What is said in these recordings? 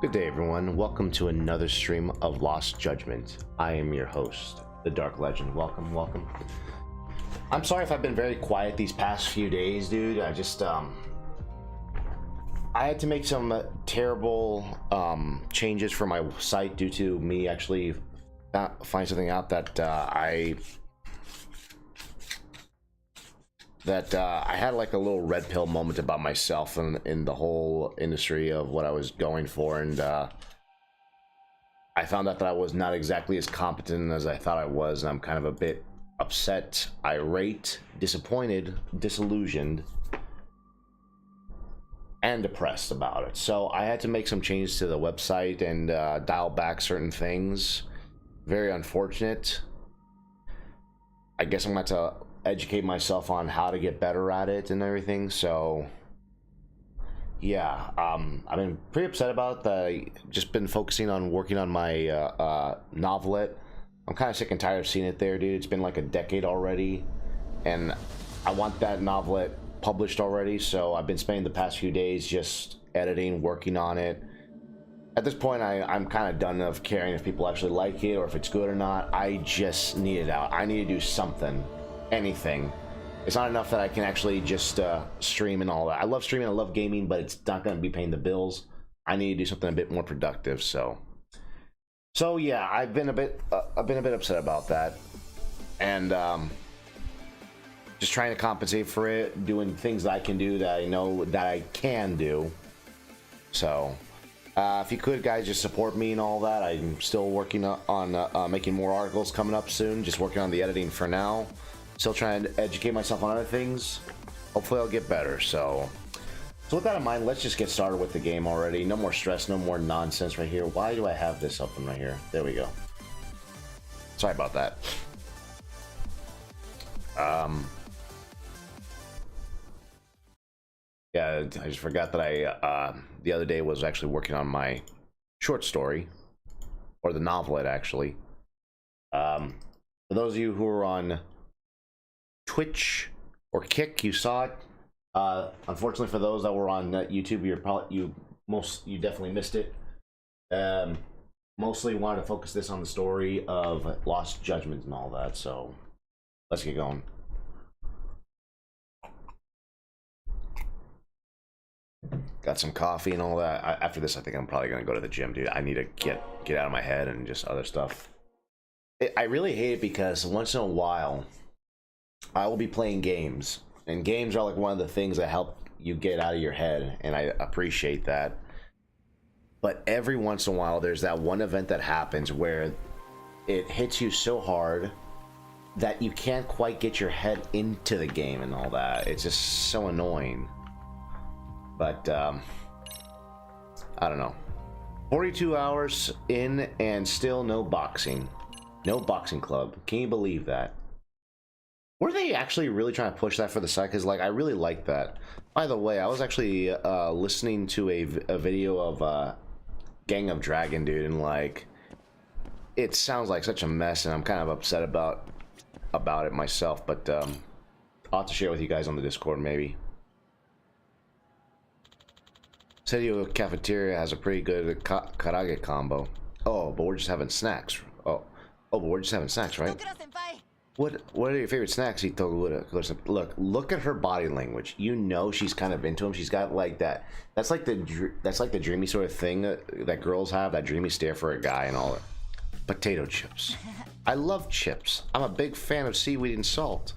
Good day, everyone. Welcome to another stream of Lost Judgment. I am your host, the Dark Legend. Welcome, welcome. I'm sorry if I've been very quiet these past few days, dude. I just, I had to make some terrible changes for my site due to me actually find something out that I had like a little red pill moment about myself in the whole industry of what I was going for, and I found out that I was not exactly as competent as I thought I was, and I'm kind of a bit upset, irate, disappointed, disillusioned, and depressed about it. So I had to make some changes to the website and dial back certain things. Very unfortunate. I guess I'm going to have to educate myself on how to get better at it and everything. So yeah, I've been pretty upset about that. Just been focusing on working on my novelette. I'm kind of sick and tired of seeing it there, dude. It's been like a decade already, and I want that novelette published already. So I've been spending the past few days just editing, working on it. At this point, I'm kind of done of caring if people actually like it or if it's good or not. I just need it out. I need to do something. Anything. It's not enough that I can actually just stream and all that. I love streaming, I love gaming, but it's not going to be paying the bills. I need to do something a bit more productive. So yeah, I've been a bit upset about that, and just trying to compensate for it, doing things that I can do that I know that I can do. So if you could, guys, just support me and all that. I'm still working on making more articles coming up soon. Just working on the editing for now. Still trying to educate myself on other things. Hopefully I'll get better. So with that in mind, let's just get started with the game already. No more stress, no more nonsense right here. Why do I have this open right here? There we go. Sorry about that. Yeah, I just forgot that I the other day was actually working on my short story, or the novelette actually. For those of you who are on Twitch or Kick, you saw it. Unfortunately, for those that were on YouTube, you definitely missed it. Mostly wanted to focus this on the story of Lost Judgment and all that. So let's get going. Got some coffee and all that. After this, I think I'm probably gonna go to the gym, dude. I need to get out of my head and just other stuff. I really hate it because once in a while I will be playing games, and games are like one of the things that help you get out of your head, and I appreciate that. But every once in a while there's that one event that happens where it hits you so hard that you can't quite get your head into the game and all that. It's just so annoying. But I don't know. 42 hours in and still no boxing. No boxing club. Can you believe that? Were they actually really trying to push that for the site? Because, like, I really like that. By the way, I was actually listening to a video of Gang of Dragon, dude, and, like, it sounds like such a mess, and I'm kind of upset about it myself, but I'll have to share with you guys on the Discord, maybe. Serio Cafeteria has a pretty good karage combo. Oh, but we're just having snacks. Oh, but we're just having snacks, right? What are your favorite snacks? Look at her body language. You know she's kind of into him. She's got like that. That's like the dreamy sort of thing that girls have. That dreamy stare for a guy and all that. Potato chips. I love chips. I'm a big fan of seaweed and salt.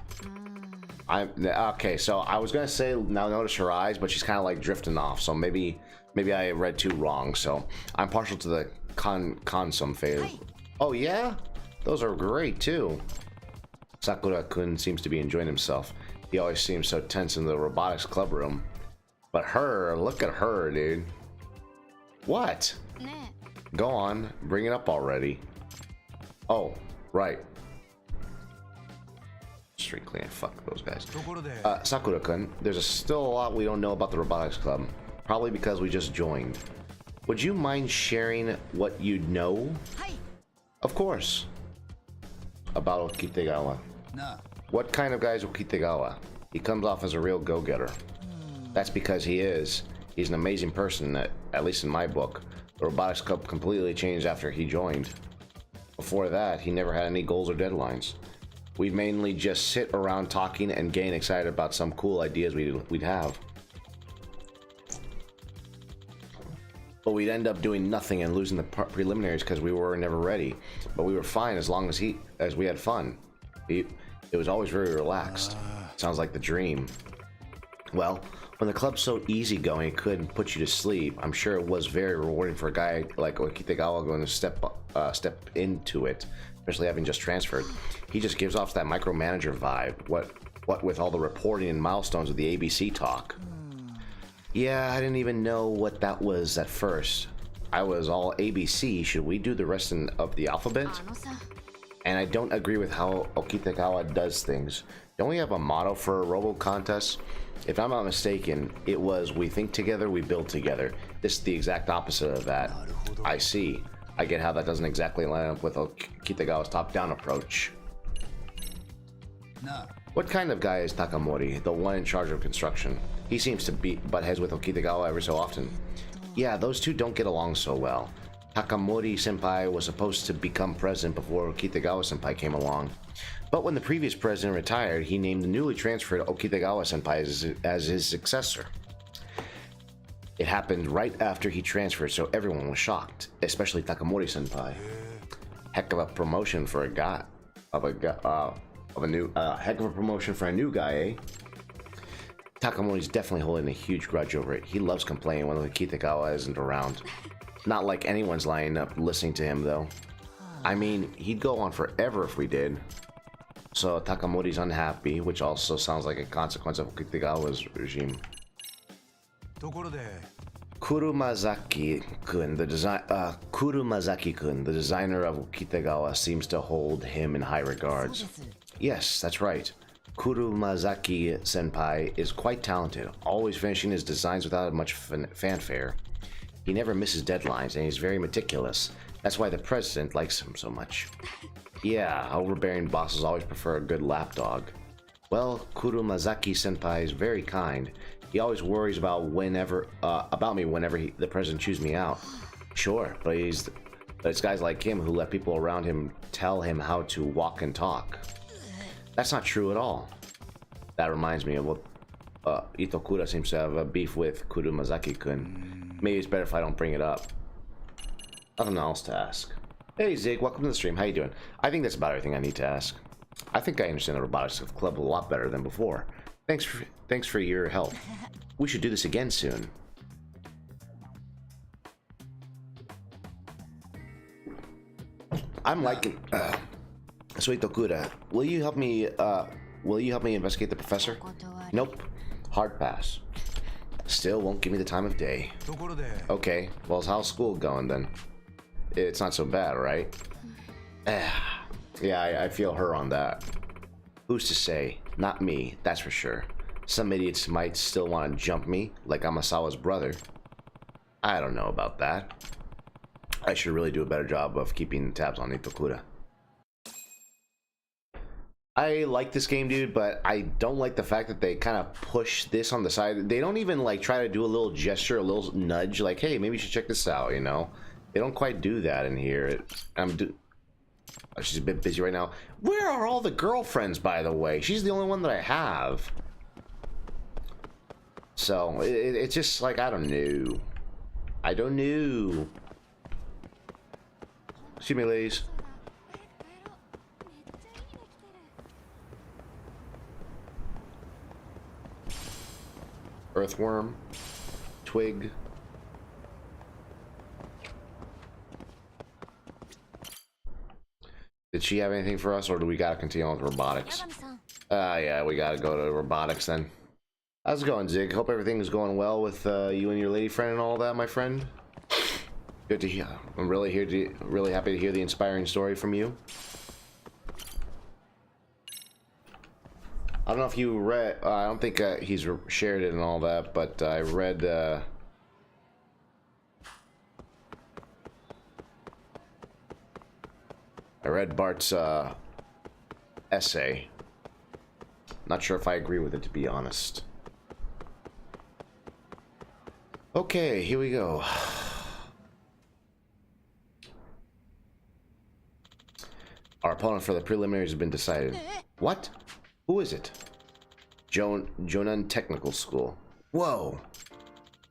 Okay. So I was gonna say now notice her eyes, but she's kind of like drifting off. So maybe I read too wrong. So I'm partial to the consomme phase. Oh yeah, those are great too. Sakura-kun seems to be enjoying himself. He always seems so tense in the robotics club room. But her, look at her, dude. What? Go on, bring it up already. Oh, right. Street clean, fuck those guys. Sakura-kun, there's still a lot we don't know about the robotics club. Probably because we just joined. Would you mind sharing what you know? Of course. About Okitegawa. What kind of guy is Okitegawa? He comes off as a real go-getter. That's because he is. He's an amazing person, at least in my book. The robotics club completely changed after he joined. Before that, he never had any goals or deadlines. We'd mainly just sit around talking and getting excited about some cool ideas we'd have. But we'd end up doing nothing and losing the preliminaries because we were never ready. But we were fine as long as we had fun. It was always very relaxed. Sounds like the dream. Well, when the club's so easygoing it couldn't put you to sleep, I'm sure it was very rewarding for a guy like Okitegawa going to step into it, especially having just transferred. He just gives off that micromanager vibe. What with all the reporting and milestones of the ABC talk. Yeah, I didn't even know what that was at first. I was all ABC. Should we do the rest of the alphabet? And I don't agree with how Okitegawa does things. Don't we have a motto for a robo contest? If I'm not mistaken, it was we think together, we build together. This is the exact opposite of that. I see. I get how that doesn't exactly line up with Okitegawa's top-down approach. What kind of guy is Takamori, the one in charge of construction? He seems to butt heads with Okitegawa every so often. Yeah, those two don't get along so well. Takamori-senpai was supposed to become president before Okitegawa-senpai came along. But when the previous president retired, he named the newly transferred Okitegawa-senpai as his successor. It happened right after he transferred, so everyone was shocked, especially Takamori-senpai. Heck of a promotion for a guy, heck of a promotion for a new guy, eh? Takamori's definitely holding a huge grudge over it. He loves complaining when Okitegawa isn't around. Not like anyone's lining up listening to him, though. I mean, he'd go on forever if we did. So Takamori's unhappy, which also sounds like a consequence of Okitegawa's regime. Kurumazaki-kun, the designer of Okitegawa, seems to hold him in high regards. Yes, that's right. Kurumazaki-senpai is quite talented, always finishing his designs without much fanfare. He never misses deadlines, and he's very meticulous. That's why the president likes him so much. Yeah, overbearing bosses always prefer a good lapdog. Well, Kurumazaki-senpai is very kind. He always worries about me whenever the president chews me out. Sure, but it's guys like him who let people around him tell him how to walk and talk. That's not true at all. That reminds me of what Itokura seems to have a beef with Kurumazaki-kun. Maybe it's better if I don't bring it up. Nothing else to ask. Hey Zig, welcome to the stream. How you doing? I think that's about everything I need to ask. I think I understand the robotics club a lot better than before. Thanks for your help. We should do this again soon. I'm liking. So Itokura, will you help me investigate the professor? Nope. Hard pass. Still won't give me the time of day. Okay, well, how's school going then? It's not so bad, right? Yeah, I feel her on that. Who's to say? Not me, that's for sure. Some idiots might still want to jump me, like Amasawa's brother. I don't know about that. I should really do a better job of keeping tabs on Itokura. I like this game, dude, but I don't like the fact that they kind of push this on the side. They don't even like try to do a little gesture, a little nudge, like, hey, maybe you should check this out, you know? They don't quite do that in here. She's a bit busy right now. Where are all the girlfriends, by the way? She's the only one that I have. So, it's just like, I don't know. I don't know. Excuse me, ladies. Earthworm. Twig. Did she have anything for us, or do we gotta continue on with robotics? Yeah, we gotta go to robotics then. How's it going, Zig? Hope everything's going well with you and your lady friend and all that, my friend. Good to hear. I'm really happy to hear the inspiring story from you. I don't know if you read. I don't think he's shared it and all that, but I read. I read Bart's essay. Not sure if I agree with it, to be honest. Okay, here we go. Our opponent for the preliminaries has been decided. What? Who is it? Jonan Technical School. Whoa.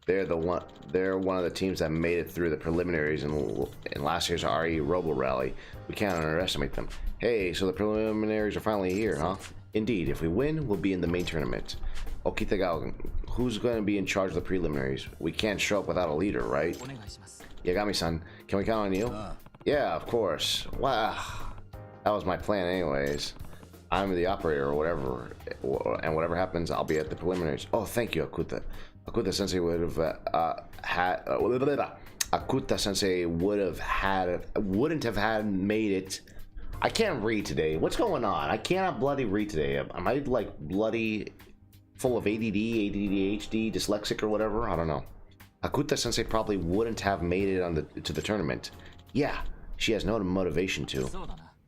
They're one of the teams that made it through the preliminaries in last year's RE Robo Rally. We can't underestimate them. Hey, so the preliminaries are finally here, huh? Indeed. If we win, we'll be in the main tournament. Okitagawa, who's going to be in charge of the preliminaries? We can't show up without a leader, right? Yagami-san, can we count on you? Yeah, of course. Wow. That was my plan anyways. I'm the operator or whatever, and whatever happens, I'll be at the preliminaries. Oh, thank you, Akuta. Akuta Sensei would have Akuta Sensei wouldn't have had made it. I can't read today. What's going on? I cannot bloody read today. Am I like bloody full of ADD, ADHD, dyslexic or whatever? I don't know. Akuta Sensei probably wouldn't have made it to the tournament. Yeah, she has no motivation to.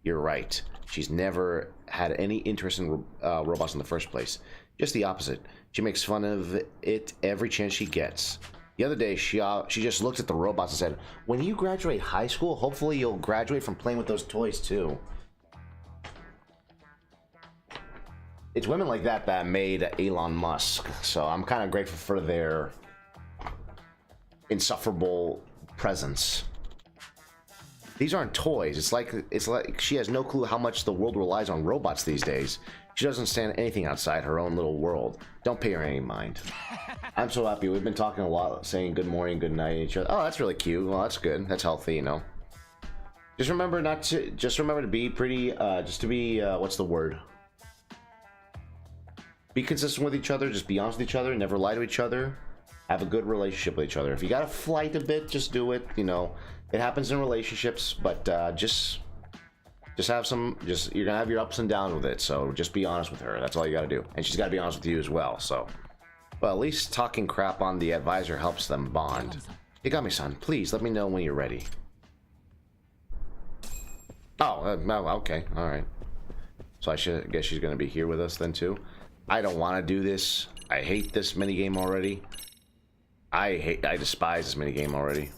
You're right. She's never had any interest in robots in the first place. Just the opposite. She makes fun of it every chance she gets. The other day, she just looked at the robots and said, when you graduate high school, hopefully you'll graduate from playing with those toys too. It's women like that that made Elon Musk. So I'm kind of grateful for their insufferable presence. These aren't toys. It's like she has no clue how much the world relies on robots these days. She doesn't stand anything outside her own little world. Don't pay her any mind. I'm so happy. We've been talking a lot, saying good morning, good night to each other. Oh, that's really cute. Well, that's good. That's healthy, you know. Just remember to be pretty, what's the word? Be consistent with each other. Just be honest with each other. Never lie to each other. Have a good relationship with each other. If you gotta flight a bit, just do it. You know, it happens in relationships, but just have some. You're gonna have your ups and downs with it. So just be honest with her. That's all you gotta do. And she's gotta be honest with you as well. So, well, at least talking crap on the advisor helps them bond. Yagami-san, please let me know when you're ready. Oh, okay, all right. So I guess she's gonna be here with us then too. I don't want to do this. I hate this minigame already. I despise this minigame already.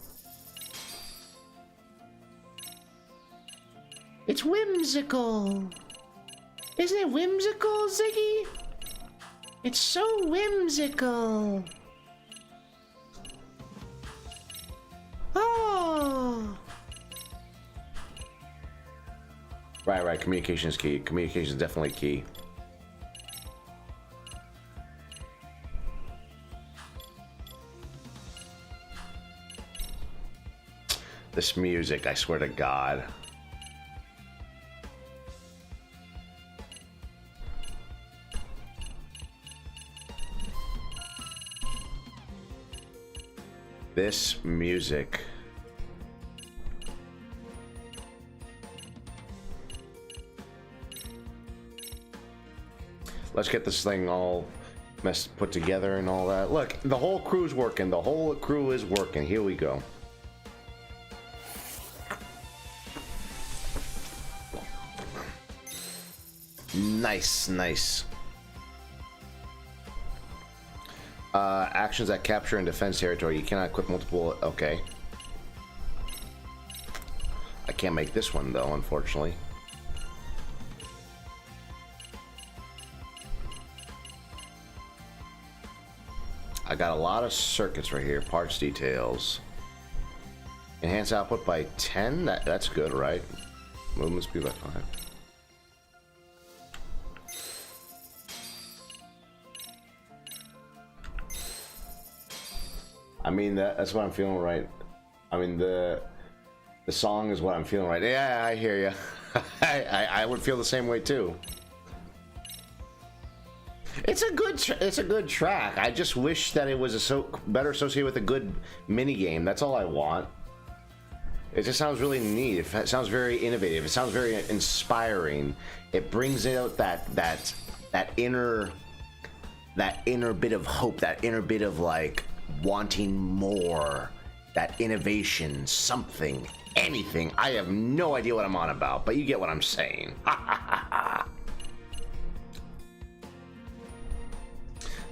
It's whimsical. Isn't it whimsical, Ziggy? It's so whimsical. Oh. Right. Communication is key. Communication is definitely key. This music, I swear to God. This music. Let's get this thing all put together and all that. Look, the whole crew's working. The whole crew is working. Here we go. Nice. Actions that capture and defense territory. You cannot equip multiple. Okay. I can't make this one though, unfortunately. I got a lot of circuits right here. Parts details. Enhance output by 10. That's good, right? Movement speed by 5. I mean, that's what I'm feeling right. I mean, the song is what I'm feeling right. Yeah, I hear you. I would feel the same way too. It's a good track. I just wish that it was better associated with a good mini game. That's all I want. It just sounds really neat. It sounds very innovative. It sounds very inspiring. It brings out that inner bit of hope, that inner bit of like wanting more, that innovation, something, anything. I have no idea what I'm on about, but you get what I'm saying.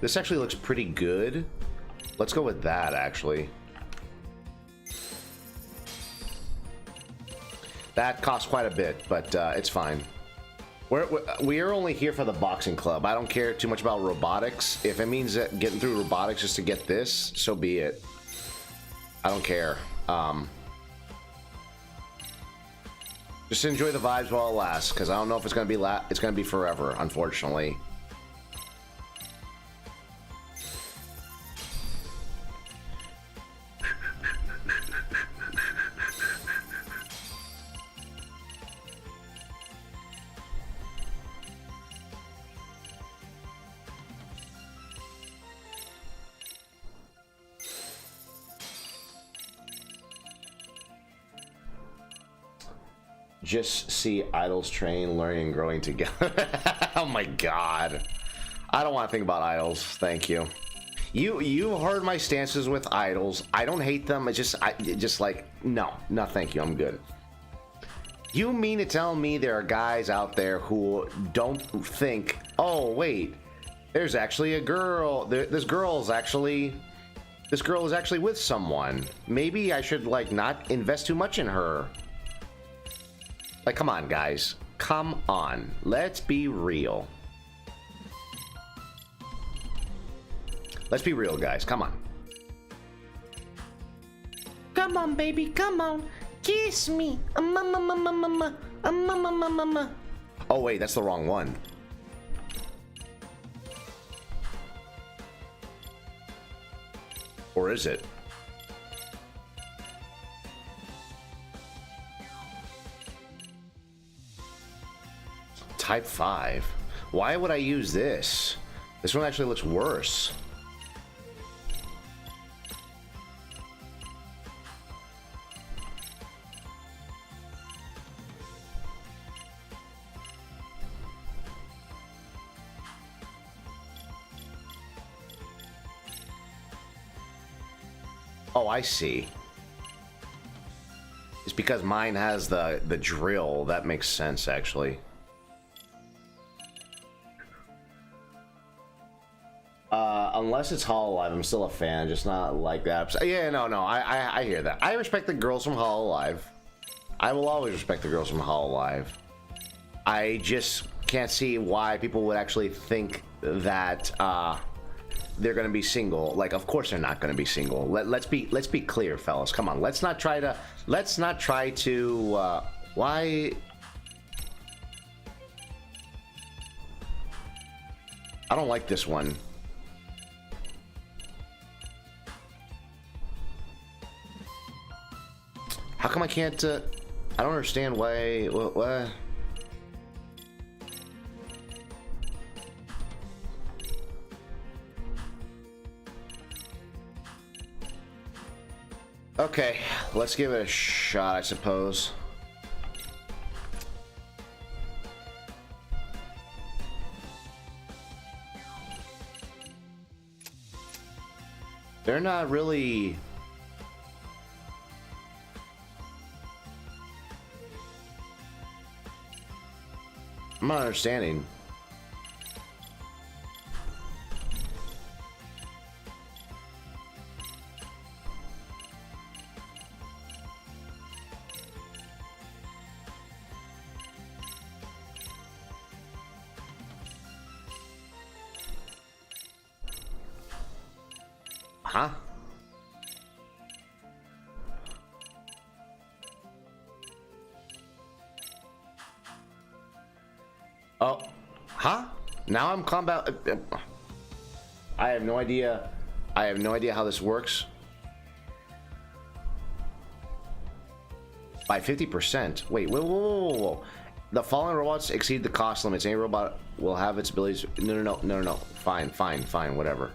This actually looks pretty good. Let's go with that, actually. That costs quite a bit, but it's fine. We're only here for the boxing club. I don't care too much about robotics. If it means that getting through robotics just to get this, so be it. I don't care. Just enjoy the vibes while it lasts, because I don't know if it's gonna be forever, unfortunately. Just see idols train, learning, and growing together. Oh my god. I don't want to think about idols. Thank you. You heard my stances with idols. I don't hate them. It's just like, no, thank you. I'm good. You mean to tell me there are guys out there who don't think, oh wait, there's actually a girl. This girl is actually with someone. Maybe I should like not invest too much in her. Like, come on, guys. Come on. Let's be real. Let's be real, guys. Come on. Come on, baby. Come on. Kiss me. Oh, wait. That's the wrong one. Or is it? Type 5. Why would I use this? This one actually looks worse. Oh, I see. It's because mine has the drill. That makes sense, actually. Unless it's Hololive, I'm still a fan, just not like that. Yeah, no, I hear that. I respect the girls from Hololive. I will always respect the girls from Hololive. I just can't see why people would actually think that they're gonna be single. Like, of course they're not gonna be single. Let's be clear, fellas. Come on, let's not try to. Why? I don't like this one. How come I can't, I don't understand why, what? Okay, let's give it a shot, I suppose. They're not really... I'm not understanding. Huh? Oh, huh? Now I'm combat. I have no idea. I have no idea how this works. By 50%. Wait, whoa. The following robots exceed the cost limits. Any robot will have its abilities. No. Fine, whatever.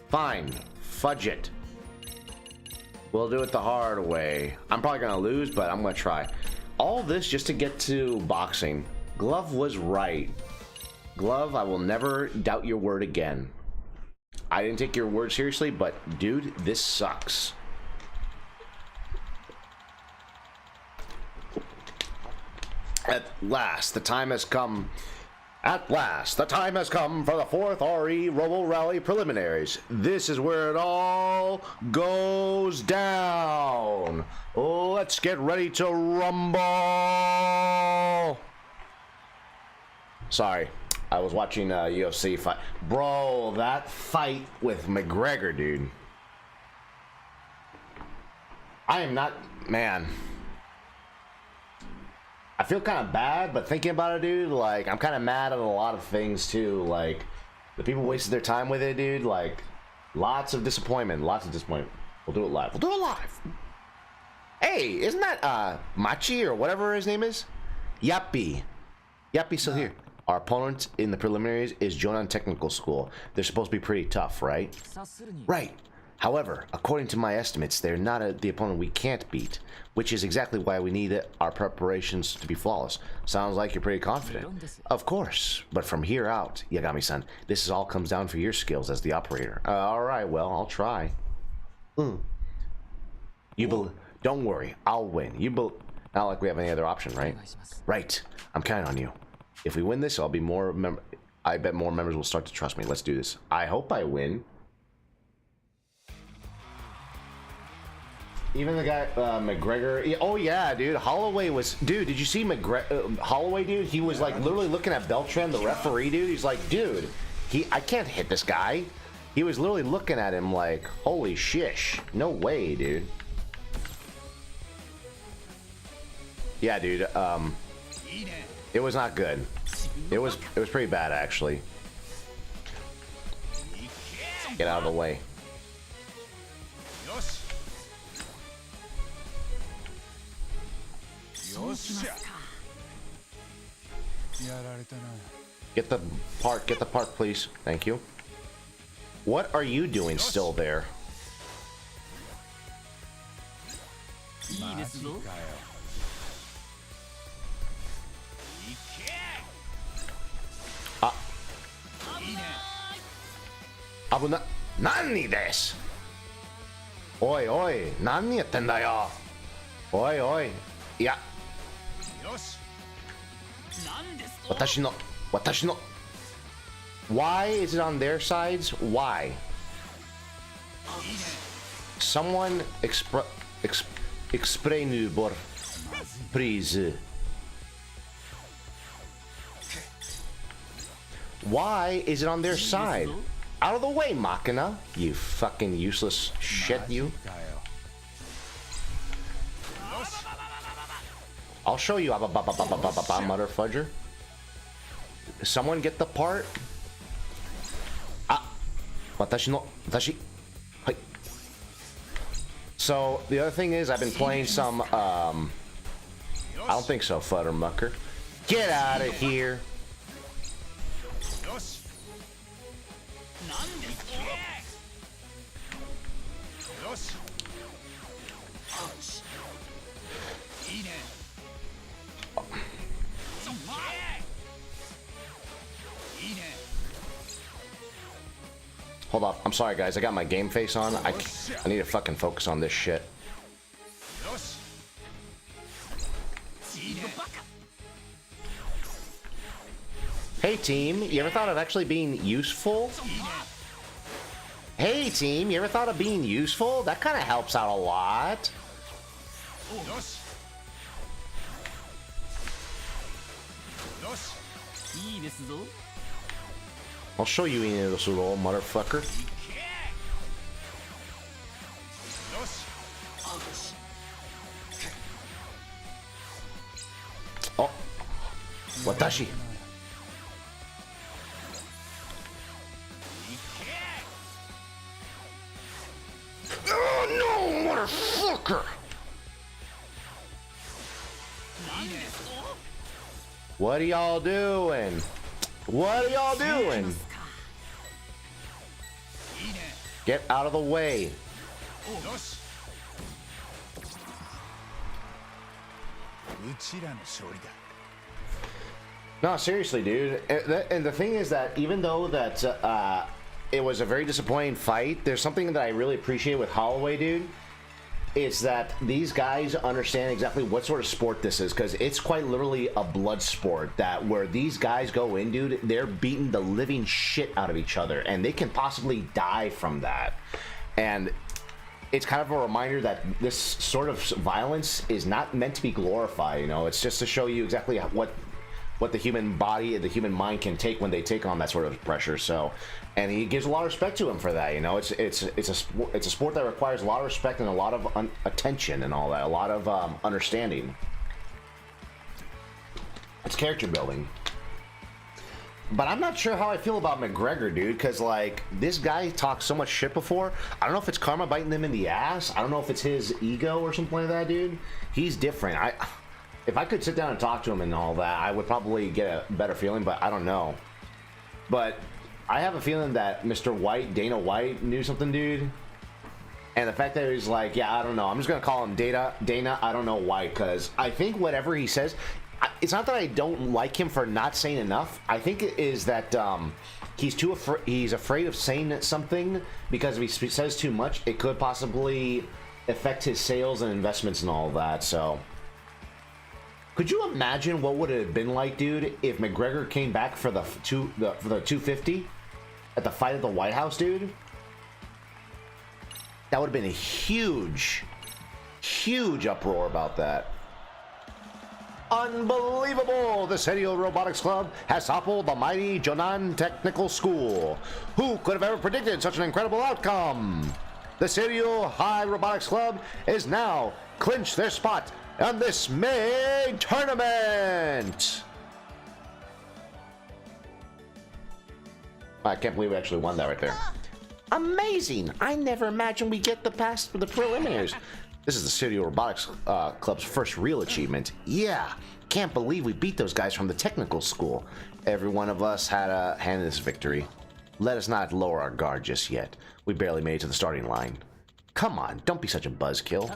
Fine, fudge it. We'll do it the hard way. I'm probably gonna lose, but I'm gonna try. All this just to get to boxing. Glove was right. Glove, I will never doubt your word again. I didn't take your word seriously, but dude, this sucks. At last, the time has come. At last, the time has come for the 4th RE Robo Rally preliminaries. This is where it all goes down. Let's get ready to rumble. Sorry, I was watching UFC fight. Bro, that fight with McGregor, dude. I am not, man. I feel kind of bad, but thinking about it, dude, like, I'm kind of mad at a lot of things, too. Like, the people wasted their time with it, dude. Like, lots of disappointment. Lots of disappointment. We'll do it live. We'll do it live. Hey, isn't that, Machi or whatever his name is? Yappy. Yappy's still here. Our opponent in the preliminaries is Jonan Technical School. They're supposed to be pretty tough, right? Right. However, according to my estimates, they're not the opponent we can't beat, which is exactly why we need our preparations to be flawless. Sounds like you're pretty confident. Of course, but from here out, Yagami-san, this all comes down for your skills as the operator. Alright, well, I'll try. Don't worry, I'll win. Not like we have any other option, right? Right, I'm counting on you. If we win this, I bet more members will start to trust me. Let's do this. I hope I win. Even the guy, McGregor. Oh, yeah, dude. Holloway was... Dude, did you see Holloway, dude? He was, like, literally looking at Beltran, the referee, dude. He's like, dude, I can't hit this guy. He was literally looking at him like, holy shish. No way, dude. Yeah, dude. It was not good. It was pretty bad, actually. Get out of the way. Get the part, please. Thank you. What are you doing still there? Nani desu? Oi, oi, nani yatten da yo? Oi, oi. Yeah. Watashi no. Why is it on their sides? Why? Someone explain por please. Why is it on their side? Out of the way, Machina. You fucking useless shit, you. I'll show you, mother fudger. Someone get the part. Watashi. Hi. So the other thing is, I've been playing some. I don't think so, Futtermucker. Get out of here. Hold up. I'm sorry, guys. I got my game face on. I need to fucking focus on this shit. Hey, team. You ever thought of actually being useful? Hey, team. You ever thought of being useful? That kind of helps out a lot. I'll show you in this little motherfucker. Oh, watashi. Oh no, motherfucker! What are y'all doing? What are y'all doing? Get out of the way. No, seriously, dude. And the thing is that even though that it was a very disappointing fight, there's something that I really appreciate with Holloway, dude. is that these guys understand exactly what sort of sport this is, because it's quite literally a blood sport, that where these guys go in, dude, they're beating the living shit out of each other, and they can possibly die from that. And it's kind of a reminder that this sort of violence is not meant to be glorified, you know. It's just to show you exactly what the human body and the human mind can take when they take on that sort of pressure. So, and he gives a lot of respect to him for that, you know. It's a sport that requires a lot of respect and a lot of attention and all that, a lot of understanding. It's character building. But I'm not sure how I feel about McGregor, dude, because, like, this guy talked so much shit before. I don't know if it's karma biting him in the ass. I don't know if it's his ego or something like that, dude. He's different. If I could sit down and talk to him and all that, I would probably get a better feeling, but I don't know. But I have a feeling that Mr. White, Dana White, knew something, dude. And the fact that he's like, yeah, I don't know. I'm just going to call him Dana, I don't know why, because I think whatever he says... It's not that I don't like him for not saying enough. I think it is that he's afraid of saying something, because if he says too much, it could possibly affect his sales and investments and all that. So, could you imagine what would it have been like, dude, if McGregor came back for the 250 at the fight at the White House, dude? That would have been a huge uproar about that. Unbelievable! The Serio Robotics Club has toppled the mighty Jonan Technical School. Who could have ever predicted such an incredible outcome? The Serio High Robotics Club is now clinched their spot on this main tournament. I can't believe we actually won that right there. Amazing! I never imagined we'd get past the preliminaries. This is the Serio Robotics Club's first real achievement. Yeah, can't believe we beat those guys from the technical school. Every one of us had a hand in this victory. Let us not lower our guard just yet. We barely made it to the starting line. Come on, don't be such a buzzkill.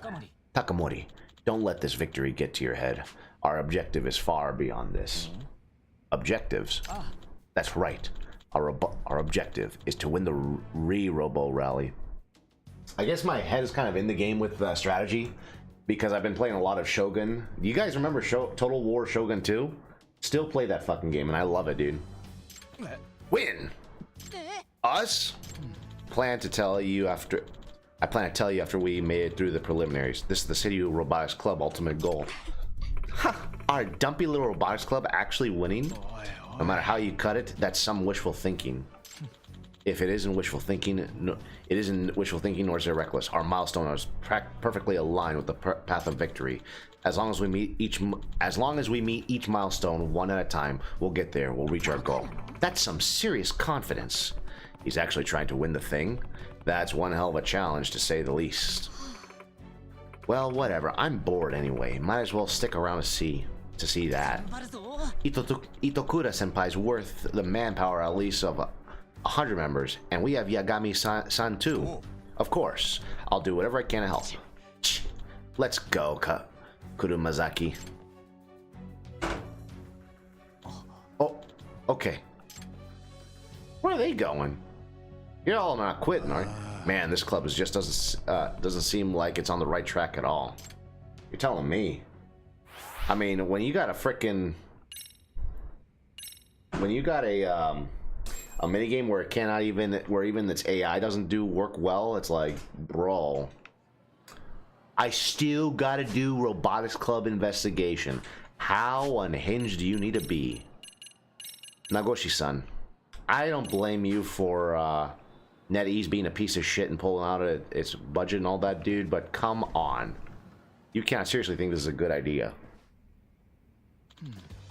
Takamori, don't let this victory get to your head. Our objective is far beyond this. Objectives? That's right. Our objective is to win the Robo Rally. I guess my head is kind of in the game with strategy, because I've been playing a lot of Shogun. Do you guys remember Total War Shogun 2? Still play that fucking game, and I love it, dude. Win! Us? I plan to tell you after we made it through the preliminaries. This is the Serio Robotics Club ultimate goal. Ha! Our dumpy little robotics club actually winning? No matter how you cut it, that's some wishful thinking. If it isn't wishful thinking, no, it isn't wishful thinking, nor is it reckless. Our milestone is perfectly aligned with the path of victory. As long as we meet each milestone one at a time, we'll get there. We'll reach our goal. That's some serious confidence. He's actually trying to win the thing. That's one hell of a challenge, to say the least. Well, whatever. I'm bored anyway. Might as well stick around to see that. Itokura Senpai's worth the manpower at least of 100 members, and we have Yagami-san too. Of course, I'll do whatever I can to help. Let's go, Kurumazaki. Oh, okay. Where are they going? You're all not quitting, are you? Man, this club doesn't seem like it's on the right track at all. You're telling me. I mean, when you got a minigame where it cannot even its AI doesn't work well, it's like, bro, I still gotta do Robotics Club investigation. How unhinged do you need to be? Nagoshi-san, I don't blame you for NetEase being a piece of shit and pulling out its budget and all that, dude, but come on. You can't seriously think this is a good idea.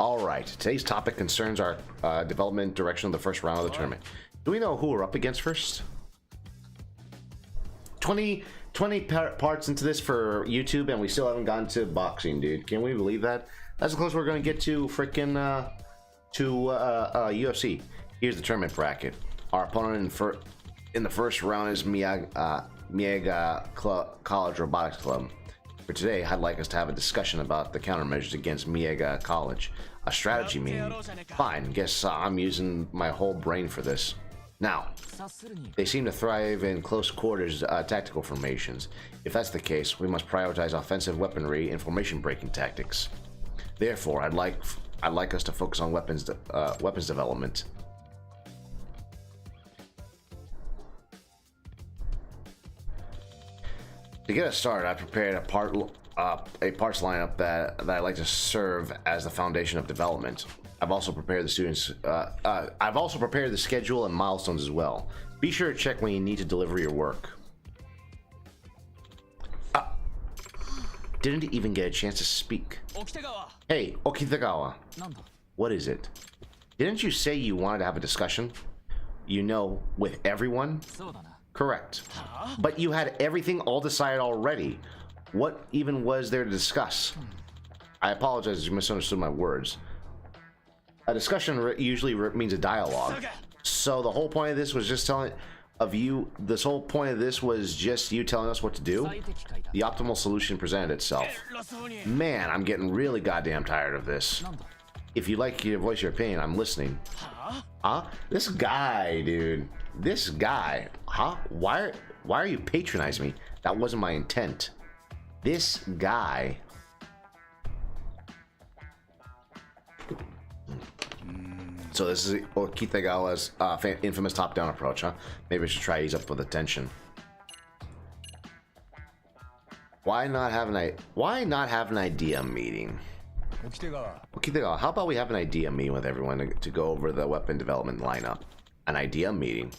Alright, today's topic concerns our development direction of the first round of the tournament. Do we know who we're up against first? 20 parts into this for YouTube, and we still haven't gotten to boxing, dude. Can we believe that? That's as close as we're going to get to freaking UFC. Here's the tournament bracket. Our opponent in the first round is Miyaga College Robotics Club. For today, I'd like us to have a discussion about the countermeasures against Miyaga College. A strategy meeting. Fine, guess I'm using my whole brain for this. Now, they seem to thrive in close quarters tactical formations. If that's the case, we must prioritize offensive weaponry and formation breaking tactics. Therefore, I'd like us to focus on weapons development. To get us started, I prepared a parts lineup that I'd like to serve as the foundation of development. I've also prepared the students. I've also prepared the schedule and milestones as well. Be sure to check when you need to deliver your work. Didn't even get a chance to speak. Hey, Okitagawa. What is it? Didn't you say you wanted to have a discussion? You know, with everyone? Correct. But you had everything all decided already. What even was there to discuss? I apologize if you misunderstood my words. A discussion usually means a dialogue. So the whole point of this was just this whole point of this was just you telling us what to do? The optimal solution presented itself. Man, I'm getting really goddamn tired of this. If you'd like to voice your opinion, I'm listening. Huh? This guy, dude. This guy. Huh? Why are you patronizing me? That wasn't my intent. This guy. So this is Okitagawa's infamous top-down approach, huh? Maybe I should try ease up with the tension. Why not have an idea meeting? Okitagawa, how about we have an idea meeting with everyone to go over the weapon development lineup? An idea meeting?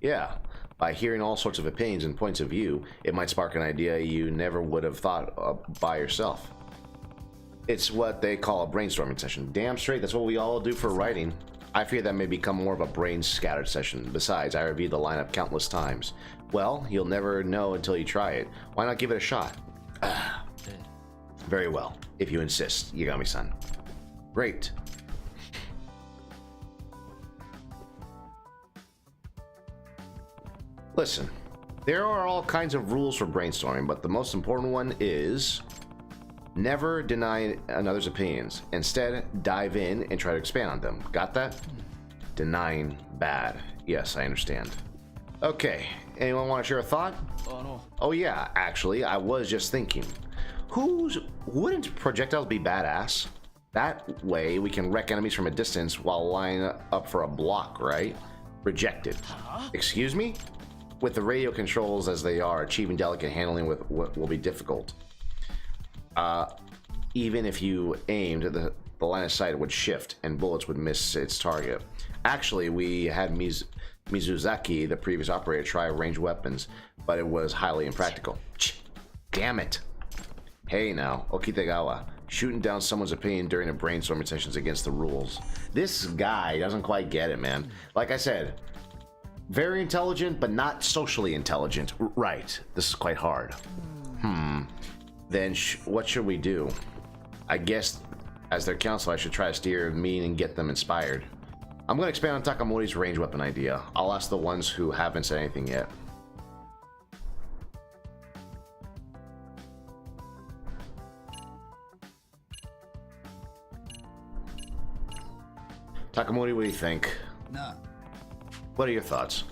Yeah. By hearing all sorts of opinions and points of view, it might spark an idea you never would have thought of by yourself. It's what they call a brainstorming session. Damn straight, that's what we all do for writing. I fear that may become more of a brain scattered session. Besides, I reviewed the lineup countless times. Well, you'll never know until you try it. Why not give it a shot? Very well, if you insist, Yagami-san. Great. Listen, there are all kinds of rules for brainstorming, but the most important one is never deny another's opinions. Instead, dive in and try to expand on them. Got that? Denying bad. Yes, I understand. Okay, anyone want to share a thought? Oh yeah, actually, I was just thinking. Wouldn't projectiles be badass? That way, we can wreck enemies from a distance while lining up for a block, right? Rejected. Excuse me? With the radio controls as they are, achieving delicate handling will be difficult. Even if you aimed, the line of sight would shift and bullets would miss its target. Actually, we had Mizuzaki, the previous operator, try ranged weapons, but it was highly impractical. Damn it. Hey now, Okitagawa. Shooting down someone's opinion during a brainstorming session is against the rules. This guy doesn't quite get it, man. Like I said, very intelligent, but not socially intelligent. Right. This is quite hard. Then what should we do? I guess, as their counselor, I should try to steer me and get them inspired. I'm going to expand on Takamori's range weapon idea. I'll ask the ones who haven't said anything yet. Takamori, what do you think? Nah. What are your thoughts?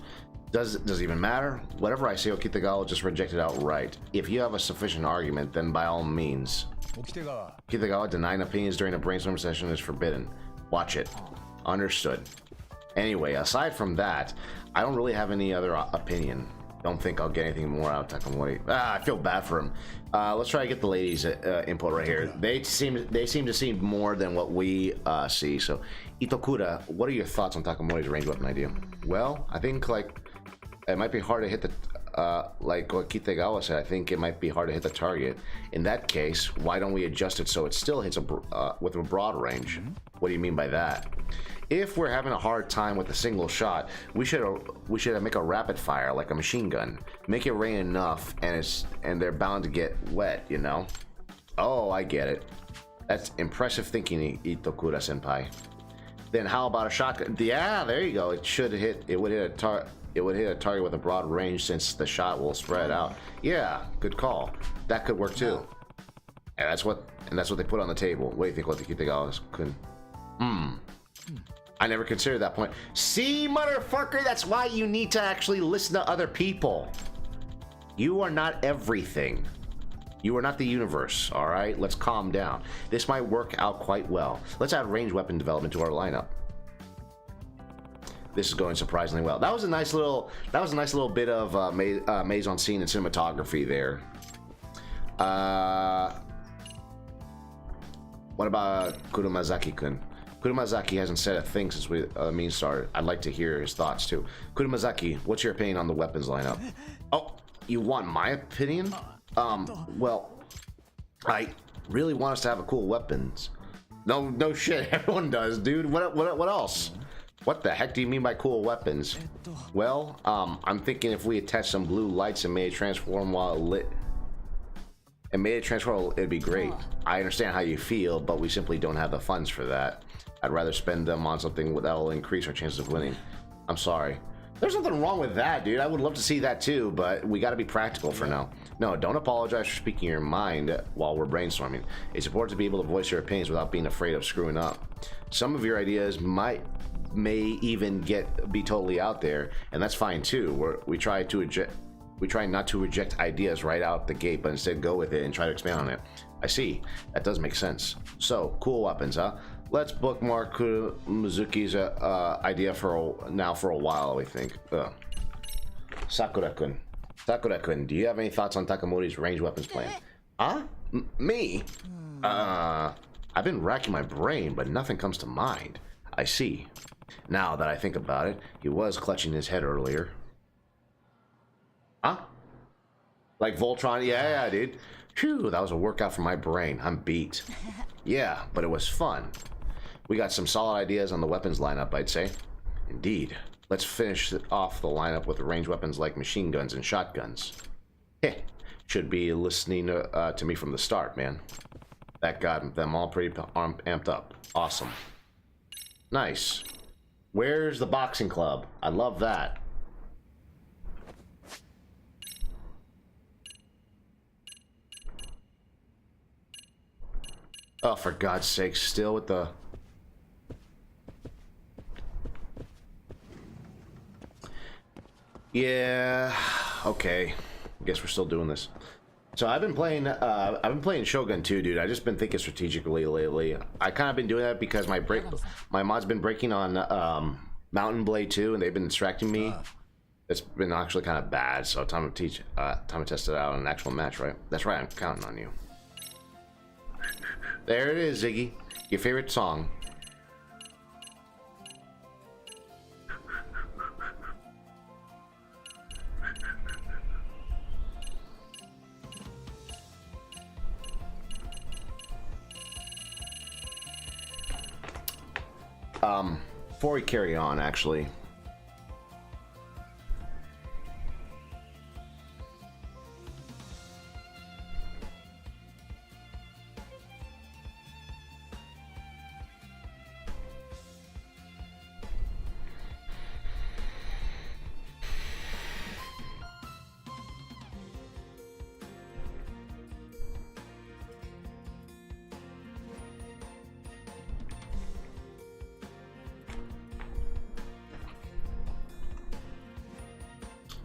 Does it even matter? Whatever I say, Okitagawa just reject it outright. If you have a sufficient argument, then by all means. Okitagawa, denying opinions during a brainstorm session is forbidden. Watch it. Understood. Anyway, aside from that, I don't really have any other opinion. Don't think I'll get anything more out of Takamori. I feel bad for him. Let's try to get the ladies' input right here. They seem to see more than what we see. So, Itokura, what are your thoughts on Takamori's range weapon idea? Well, I think it might be hard to hit the like what Kitagawa said. I think it might be hard to hit the target. In that case, why don't we adjust it so it still hits with a broad range? What do you mean by that? If we're having a hard time with a single shot, we should make a rapid fire like a machine gun. Make it rain enough, and they're bound to get wet, you know. Oh, I get it. That's impressive thinking, Itokura senpai. Then how about a shotgun? Yeah, there you go. It would hit a target with a broad range since the shot will spread out. Yeah, good call. That could work too. And that's what they put on the table. What do you think? What the Kitagawas could? I never considered that point. See, motherfucker, that's why you need to actually listen to other people. You are not everything. You are not the universe, all right? Let's calm down. This might work out quite well. Let's add ranged weapon development to our lineup. This is going surprisingly well. That was a nice little bit of maze on scene and cinematography there. What about Kurumazaki-kun? Kurumazaki hasn't said a thing since we mean started. I'd like to hear his thoughts too. Kurumazaki, what's your opinion on the weapons lineup? Oh, you want my opinion? Well, I really want us to have a cool weapons. No shit, everyone does, dude. What else? What the heck do you mean by cool weapons? Well, I'm thinking if we attach some blue lights and made it transform while lit. It'd be great. I understand how you feel, but we simply don't have the funds for that. I'd rather spend them on something that'll increase our chances of winning. I'm sorry. There's nothing wrong with that, dude. I would love to see that too, but we gotta be practical for now. No, don't apologize for speaking your mind while we're brainstorming. It's important to be able to voice your opinions without being afraid of screwing up. Some of your ideas may even be totally out there, and that's fine too. We try not to reject ideas right out the gate, but instead go with it and try to expand on it. I see. That does make sense. So, cool weapons, huh? Let's bookmark Mizuki's idea for a while, we think. Sakura-kun. Sakura-kun, do you have any thoughts on Takamori's ranged weapons plan? Huh? Me? I've been racking my brain, but nothing comes to mind. I see. Now that I think about it, he was clutching his head earlier. Huh? Like Voltron? Yeah, dude. Phew, that was a workout for my brain. I'm beat. Yeah, but it was fun. We got some solid ideas on the weapons lineup, I'd say. Indeed. Let's finish off the lineup with ranged weapons like machine guns and shotguns. Heh. Should be listening to me from the start, man. That got them all pretty amped up. Awesome. Nice. Where's the boxing club? I love that. Oh, for God's sake, still with the... Yeah, okay. I guess we're still doing this. So I've been playing Shogun 2, dude. I've just been thinking strategically lately. I kind of been doing that because my mod's been breaking on Mountain Blade 2, and they've been distracting me. It's been actually kind of bad, so time to test it out in an actual match, right? That's right, I'm counting on you. There it is, Ziggy. Your favorite song. Before we carry on, actually,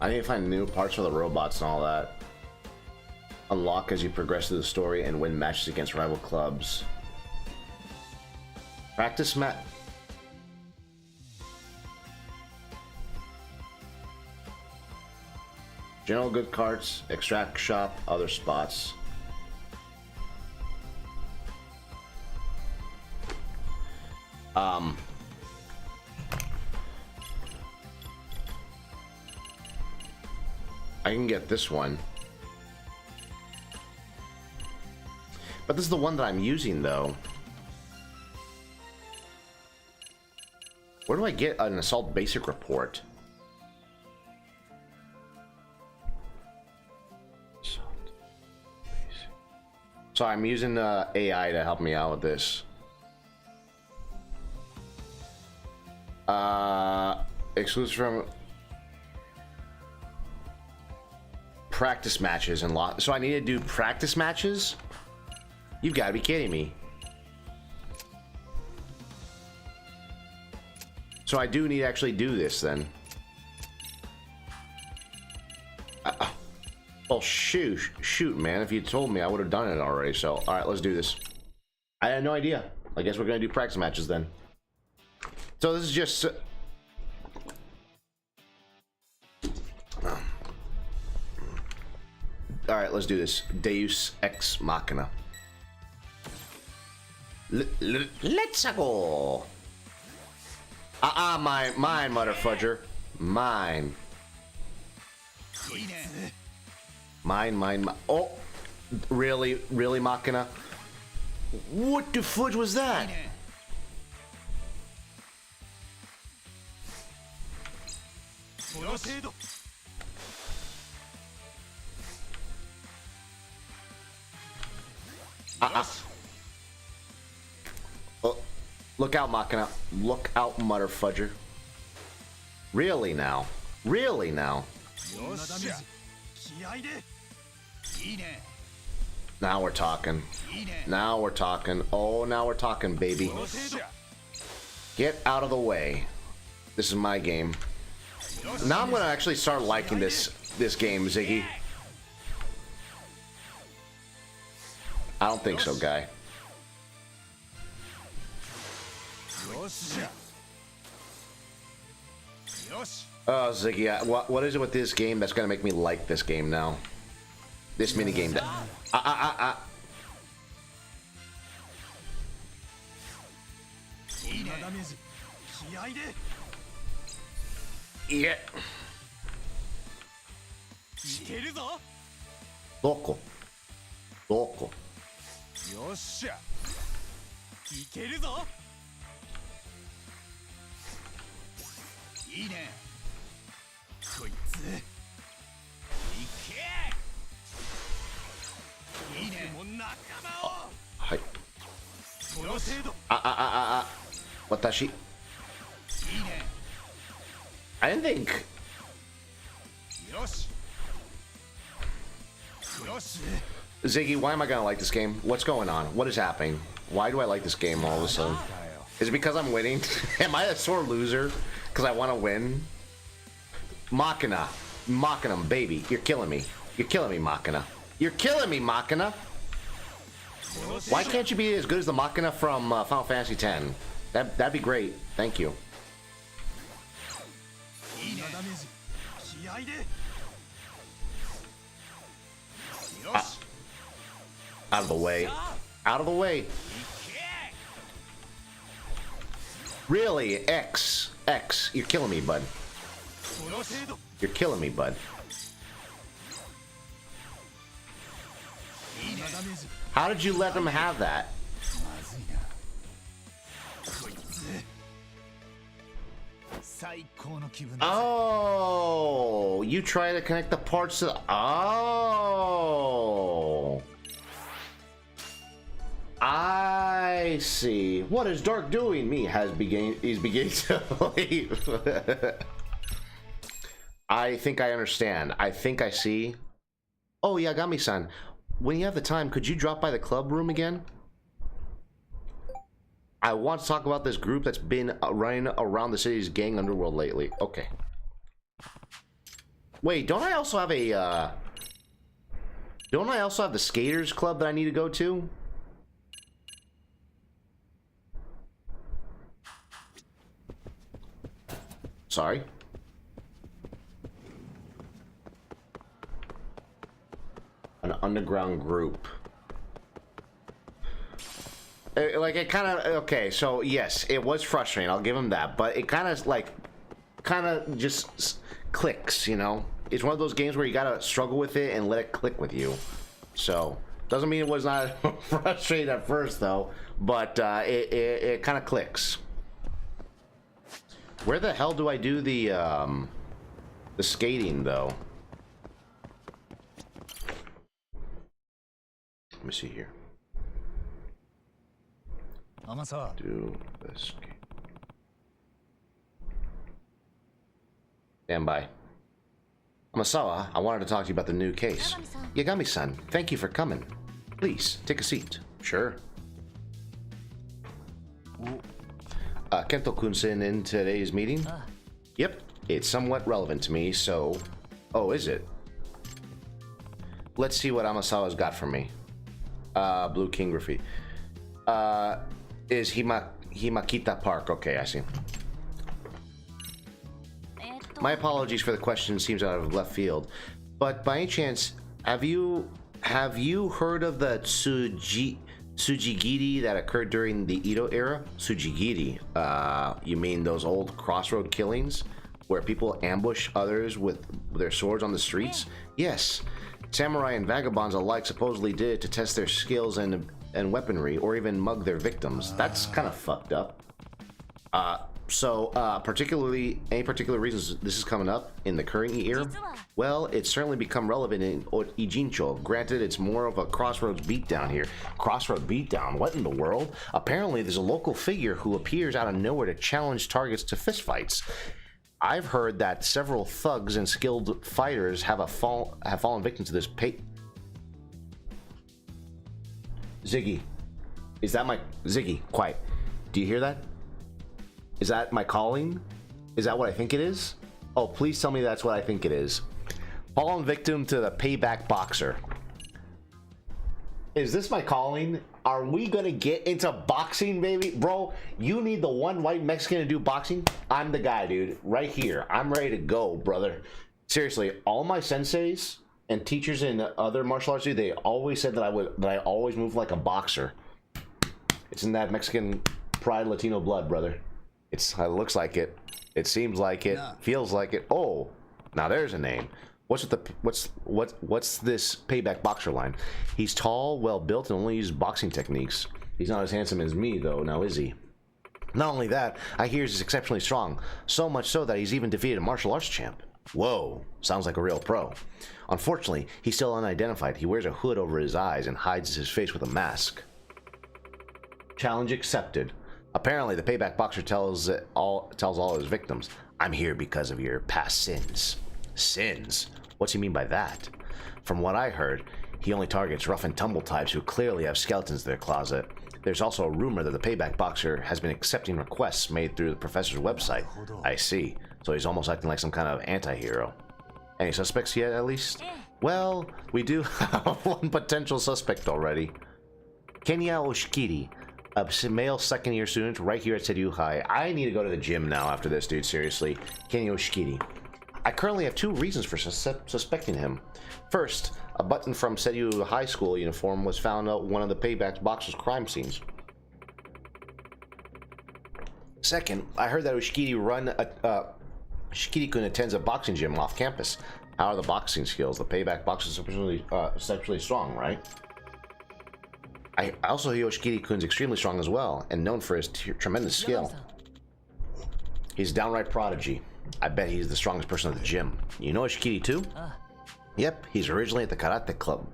I need to find new parts for the robots and all that. Unlock as you progress through the story and win matches against rival clubs. Practice General good carts, extract shop, other spots. I can get this one. But this is the one that I'm using, though. Where do I get an assault basic report? So I'm using AI to help me out with this. Exclusive from practice matches and so I need to do practice matches? You've got to be kidding me. So I do need to actually do this then. Well, shoot, man. If you told me, I would have done it already. So, all right, let's do this. I had no idea. I guess we're gonna do practice matches then. So this is just. All right, let's do this. Deus Ex Machina. Let's go. Mine, Mother Fudger. Mine. Mine. Oh, really, Machina? What the fudge was that? Oh, look out, Machina. Look out, Mother Fudger. Really now? Really now? Now we're talking. Now we're talking. Oh, now we're talking, baby. Get out of the way. This is my game. Now I'm gonna actually start liking this game, Ziggy. I don't think so, guy. Oh, Ziggy, what is it with this game that's gonna make me like this game now? This mini game that. Yeah. Loco. Hi. Watashi. I didn't think. Ziggy, why am I gonna like this game? What's going on? What is happening? Why do I like this game all of a sudden? Is it because I'm winning? Am I a sore loser because I want to win? Machina, baby, you're killing me. You're killing me, Machina. You're killing me, Machina. Why can't you be as good as the Machina from Final Fantasy X? That'd be great. Thank you. Out of the way. Out of the way. Really? X. You're killing me, bud. You're killing me, bud. How did you let them have that? Oh, you try to connect the parts to the... Oh, I see. What is Dark doing? He's beginning to leave. I think I understand. I think I see. Oh, Yagami-san, when you have the time, could you drop by the club room again? I want to talk about this group that's been running around the city's gang underworld lately. Okay. Wait, don't I also have a, don't I also have the skaters club that I need to go to? Sorry. An underground group. Like, it kind of... Okay, so, yes, it was frustrating. I'll give him that. But it kind of, like... Kind of just clicks, you know? It's one of those games where you gotta struggle with it and let it click with you. So, doesn't mean it was not frustrating at first, though. But, it kind of clicks. Where the hell do I do the skating, though? Let me see here. Do this. Stand by. Amasawa, I wanted to talk to you about the new case. Yagami-san, thank you for coming. Please, take a seat. Sure. Kento-kun in today's meeting? Yep, it's somewhat relevant to me, so... Oh, is it? Let's see what Amasawa's got for me. Blue King Graffiti. Is Himakita Park. Okay, I see. My apologies for the question, seems out of left field. But by any chance, have you heard of the Tsujigiri that occurred during the Edo era? Tsujigiri, you mean those old crossroad killings where people ambush others with their swords on the streets? Yes. Samurai and vagabonds alike supposedly did it to test their skills and weaponry, or even mug their victims. That's kind of fucked up. Particularly, any particular reasons this is coming up in the current era? Well, it's certainly become relevant in Ijincho. Granted, it's more of a crossroads beatdown here. Crossroad beatdown? What in the world? Apparently, there's a local figure who appears out of nowhere to challenge targets to fistfights. I've heard that several thugs and skilled fighters have fallen victim to this Ziggy. Is that my... Ziggy, quiet. Do you hear that? Is that my calling? Is that what I think it is? Oh, please tell me that's what I think it is. Fallen victim to the payback boxer. Is this my calling? Are we gonna get into boxing, baby? Bro, you need the one white Mexican to do boxing? I'm the guy, dude. Right here. I'm ready to go, brother. Seriously, all my senseis and teachers in other martial arts, they always said that I always move like a boxer. It's in that Mexican pride Latino blood, brother. It looks like it. It seems like it. Feels like it. Oh, now there's a name. What's this payback boxer line? He's tall, well built, and only uses boxing techniques. He's not as handsome as me, though. Now is he? Not only that, I hear he's exceptionally strong. So much so that he's even defeated a martial arts champ. Whoa, sounds like a real pro. Unfortunately, he's still unidentified. He wears a hood over his eyes and hides his face with a mask. Challenge accepted. Apparently, the payback boxer tells all his victims, "I'm here because of your past sins." Sins? What's he mean by that? From what I heard, he only targets rough and tumble types who clearly have skeletons in their closet. There's also a rumor that the payback boxer has been accepting requests made through the professor's website. I see. So he's almost acting like some kind of anti-hero. Any suspects yet, at least? Well, we do have one potential suspect already. Kenya Oshikiri, a male second-year student right here at Seiryu High. I need to go to the gym now after this, dude. Seriously. Kenya Oshikiri. I currently have two reasons for suspecting him. First, a button from Seiryu High School uniform was found at one of the payback boxer's crime scenes. Second, I heard that Shikiri-kun attends a boxing gym off campus. How are the boxing skills? The payback boxer is exceptionally strong, right? I also hear Shikiri-kun's extremely strong as well, and known for his tremendous skill. He's a downright prodigy. I bet he's the strongest person at the gym. You know Shikiri too? Yep, he's originally at the karate club.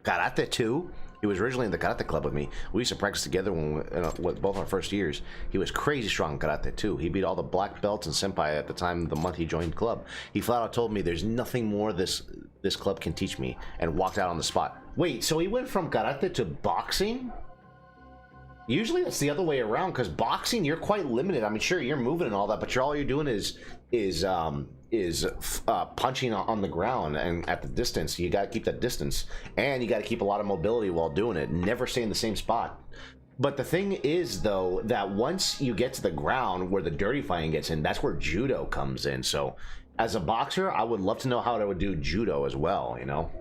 Karate too? He was originally in the karate club with me. We used to practice together with both our first years. He was crazy strong in karate too. He beat all the black belts and senpai at the time of the month he joined club. He flat out told me there's nothing more this club can teach me, and walked out on the spot. Wait, so he went from karate to boxing? Usually it's the other way around, because boxing, you're quite limited. I mean, sure, you're moving and all that, but all you're doing is punching on the ground and at the distance. You got to keep that distance, and you got to keep a lot of mobility while doing it. Never stay in the same spot. But the thing is, though, that once you get to the ground where the dirty fighting gets in, that's where judo comes in. So as a boxer, I would love to know how I would do judo as well, you know?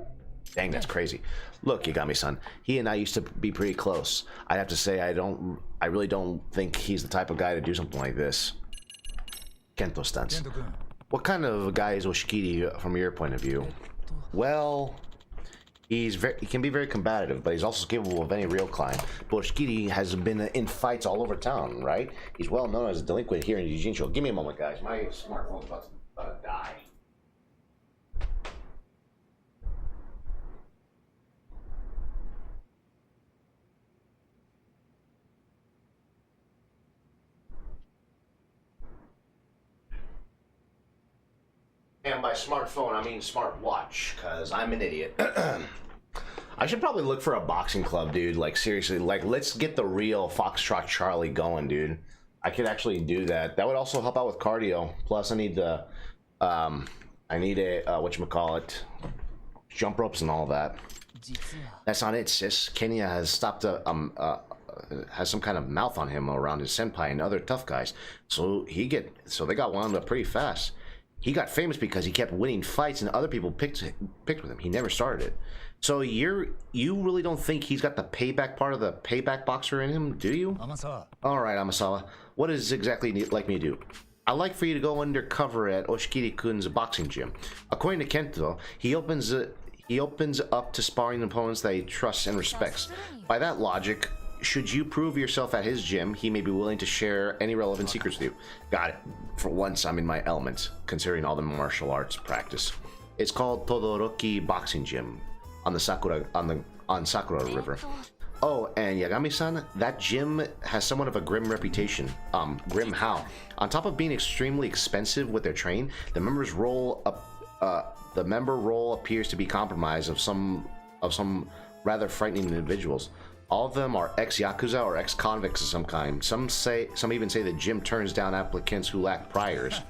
Dang, that's crazy. Look, Yagami-san, he and I used to be pretty close. I'd have to say I really don't think he's the type of guy to do something like this. Kento stunts. What kind of a guy is Oshikiri from your point of view? Well, he can be very combative, but he's also capable of any real climb. But Oshikiri has been in fights all over town, right? He's well known as a delinquent here in Ijincho. Give me a moment, guys. My smartphone's about to die. And by smartphone, I mean smartwatch, because I'm an idiot. I should probably look for a boxing club, dude. Like, seriously, like, let's get the real Foxtrot Charlie going, dude. I could actually do that. That would also help out with cardio. Plus, I need the, I need a whatchamacallit, jump ropes and all that. That's not it, sis. Kenya has stopped has some kind of mouth on him around his senpai and other tough guys. So they got wound up pretty fast. He got famous because he kept winning fights and other people picked with him. He never started it. So you really don't think he's got the payback part of the payback boxer in him, do you? All right, Amasawa. What is exactly like me to do? I'd like for you to go undercover at Oshikiri-kun's boxing gym. According to Kento, he opens up to sparring opponents that he trusts and respects. By that logic, should you prove yourself at his gym, he may be willing to share any relevant secrets with you. Got it. For once, I'm in my element, considering all the martial arts practice. It's called Todoroki Boxing Gym on the Sakura River. Oh, and Yagami-san, that gym has somewhat of a grim reputation. Grim how? On top of being extremely expensive with their train, the member role appears to be compromised of some rather frightening individuals. All of them are ex-Yakuza or ex-convicts of some kind. Some even say the gym turns down applicants who lack priors.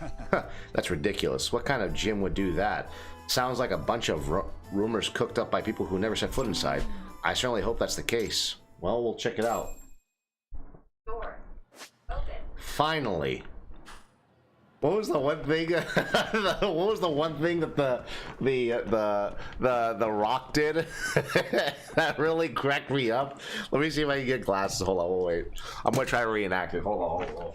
That's ridiculous. What kind of gym would do that? Sounds like a bunch of rumors cooked up by people who never set foot inside. I certainly hope that's the case. Well, we'll check it out. Door open. Finally. What was the one thing? What was the one thing that the Rock did that really cracked me up? Let me see if I can get glasses. Hold on, we'll wait. I'm gonna try to reenact it. Hold on.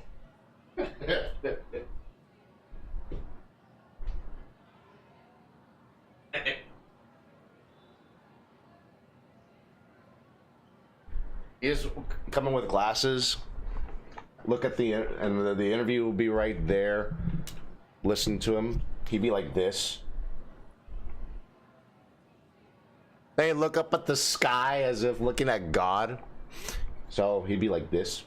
He's coming with glasses. Look at the interview will be right there. Listen to him. He'd be like this. They look up at the sky as if looking at God. So he'd be like this.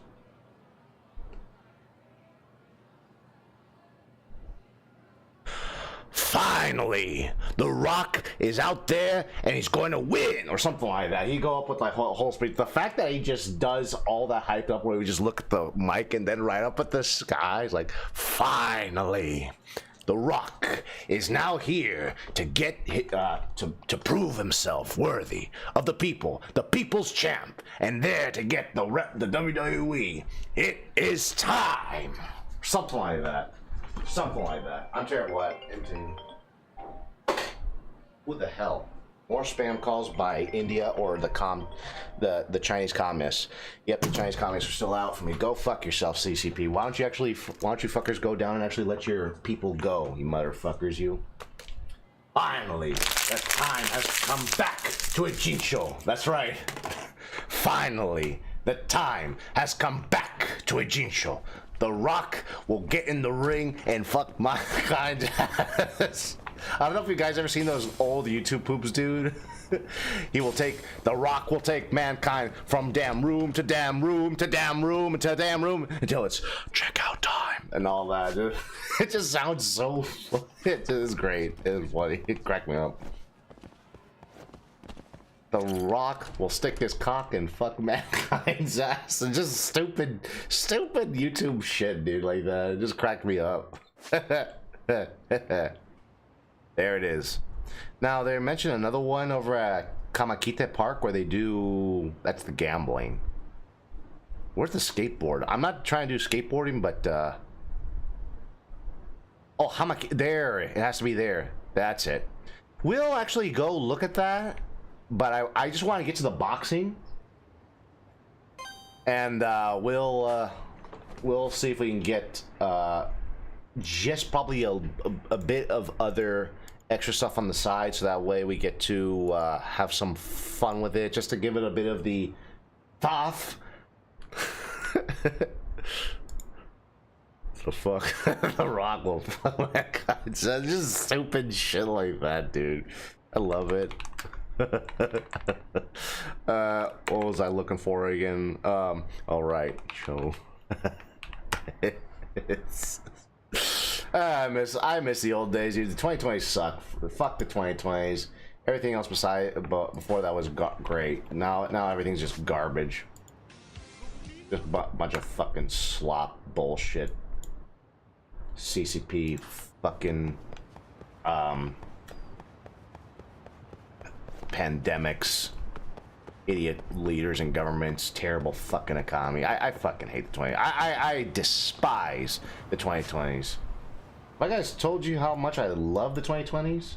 Finally, The Rock is out there and he's going to win, or something like that. He'd go up with like whole speech. The fact that he just does all that hyped up where we just look at the mic and then right up at the sky, like, finally, The Rock is now here to get to prove himself worthy of the people, the people's champ, and there to get the WWE. It is time. Something like that. Something like that. I'm terrible at imitating. Who the hell? More spam calls by India or the Chinese communists. Yep, the Chinese communists are still out for me. Go fuck yourself, CCP. Why don't you fuckers go down and actually let your people go, you motherfuckers, you? Finally, the time has come back to a Jinsho. That's right. Finally, the time has come back to a Jinsho. The Rock will get in the ring and fuck my kind ass. I don't know if you guys ever seen those old YouTube poops, dude. The Rock will take mankind from damn room to damn room to damn room to damn room until it's checkout time and all that. Dude. It just sounds so. It is great. It is funny. It cracked me up. The Rock will stick his cock and fuck mankind's ass, and just stupid YouTube shit, dude, like that. It just cracked me up. There it is. Now they mentioned another one over at Kamakite Park where they do. That's the gambling. Where's the skateboard? I'm not trying to do skateboarding, but oh, Hamaki. There, it has to be there. That's it. We'll actually go look at that. But I just want to get to the boxing, and we'll see if we can get just probably a bit of other extra stuff on the side, so that way we get to have some fun with it, just to give it a bit of the tough. The fuck, The Rock will. Oh my god, it's just stupid shit like that, dude. I love it. What was I looking for again? All right, show. I miss the old days, dude. The 2020s suck. Fuck the 2020s. Everything else before that was great. Now everything's just garbage. Just bunch of fucking slop bullshit. CCP fucking pandemics, idiot leaders and governments, terrible fucking economy. I fucking hate the 20. I despise the 2020s. Have I guys told you how much I love the 2020s?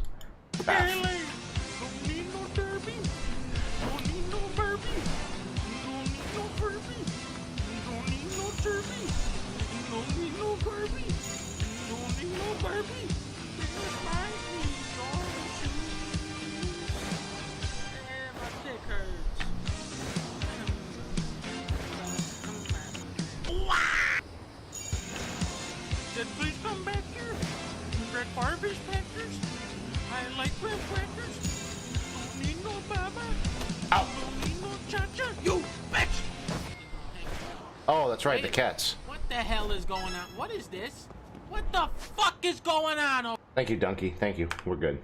Please come back here. Red Barbie's pictures. I like red crackers. Don't need no baba. Ow. Don't need no cha-cha. You bitch! Oh, that's right, the cats. What the hell is going on? What is this? What the fuck is going on? Thank you, Donkey. Thank you. We're good.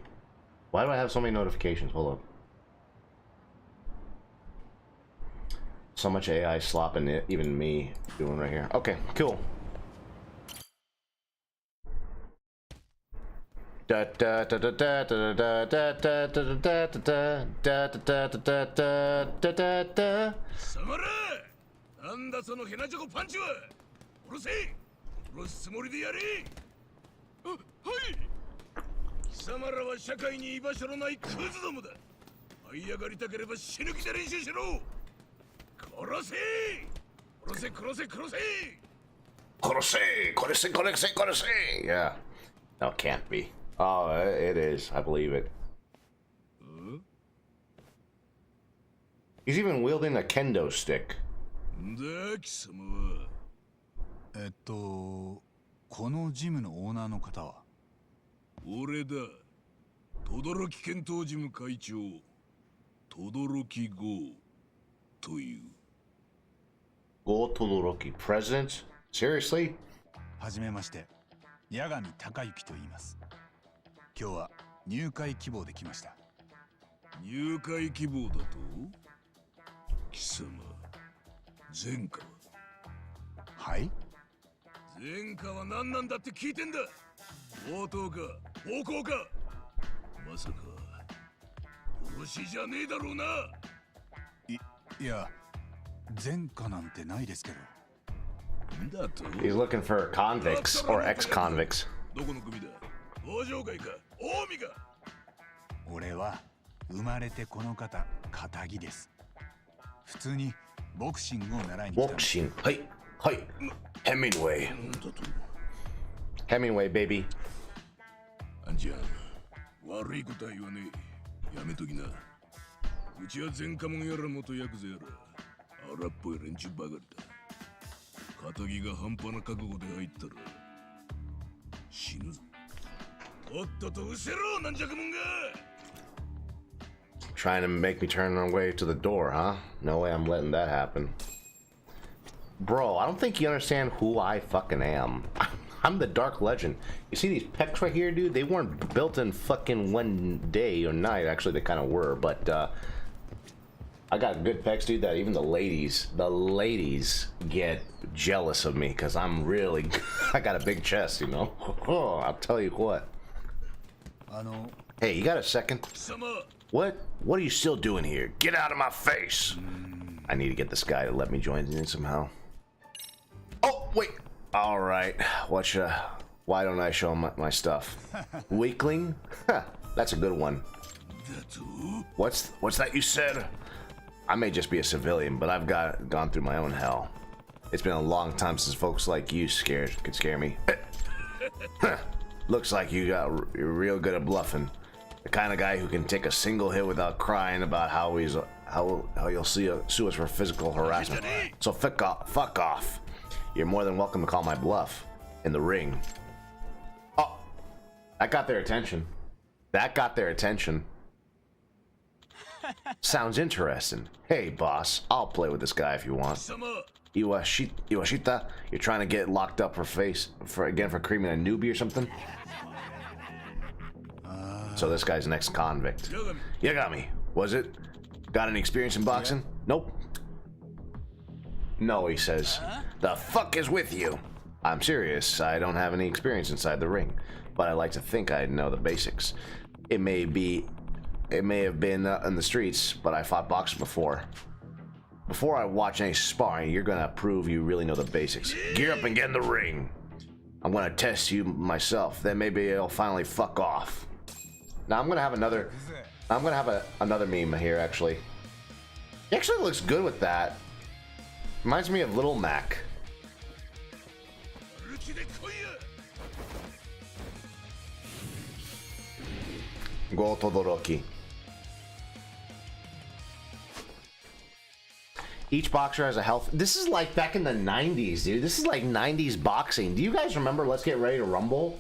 Why do I have so many notifications? Hold up. So much AI slopping it, even me doing right here. Okay, cool. Da da da da da da da da da da da da da da da da da da. Samara! なんだそのヘナチョコパンチは殺せ殺すつもりでやれあ、はい貴様らは社会に居場所のないクズどもだ這い上がりたければ死ぬ気で練習しろ殺せ殺せ殺せ殺せ殺せ殺せ殺せ殺せ Yeah. No, it can't be. Oh, it is. I believe it. He's even wielding a kendo stick. だ貴様はこのジムのオーナーの方は俺だ轟検討事務会長轟剛というGo Todoroki. President? Seriously? はじめまして八神隆之と言います今日は入会希望で来ました入会希望だと貴様前科ははい前科は何なんだって聞いてんだ強盗か暴行かまさか殺しじゃねえだろうないや前科なんてないですけどだと He's looking for convicts or ex-convicts. どこの組だ北条会か近江か俺は生まれてこの方片木です普通にボクシングを習いに来た Boxing. Hey, hey. Hemingway. なんだと Hemingway, baby. あんちゃん悪いことは言わねえやめときなうちは前科者やら元ヤクザやら荒っぽい連中ばかりだ片木が半端な覚悟で入ったら死ぬぞとっとと失せろなんじゃくもんが Trying to make me turn away to the door, huh? No way I'm letting that happen. Bro, I don't think you understand who I fucking am. I'm the Dark Legend. You see these pecs right here, dude? They weren't built in fucking one day or night. Actually, they kind of were, but I got good pecs, dude, that even the ladies get jealous of me because I'm really, I got a big chest, you know? Oh, I'll tell you what. Hey, you got a second? What are you still doing here? Get out of my face! I need to get this guy to let me join in somehow. Oh, wait! Alright, why don't I show him my stuff? Weakling? Huh, that's a good one. What's that you said? I may just be a civilian, but I've gone through my own hell. It's been a long time since folks like you could scare me. Looks like you're real good at bluffing. The kind of guy who can take a single hit without crying about how you'll sue us for physical harassment. So fuck off. You're more than welcome to call my bluff in the ring. Oh, that got their attention. Sounds interesting. Hey, boss, I'll play with this guy if you want. Iwashita, you're trying to get locked up for creaming a newbie or something? So this guy's an ex-convict. Yagami, was it? Got any experience in boxing? Nope. No, he says. The fuck is with you? I'm serious. I don't have any experience inside the ring, but I like to think I know the basics. It may have been in the streets, but I fought boxers before. Before I watch any sparring, you're gonna prove you really know the basics. Gear up and get in the ring. I'm gonna test you myself. Then maybe it'll finally fuck off. Now I'm gonna have another. Another meme here. Actually, he actually looks good with that. Reminds me of Little Mac. Go Todoroki. Each boxer has a health. This is like back in the 90s, dude. This is like 90s boxing. Do you guys remember Let's Get Ready to Rumble?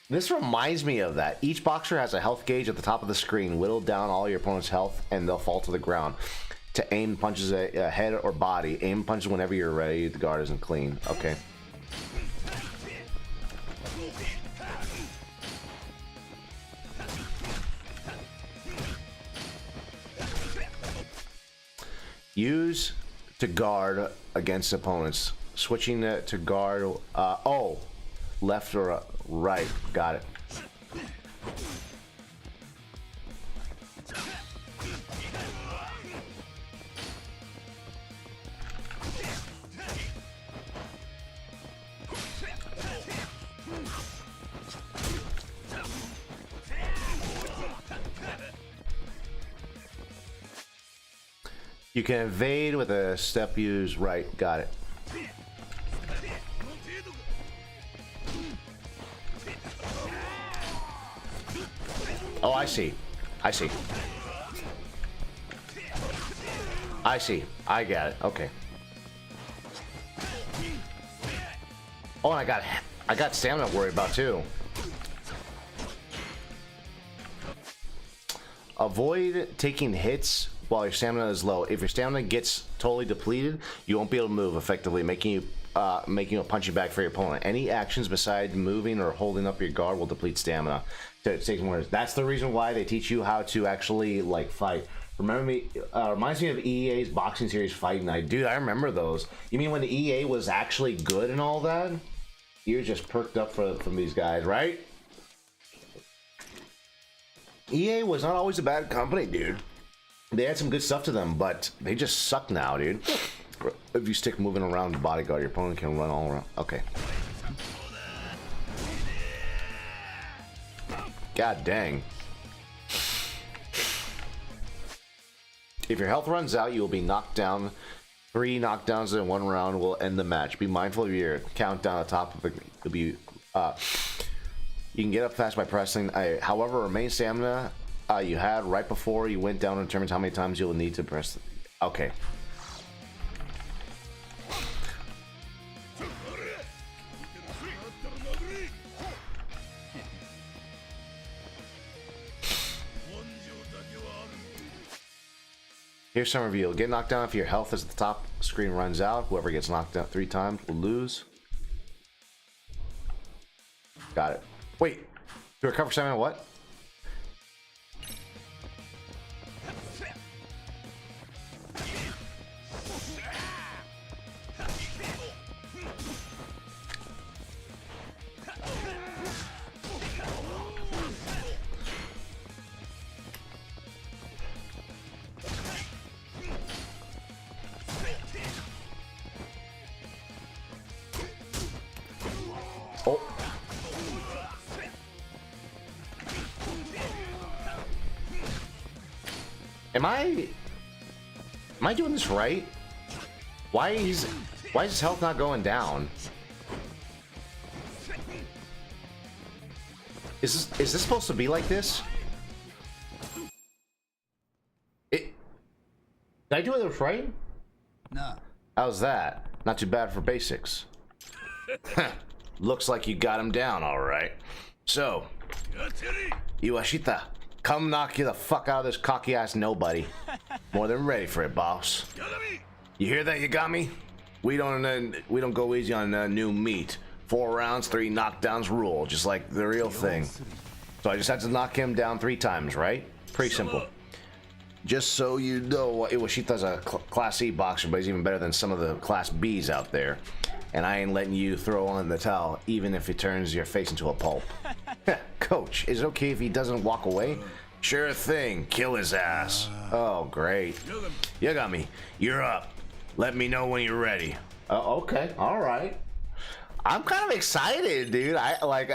This reminds me of that. Each boxer has a health gauge at the top of the screen. Whittle down all your opponent's health and they'll fall to the ground. To aim punches a head or body. Aim punches whenever you're ready. The guard isn't clean. Okay. Use to guard against opponents. Switching to guard. Oh, left or right. Got it. You can evade with a step use right. Got it. Oh, I see. I see. I see. I got it. Okay. Oh, and I got stamina to worry about too. Avoid taking hits while your stamina is low. If your stamina gets totally depleted, you won't be able to move effectively, making you a punching bag for your opponent. Any actions besides moving or holding up your guard will deplete stamina. That's the reason why they teach you how to actually like fight. Reminds me of EA's boxing series Fight Night. Dude, I remember those. You mean when the EA was actually good and all that? You're just perked up from these guys, right? EA was not always a bad company, dude. They had some good stuff to them, but they just suck now, dude. If you stick moving around the bodyguard, your opponent can run all around. Okay. God dang. If your health runs out, you will be knocked down. 3 knockdowns in 1 round will end the match. Be mindful of your countdown at the top of it. It'll be, you can get up fast by pressing. However, remain stamina you had right before you went down determines how many times you'll need to press. Okay. Here's some review. Get knocked down if your health as the top screen runs out. Whoever gets knocked out 3 times will lose. Got it. Wait. To recover stamina, what? Oh. Am I doing this right? Why is his health not going down? Is this supposed to be like this? Did I do this right? No. How's that? Not too bad for basics. Looks like you got him down, all right. So, Iwashita, come knock you the fuck out of this cocky ass nobody. More than ready for it, boss. You hear that, Yagami? We don't go easy on new meat. 4 rounds, 3 knockdowns rule, just like the real thing. So I just had to knock him down 3 times, right? Pretty simple. Just so you know, Iwashita's a Class C boxer, but he's even better than some of the Class Bs out there. And I ain't letting you throw on the towel, even if it turns your face into a pulp. Coach, is it okay if he doesn't walk away? Sure thing. Kill his ass. Oh, great. Yagami, you're up. Let me know when you're ready. Okay. All right. I'm kind of excited, dude.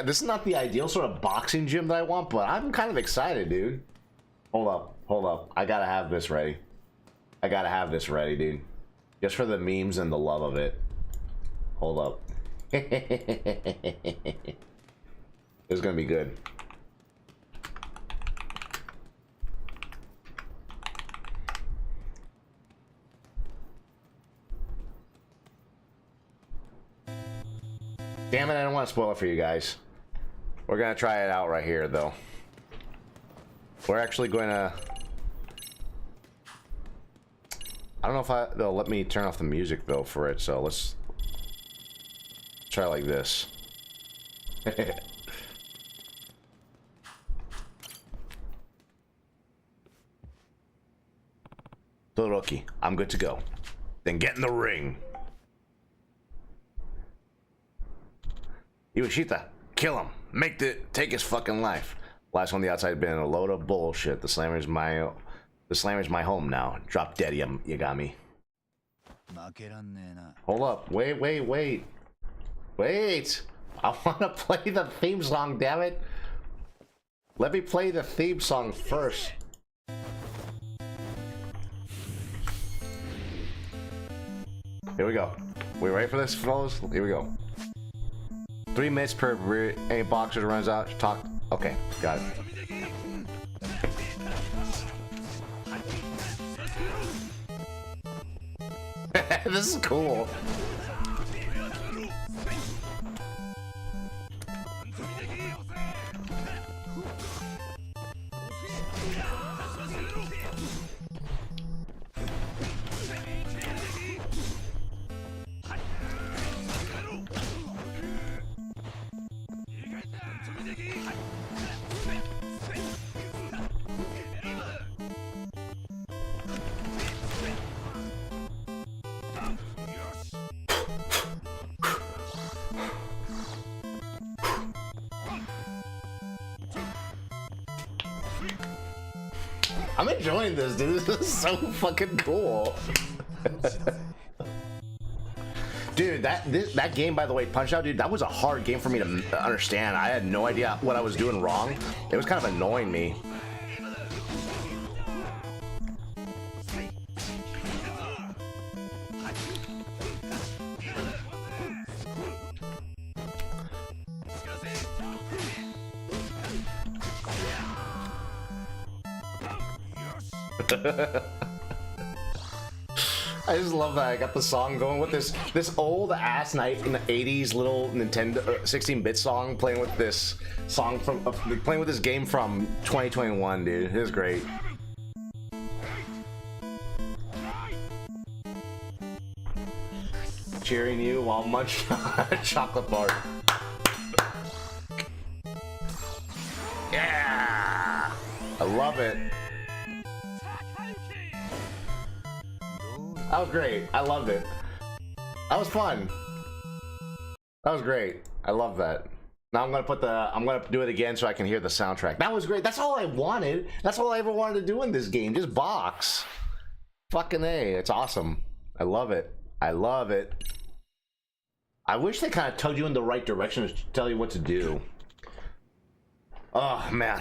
This is not the ideal sort of boxing gym that I want, but I'm kind of excited, dude. Hold up. I gotta have this ready. Dude. Just for the memes and the love of it. Hold up. It's gonna be good. Damn it, I don't want to spoil it for you guys. We're gonna try it out right here, though. We're actually going to... I don't know if they'll let me turn off the music, though, for it, so let's try like this. Todoroki, I'm good to go. Then get in the ring. Iwashita, kill him. Take his fucking life. Last one on the outside had been a load of bullshit. The slammer's my home now. Drop dead, Yagami. Hold up. Wait. I want to play the theme song, damn it. Let me play the theme song first. Here we go. We ready for this, fellas? Here we go. 3 minutes per any boxer that runs out. Talk. Okay, got it. This is cool. I'm enjoying this, dude. This is so fucking cool. Dude, that game, by the way, Punch-Out, dude, that was a hard game for me to understand. I had no idea what I was doing wrong. It was kind of annoying me. I just love that I got the song going with this old ass night in the 80s little Nintendo 16-bit song playing with this song from playing with this game from 2021, dude. It was great. Cheering you while munching on a chocolate bar. Yeah, I love it. That was great. I loved it. That was fun. That was great. I love that. Now I'm gonna do it again so I can hear the soundtrack. That was great. That's all I wanted. That's all I ever wanted to do in this game. Just box. Fucking A. It's awesome. I love it. I love it. I wish they kind of tugged you in the right direction to tell you what to do. Oh man.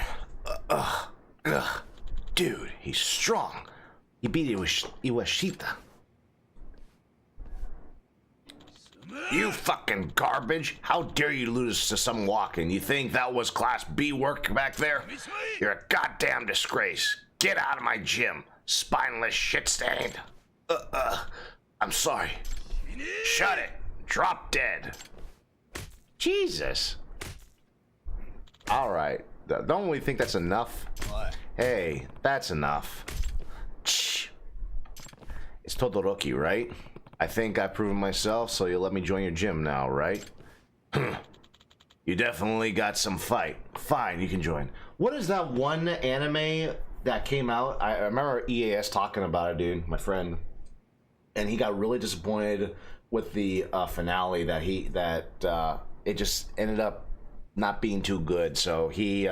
Dude, he's strong. He beat Iwashita. You fucking garbage! How dare you lose to some walking? You think that was Class B work back there? You're a goddamn disgrace. Get out of my gym, spineless shit stain. I'm sorry. Shut it. Drop dead. Jesus. All right. Don't we think that's enough? What? Hey, that's enough. Shh. It's Todoroki, right? I think I've proven myself, so you'll let me join your gym now, right? You definitely got some fight. Fine, you can join. What is that one anime that came out. I remember EAS talking about it, dude, my friend, and he got really disappointed with the finale that it just ended up not being too good. So he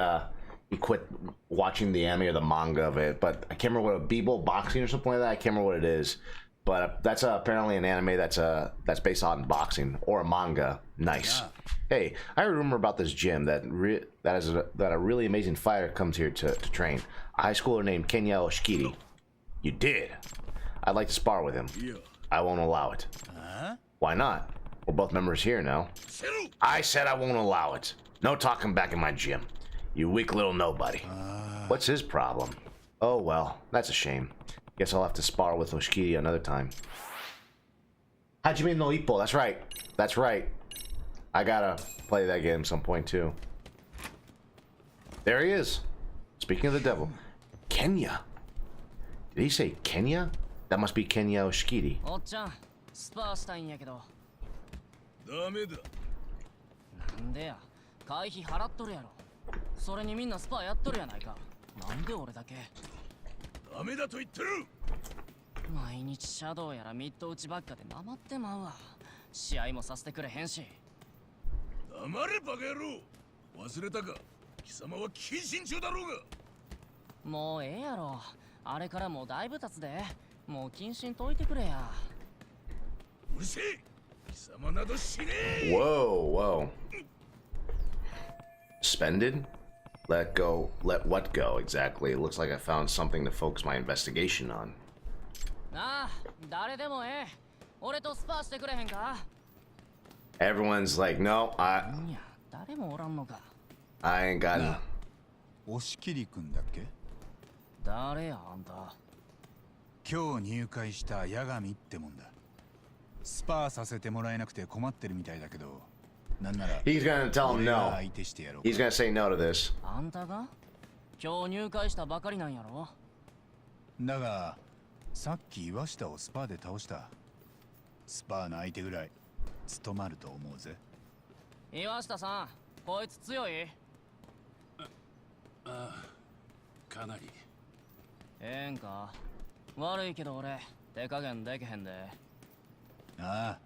quit watching the anime or the manga of it. But I can't remember what, Bebo Boxing or something like that. I can't remember what it is. But that's apparently an anime that's based on boxing or a manga. Nice. Yeah. Hey, I remember about this gym that a really amazing fighter comes here to train. A high schooler named Kenya Oshikiri. You did. I'd like to spar with him. Yeah. I won't allow it. Why not? We're both members here now. I said I won't allow it. No talking back in my gym. You weak little nobody. What's his problem? Oh well, that's a shame. Guess I'll have to spar with Oshikiri another time. Hajime no Ippo, that's right. That's right. I gotta play that game at some point too. There he is. Speaking of the devil. Kenya. Did he say Kenya? That must be Kenya Oshikiri. おっちゃん、スパーしたいんやけど。ダメだ。なんでや、会費払っとるやろ。それにみんなスパーやっとるやないか。なんで俺だけ。ダメだと言ってる。毎日シャドウやらミッド打ちばっかでなまってまうわ。試合もさせてくれへんし。黙れバカ野郎。忘れたか。貴様は謹慎中だろうが。もうええやろ。あれからもうだいぶ経つで。もう謹慎解いてくれや。うるせえ。貴様など死ねえ。Whoa, whoa. Suspended? Let go. Let what go exactly? It looks like I found something to focus my investigation on. なあ、誰でもええ。俺とスパーしてくれへんか? Everyone's like, no, I いや、誰もおらんのか。ain't got it. 押切くんだっけ？誰やあんた。今日入会した八神ってもんだ。スパーさせてもらえなくて困ってるみたいだけど、なんなら He's gonna tell him no. 相手してやろう。 He's gonna say no to this. あんたが今日入会したばかりなんやろ。だが、さっき岩下をスパーで倒した。スパーの相手ぐらい務まると思うぜ。岩下さん、こいつ強い？かなり。ええんか。悪いけど俺、手加減できへんで。ああ、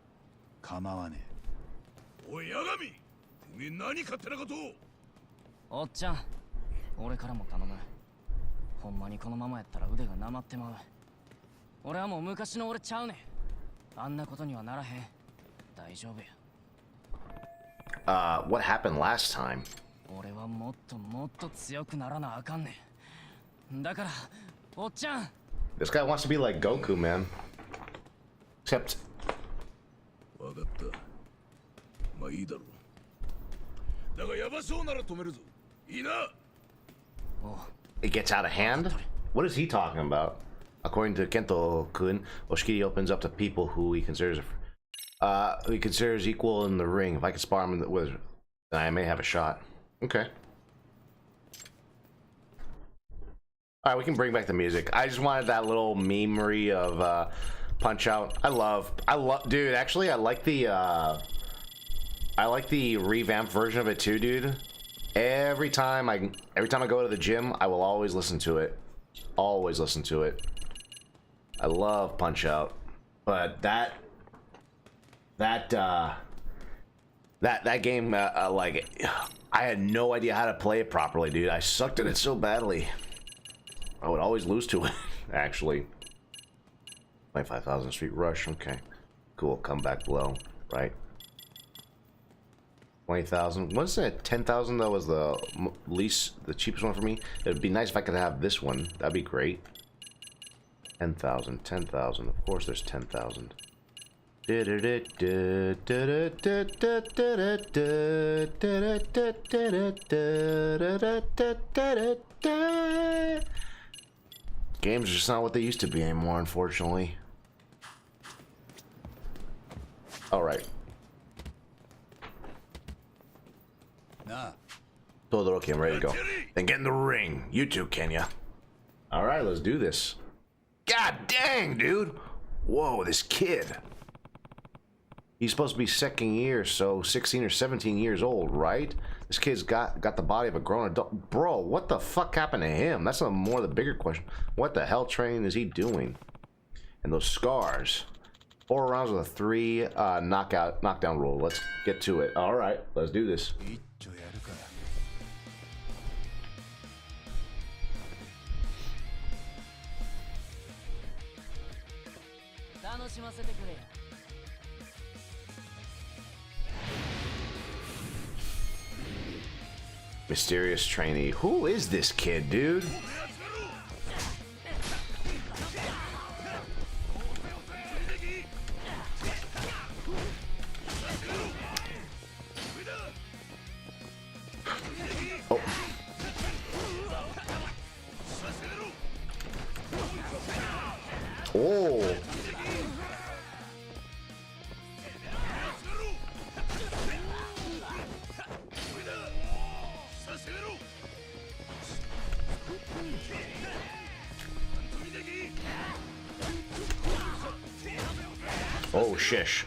構わねえ。おい、八神、おめえ何勝手なことを。おっちゃん、俺からも頼む。ほんまにこのままやったら腕がなまってまう。俺はもう昔の俺ちゃうねん。あんなことにはならへん。大丈夫や。What happened last time? 俺はもっともっと強くならなあかんねん。だから、おっちゃん。This guy wants to be like Goku, man. Except わかった。まあいいだろう。だがヤバそうなら止めるぞ。いいな。it gets out of hand? What is he talking about? According to Kento-kun, Oshikiri opens up to people who he considers equal in the ring. If I can spar him with, then I may have a shot. Okay. Alright, we can bring back the music. I just wanted that little memery of Punch Out. I love, dude, actually I like the revamped version of it too, dude. Every time I go to the gym, I will always listen to it. Always listen to it. I love Punch Out. But that game, like, I had no idea how to play it properly, dude. I sucked at it so badly. I would always lose to it, actually. 25,000 Street Rush, okay. Cool, come back below, right? 20,000. What's that? 10,000 that was the cheapest one for me. It would be nice if I could have this one. That'd be great. 10,000, 10,000. Of course, there's 10,000. Games are just not what they used to be anymore, unfortunately. All right. Todoroki, I'm ready to go. Then get in the ring. You too, Kenya. All right, let's do this. God dang, dude. Whoa, this kid. He's supposed to be second year, so 16 or 17 years old, right? This kid's got the body of a grown adult. Bro, what the fuck happened to him? That's a more the bigger question. What the hell training is he doing? And those scars. 4 rounds with a 3 knockdown rule. Let's get to it. All right, let's do this. Mysterious trainee. Who is this kid, dude? Oh. Oh. Oh, shish.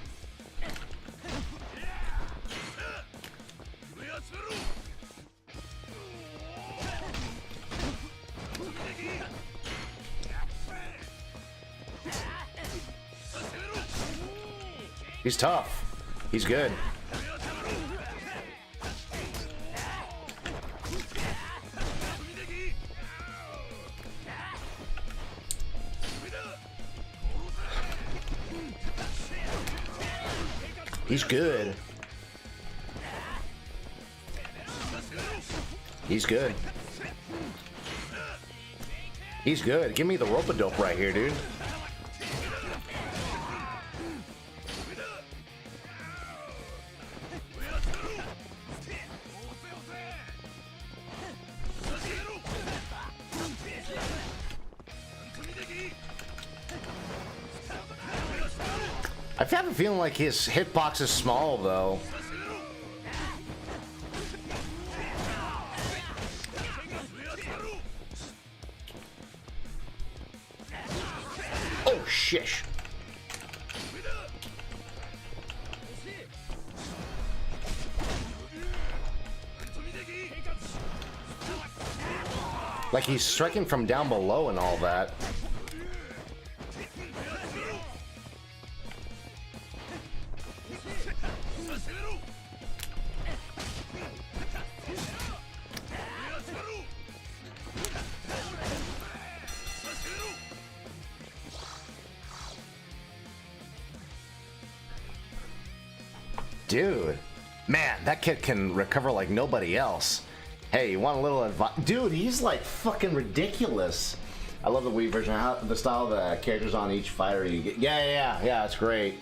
He's tough. He's good. He's good. He's good. He's good. Give me the rope-a-dope right here, dude. I have a feeling like his hitbox is small, though. Oh, shish. Like he's striking from down below and all that. Dude, man, that kid can recover like nobody else. Hey, you want a little advice? Dude, he's like fucking ridiculous. I love the Wii version. How the style of the characters on each fighter you get. Yeah, it's great.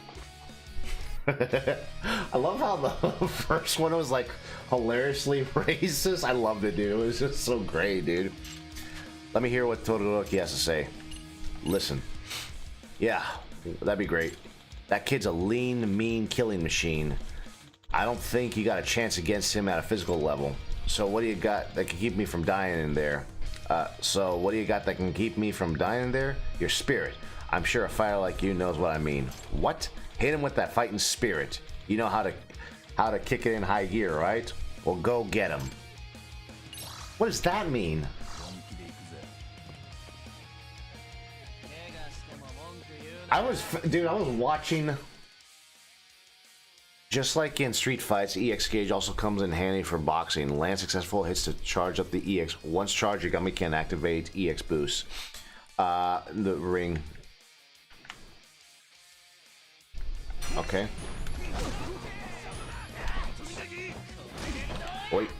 I love how the first one was like hilariously racist. I loved it, dude. It was just so great, dude. Let me hear what Todoroki has to say. Listen. Yeah, that'd be great. That kid's a lean, mean killing machine. I don't think you got a chance against him at a physical level. So what do you got that can keep me from dying in there? Your spirit. I'm sure a fighter like you knows what I mean. What? Hit him with that fighting spirit. You know how to kick it in high gear, right? Well, go get him. What does that mean? I was watching. Just like in Street Fights, EX gauge also comes in handy for boxing. Land successful hits to charge up the EX. Once charged, your Gummy can activate EX boost. The ring. Okay. Wait.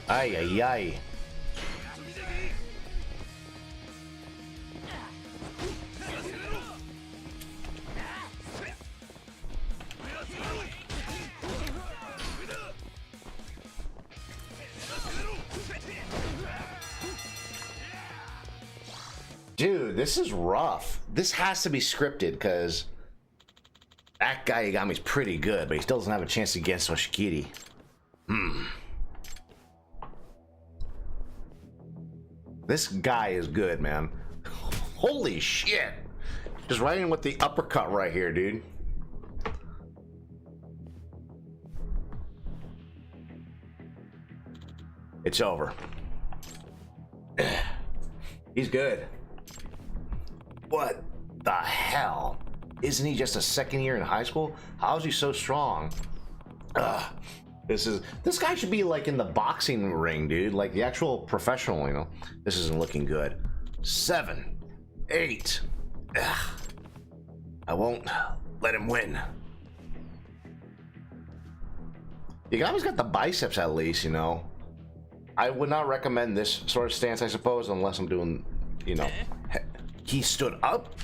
Ay, ay, ay. Dude, this is rough. This has to be scripted because that guy Yagami's pretty good, but he still doesn't have a chance against Oshikiri. This guy is good, man. Holy shit. Just right in with the uppercut right here, dude. It's over. He's good. What the hell? Isn't he just a second year in high school? How is he so strong? This guy should be like in the boxing ring, dude. Like the actual professional, you know. This isn't looking good. 7, 8. I won't let him win. Yagami's got the biceps at least, you know. I would not recommend this sort of stance, I suppose, unless I'm doing, you know. He stood up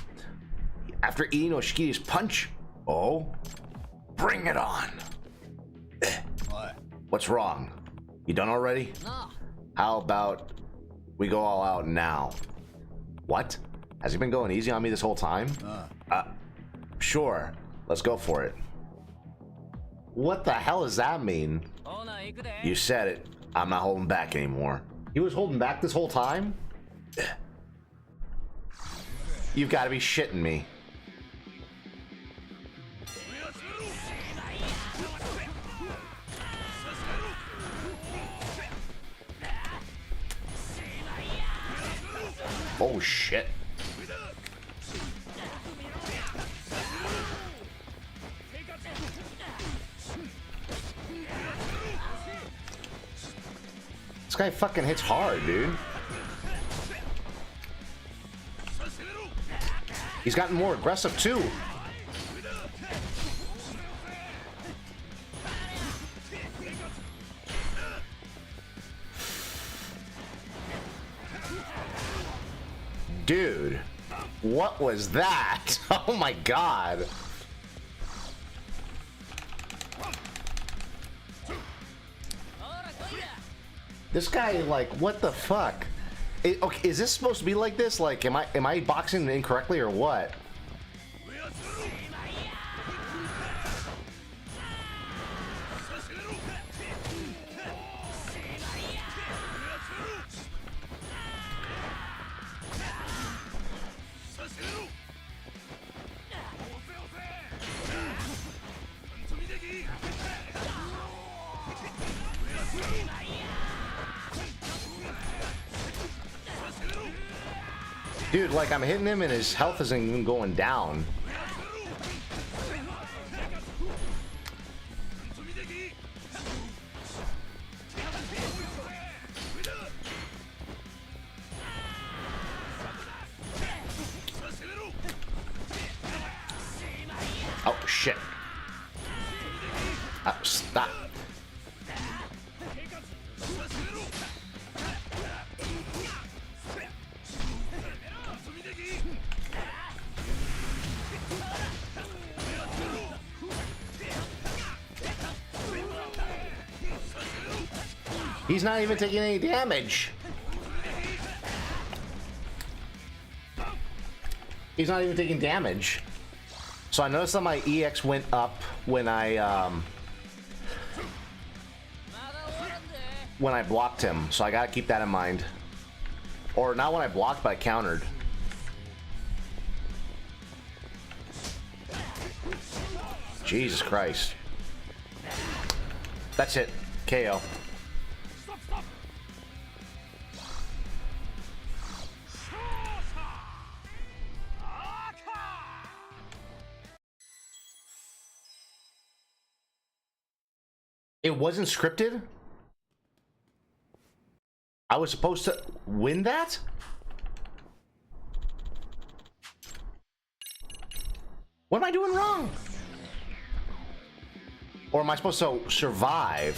after eating Oshikiri's punch. Oh, bring it on. What? What's wrong? You done already? No. How about we go all out now? What? Has he been going easy on me this whole time? Sure. Let's go for it. What the hell does that mean? You said it. I'm not holding back anymore. He was holding back this whole time? You've got to be shitting me. Oh shit. This guy fucking hits hard, dude. He's gotten more aggressive too. Dude, what was that? Oh my god. This guy, like, what the fuck? Okay, is this supposed to be like this? Like, am I boxing incorrectly or what? Dude, like, I'm hitting him and his health isn't even going down. Oh, shit. Stop. He's not even taking any damage. He's not even taking damage. So I noticed that my EX went up when I blocked him. So I gotta keep that in mind. Or not when I blocked, but I countered. Jesus Christ. That's it. KO. It wasn't scripted? I was supposed to win that? What am I doing wrong? Or am I supposed to survive?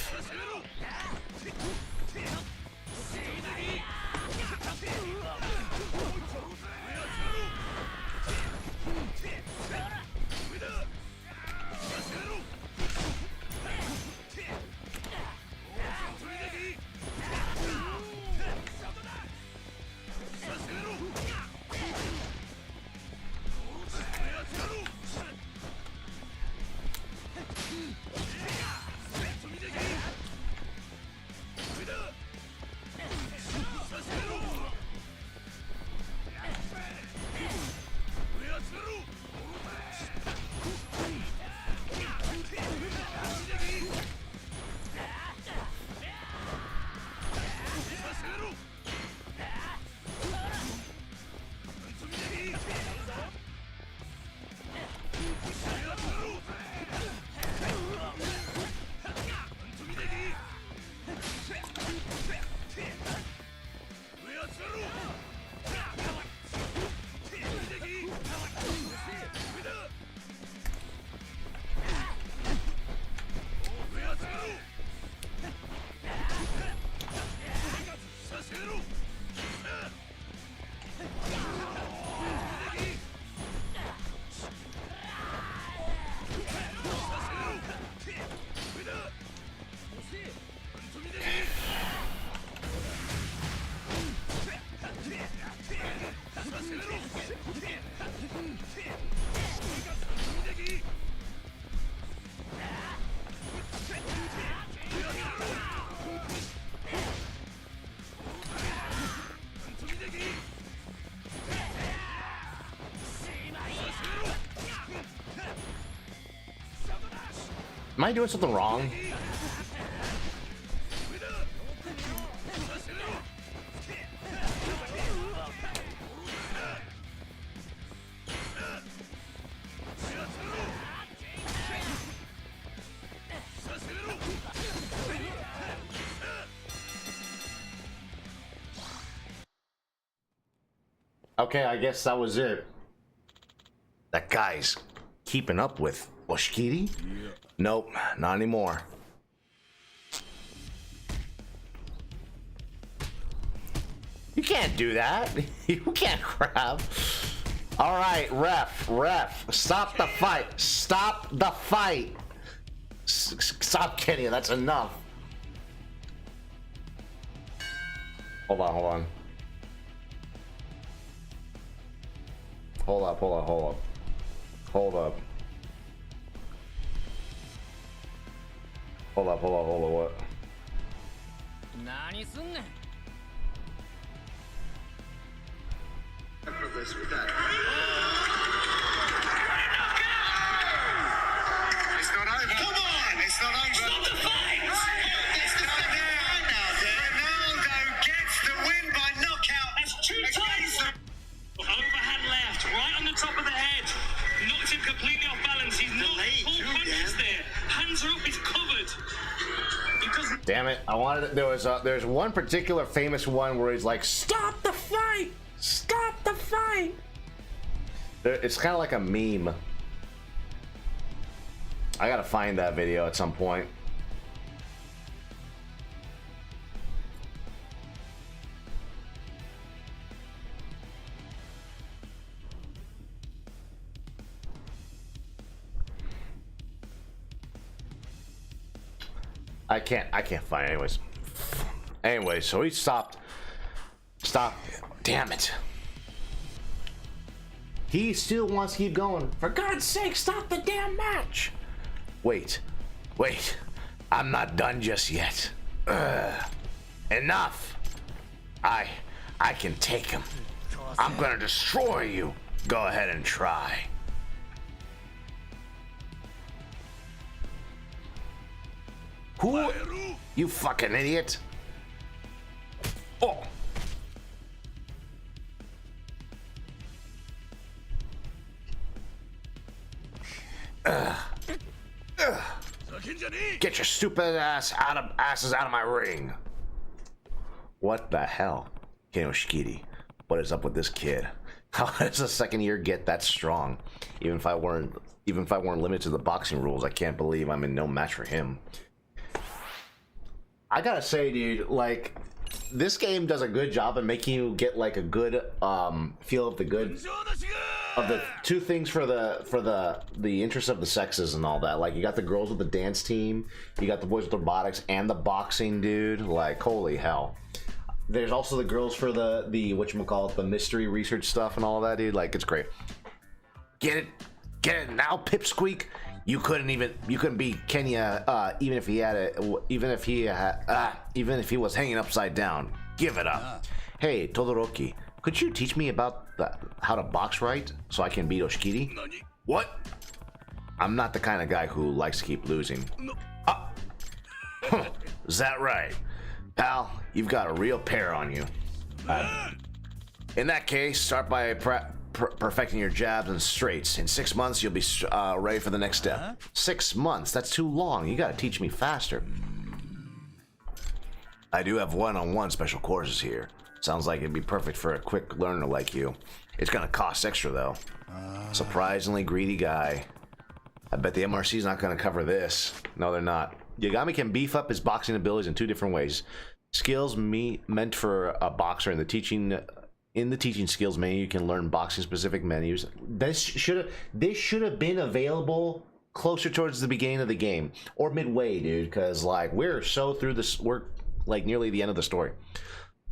Am I doing something wrong? Okay, I guess that was it. That guy's keeping up with Oshikiri? Yeah. Nope, not anymore. You can't do that. You can't grab. All right, ref, stop the fight. Stop the fight. Stop Kenya, that's enough. Hold on. Hold up. What? Effortless with that. It's not over. Come on! It's not over. Stop the fight! It's not there now, Ronaldo gets the win by knockout. That's 2 times. Overhand left, right on the top of the head. Knocked him completely off balance. He's not full punches there. Hands are up, he's covered. Damn it! I wanted it. There's one particular famous one where he's like, "Stop the fight! Stop the fight!" It's kind of like a meme. I gotta find that video at some point. I can't find it anyways. Anyway, so he stopped. Damn it. He still wants to keep going. For God's sake, stop the damn match. Wait. I'm not done just yet. Enough. I can take him. I'm gonna destroy you. Go ahead and try. Who? You fucking idiot. Oh. Get your stupid asses out of my ring. What the hell? Kenoshikiri, what is up with this kid? How does a second year get that strong? Even if I weren't limited to the boxing rules, I can't believe I'm in no match for him. I gotta say, dude, like, this game does a good job of making you get like a good feel of the two things for the interest of the sexes and all that. Like, you got the girls with the dance team, you got the boys with robotics, and the boxing, dude. Like, holy hell. There's also the girls for the whatchamacallit, the mystery research stuff and all that, dude. Like, it's great. Get it now, Pipsqueak. You couldn't beat Kenya even if he was hanging upside down. Give it up. Hey, Todoroki, could you teach me about how to box right so I can beat Oshikiri? What? I'm not the kind of guy who likes to keep losing. Is that right? Pal, you've got a real pair on you. In that case, start by perfecting your jabs and straights. In 6 months, you'll be ready for the next step. 6 months? That's too long. You gotta teach me faster. I do have one-on-one special courses here. Sounds like it'd be perfect for a quick learner like you. It's gonna cost extra, though. Surprisingly greedy guy. I bet the MRC's not gonna cover this. No, they're not. Yagami can beef up his boxing abilities in 2 different ways. Skills meant for a boxer in the teaching skills menu, you can learn boxing specific menus. This should have been available closer towards the beginning of the game or midway, dude, because like we're so through this, we're like nearly the end of the story.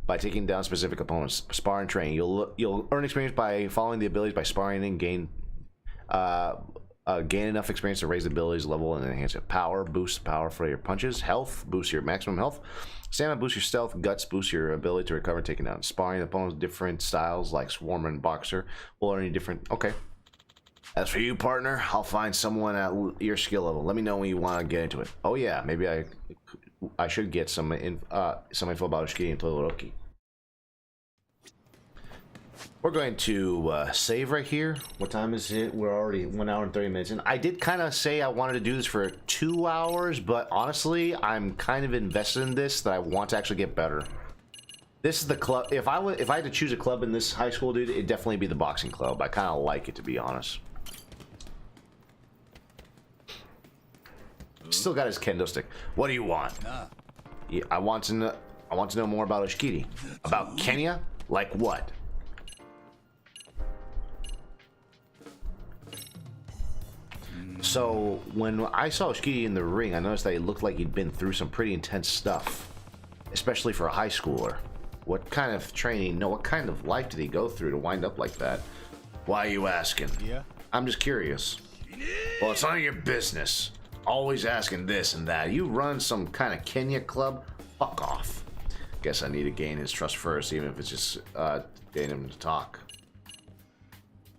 By taking down specific opponents, spar and train. You'll earn experience by following the abilities by sparring and gain enough experience to raise the abilities level and enhance it. Power boosts power for your punches. Health boosts your maximum health. Stamina boosts your stealth. Guts boosts your ability to recover and taking down. Sparring opponents different styles like Swarmer and Boxer will earn you different. Okay. As for you, partner, I'll find someone at your skill level. Let me know when you want to get into it. Oh yeah, maybe I should get some info about Ushiki and Todoroki. We're going to save right here. What time is it? We're already 1 hour and 30 minutes in. I did kind of say I wanted to do this for 2 hours, but honestly, I'm kind of invested in this that I want to actually get better. This is the club. If I had to choose a club in this high school, dude, it'd definitely be the boxing club. I kind of like it, to be honest. Still got his kendo stick. What do you want? Yeah, I want to know more about Ushikiri. About Kenya? Like what? So when I saw Ushikiri in the ring, I noticed that he looked like he'd been through some pretty intense stuff, especially for a high schooler. What kind of training? No, what kind of life did he go through to wind up like that? Why are you asking? Yeah. I'm just curious. Well, it's none of your business. Always asking this and that. You run some kind of Kenya club? Fuck off. Guess I need to gain his trust first, even if it's just getting him to talk.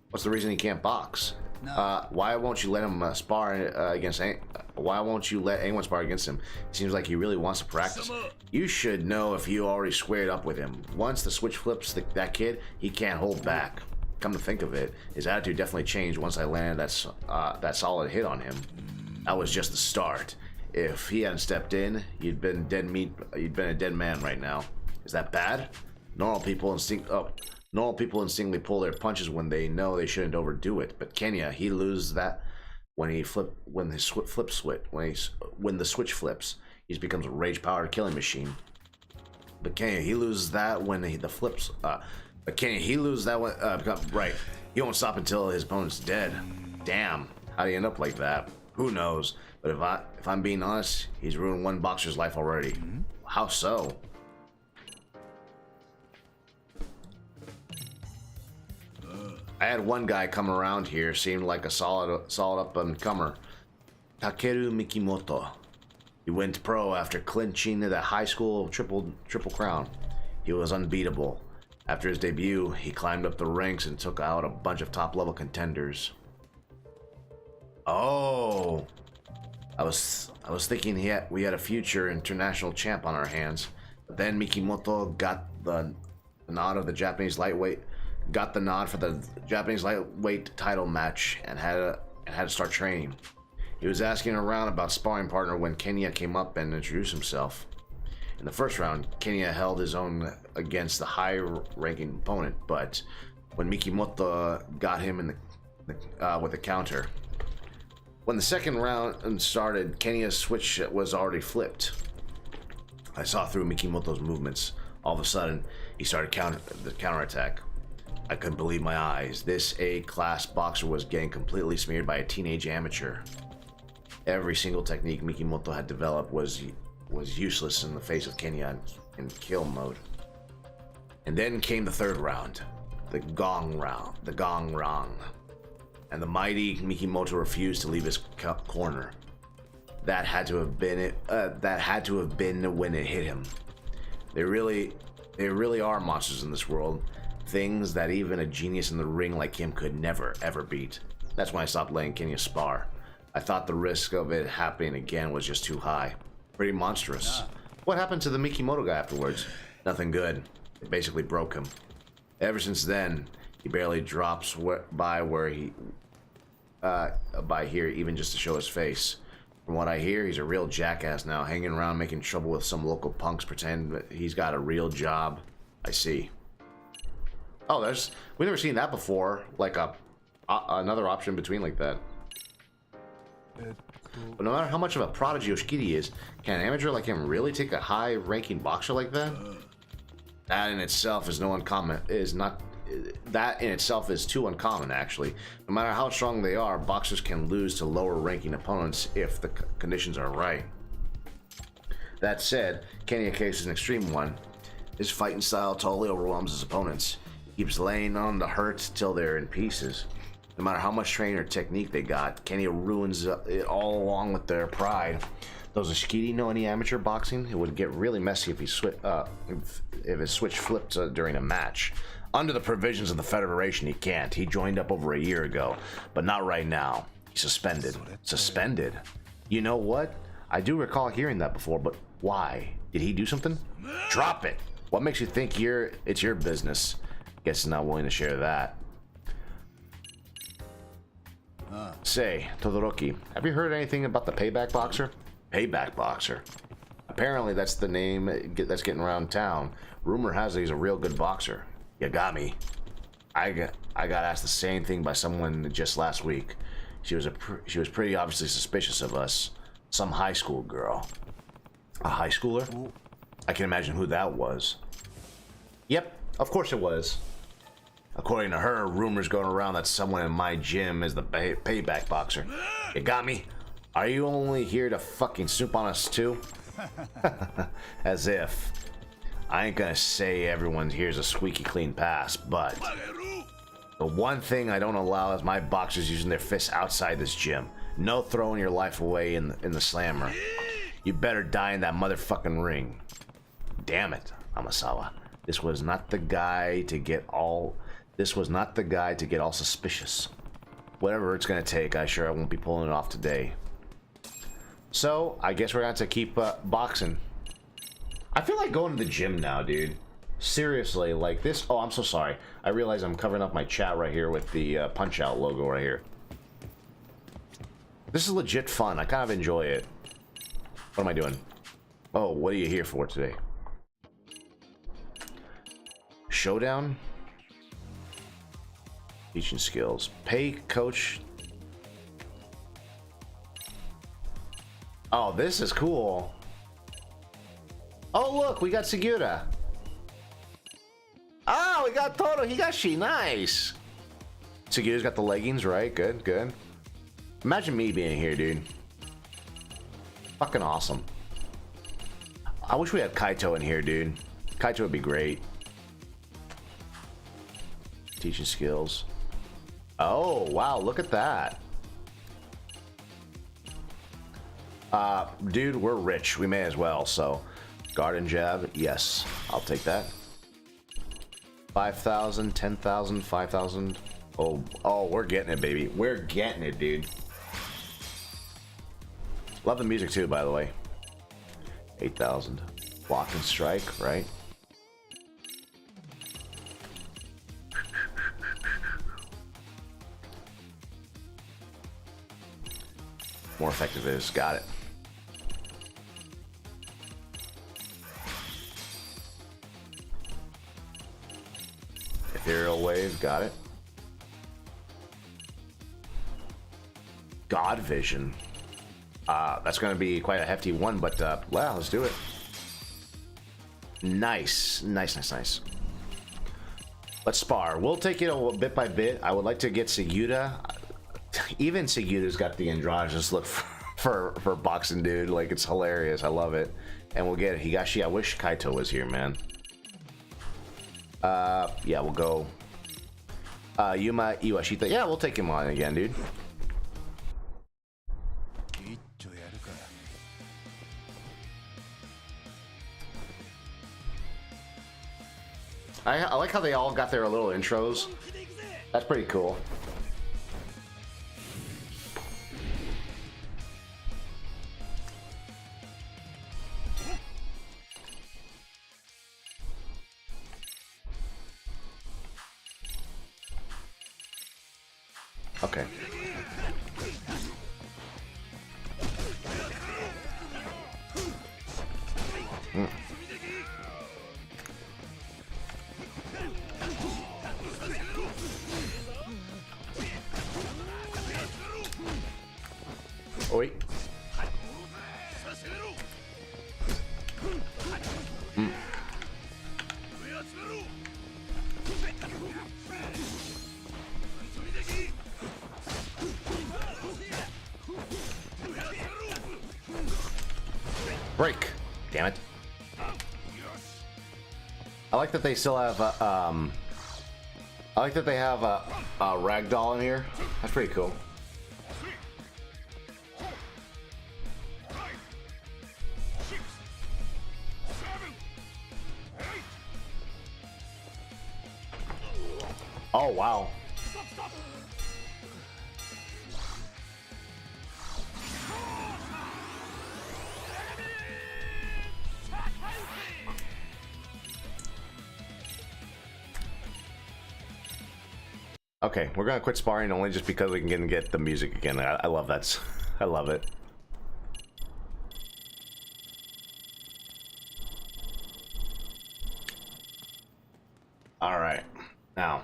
What's the reason he can't box? No. Why won't you let him spar against? Why won't you let anyone spar against him? It seems like he really wants to practice. You should know if you already squared up with him. Once the switch flips that kid, he can't hold back. Come to think of it, his attitude definitely changed once I landed that solid hit on him. That was just the start. If he hadn't stepped in, you'd been a dead man right now. Is that bad? Normal people instinctively pull their punches when they know they shouldn't overdo it. But Kenya, he loses that when the switch flips. He becomes a rage-powered killing machine. But Kenya, he loses that when right. He won't stop until his opponent's dead. Damn, how'd he end up like that? Who knows? But if I'm being honest, he's ruined one boxer's life already. How so? I had one guy come around here, seemed like a solid up-and-comer. Takeru Mikimoto. He went pro after clinching the high school triple crown. He was unbeatable. After his debut, he climbed up the ranks and took out a bunch of top-level contenders. Oh, I was thinking we had a future international champ on our hands. But then Mikimoto got the nod for the Japanese lightweight title match and had to start training. He was asking around about sparring partner when Kenya came up and introduced himself. In the first round, Kenya held his own against the high-ranking opponent, but when Mikimoto got him in with a counter. When the second round started, Kenya's switch was already flipped. I saw through Mikimoto's movements. All of a sudden, he started the counterattack. I couldn't believe my eyes. This A-class boxer was getting completely smeared by a teenage amateur. Every single technique Mikimoto had developed was useless in the face of Kenya in kill mode. And then came the third round, the gong rang. And the mighty Mikimoto refused to leave his corner. That had to have been it. That had to have been when it hit him. There really are monsters in this world. Things that even a genius in the ring like him could never, ever beat. That's when I stopped letting Kenya spar. I thought the risk of it happening again was just too high. Pretty monstrous. What happened to the Mikimoto guy afterwards? Nothing good. It basically broke him. Ever since then, he barely drops by here even just to show his face. From what I hear, he's a real jackass now, hanging around making trouble with some local punks pretending that he's got a real job. I see. Oh, we've never seen that before, like another option between like that. But no matter how much of a prodigy Ushikiri is, can an amateur like him really take a high-ranking boxer like that? That in itself is too uncommon, actually. No matter how strong they are, boxers can lose to lower-ranking opponents if the conditions are right. That said, Kenya case is an extreme one. His fighting style totally overwhelms his opponents. He keeps laying on the hurts till they're in pieces. No matter how much training or technique they got, Kenya ruins it all along with their pride. Does Shikiti know any amateur boxing? It would get really messy if he if his switch flipped during a match. Under the provisions of the Federation, he can't. He joined up over a year ago, but not right now. He's suspended. Suspended? You know what? I do recall hearing that before, but why? Did he do something? Drop it! What makes you think it's your business? Guess he's not willing to share that. Say, Todoroki, have you heard anything about the Payback Boxer? Payback Boxer? Apparently that's the name that's getting around town. Rumor has it he's a real good boxer. You got me. I got asked the same thing by someone just last week. She was pretty obviously suspicious of us. Some high school girl. A high schooler? I can imagine who that was. Yep, of course it was. According to her, rumors going around that someone in my gym is the Payback Boxer. You got me? Are you only here to fucking snoop on us too? As if. I ain't gonna say everyone here's a squeaky clean pass, but the one thing I don't allow is my boxers using their fists outside this gym. No throwing your life away in the slammer. You better die in that motherfucking ring. Damn it, Amasawa. This was not the guy to get all suspicious. Whatever it's gonna take, I won't be pulling it off today. So, I guess we're gonna have to keep boxing. I feel like going to the gym now, dude. Seriously, like this. Oh, I'm so sorry. I realize I'm covering up my chat right here with the Punch-Out logo right here. This is legit fun. I kind of enjoy it. What am I doing? Oh, what are you here for today? Showdown? Teaching skills. Pay coach. Oh, this is cool. Oh, look, we got Segura. Oh, we got Toro Higashi. Nice. Segura's got the leggings, right? Good, good. Imagine me being here, dude. Fucking awesome. I wish we had Kaito in here, dude. Kaito would be great. Teaching skills. Oh, wow, look at that. Dude, we're rich. We may as well, so... Guard and jab, yes. I'll take that. 5,000, 10,000, 5,000. Oh, we're getting it, baby. We're getting it, dude. Love the music, too, by the way. 8,000. Block and strike, right? More effective is. Got it. Ethereal wave. Got it. God vision. That's going to be quite a hefty one, but well, let's do it. Nice. Nice, nice, nice. Let's spar. We'll take it a bit by bit. I would like to get Segura. Even Segura's got the androgynous look for boxing, dude. Like, it's hilarious. I love it. And we'll get Higashi. I wish Kaito was here, man. Yeah, we'll go. Yuma Iwashita. Yeah, we'll take him on again, dude. I like how they all got their little intros. That's pretty cool. Okay. Oi. Break. Damn it. I like that they still have I like that they have a ragdoll in here. That's pretty cool. Oh, wow. Okay, we're gonna quit sparring only just because we can get the music again. I love that. I love it. All right, now.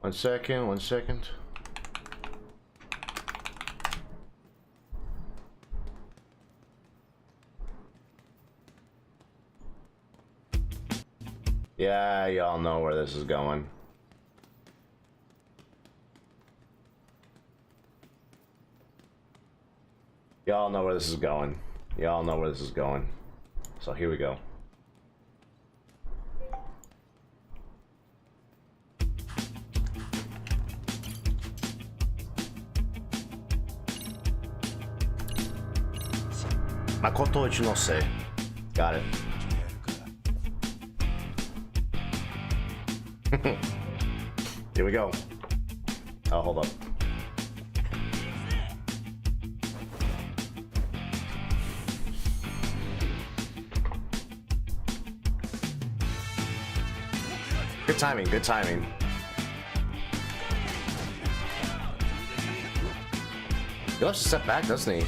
One second, 1 second. Yeah, y'all know where this is going. Y'all know where this is going. Y'all know where this is going. So here we go. Makoto Ichinose. Got it. Here we go. Oh, hold up. Good timing, good timing. He loves to step back, doesn't he?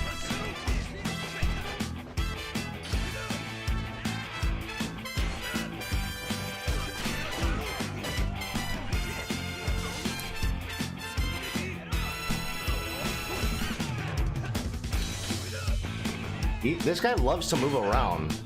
This guy loves to move around.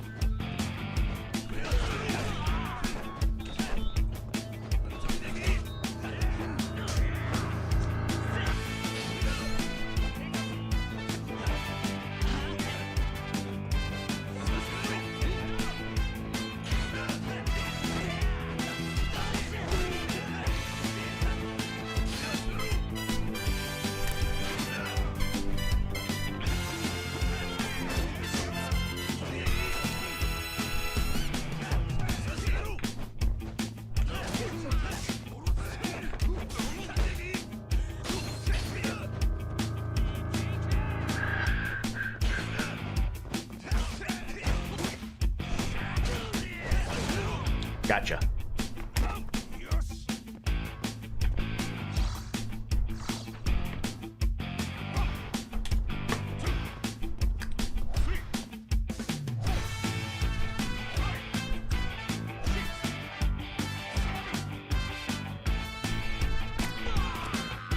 Gotcha.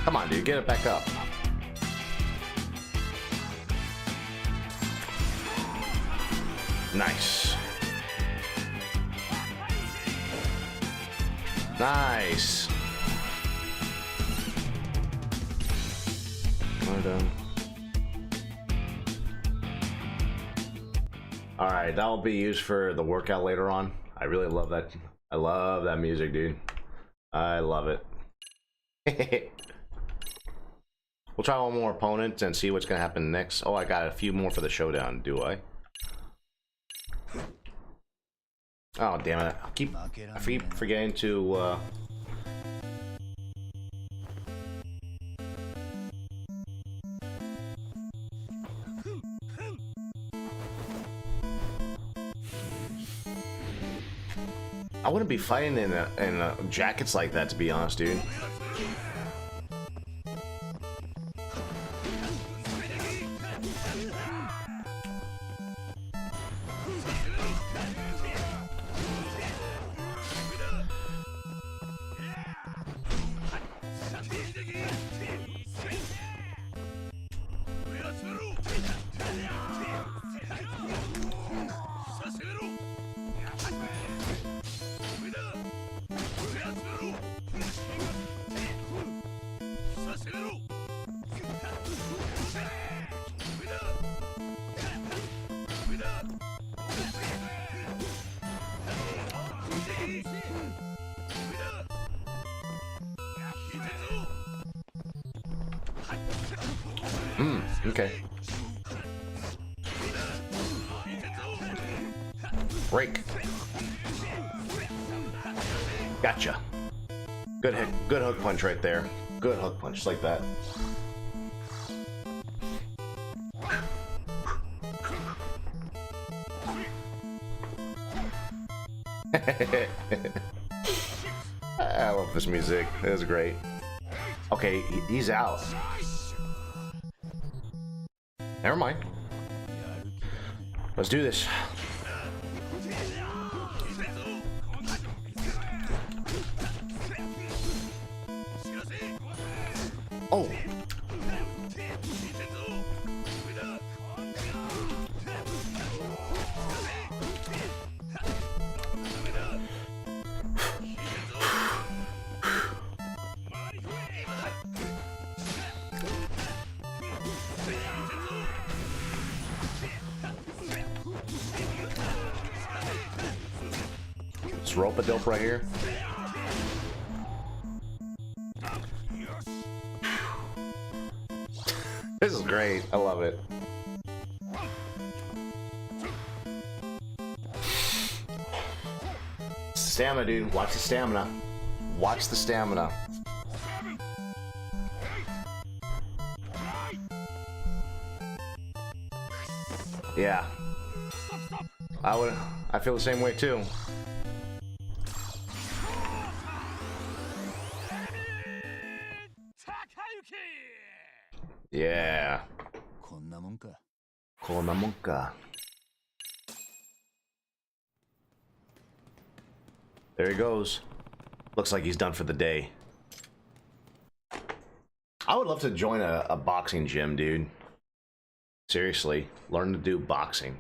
Come on, dude, get it back up. Nice. Nice. Well done. All right, that'll be used for the workout later on. I really love that. I love that music, dude. I love it. We'll try one more opponent and see what's gonna happen next. Oh, I got a few more for the showdown. Do I? Oh, damn it. I keep forgetting to, I wouldn't be fighting in jackets like that, to be honest, dude. Okay. Break. Gotcha. Good hit. Good hook punch right there. Good hook punch, just like that. I love this music. It was great. Okay, he's out. Never mind. Let's do this. Oh. This rope-a-dope right here. This is great. I love it. Stamina, dude. Watch the stamina. Watch the stamina. Yeah. I feel the same way too. Yeah. Konamonka. There he goes. Looks like he's done for the day. I would love to join a boxing gym, dude. Seriously, learn to do boxing.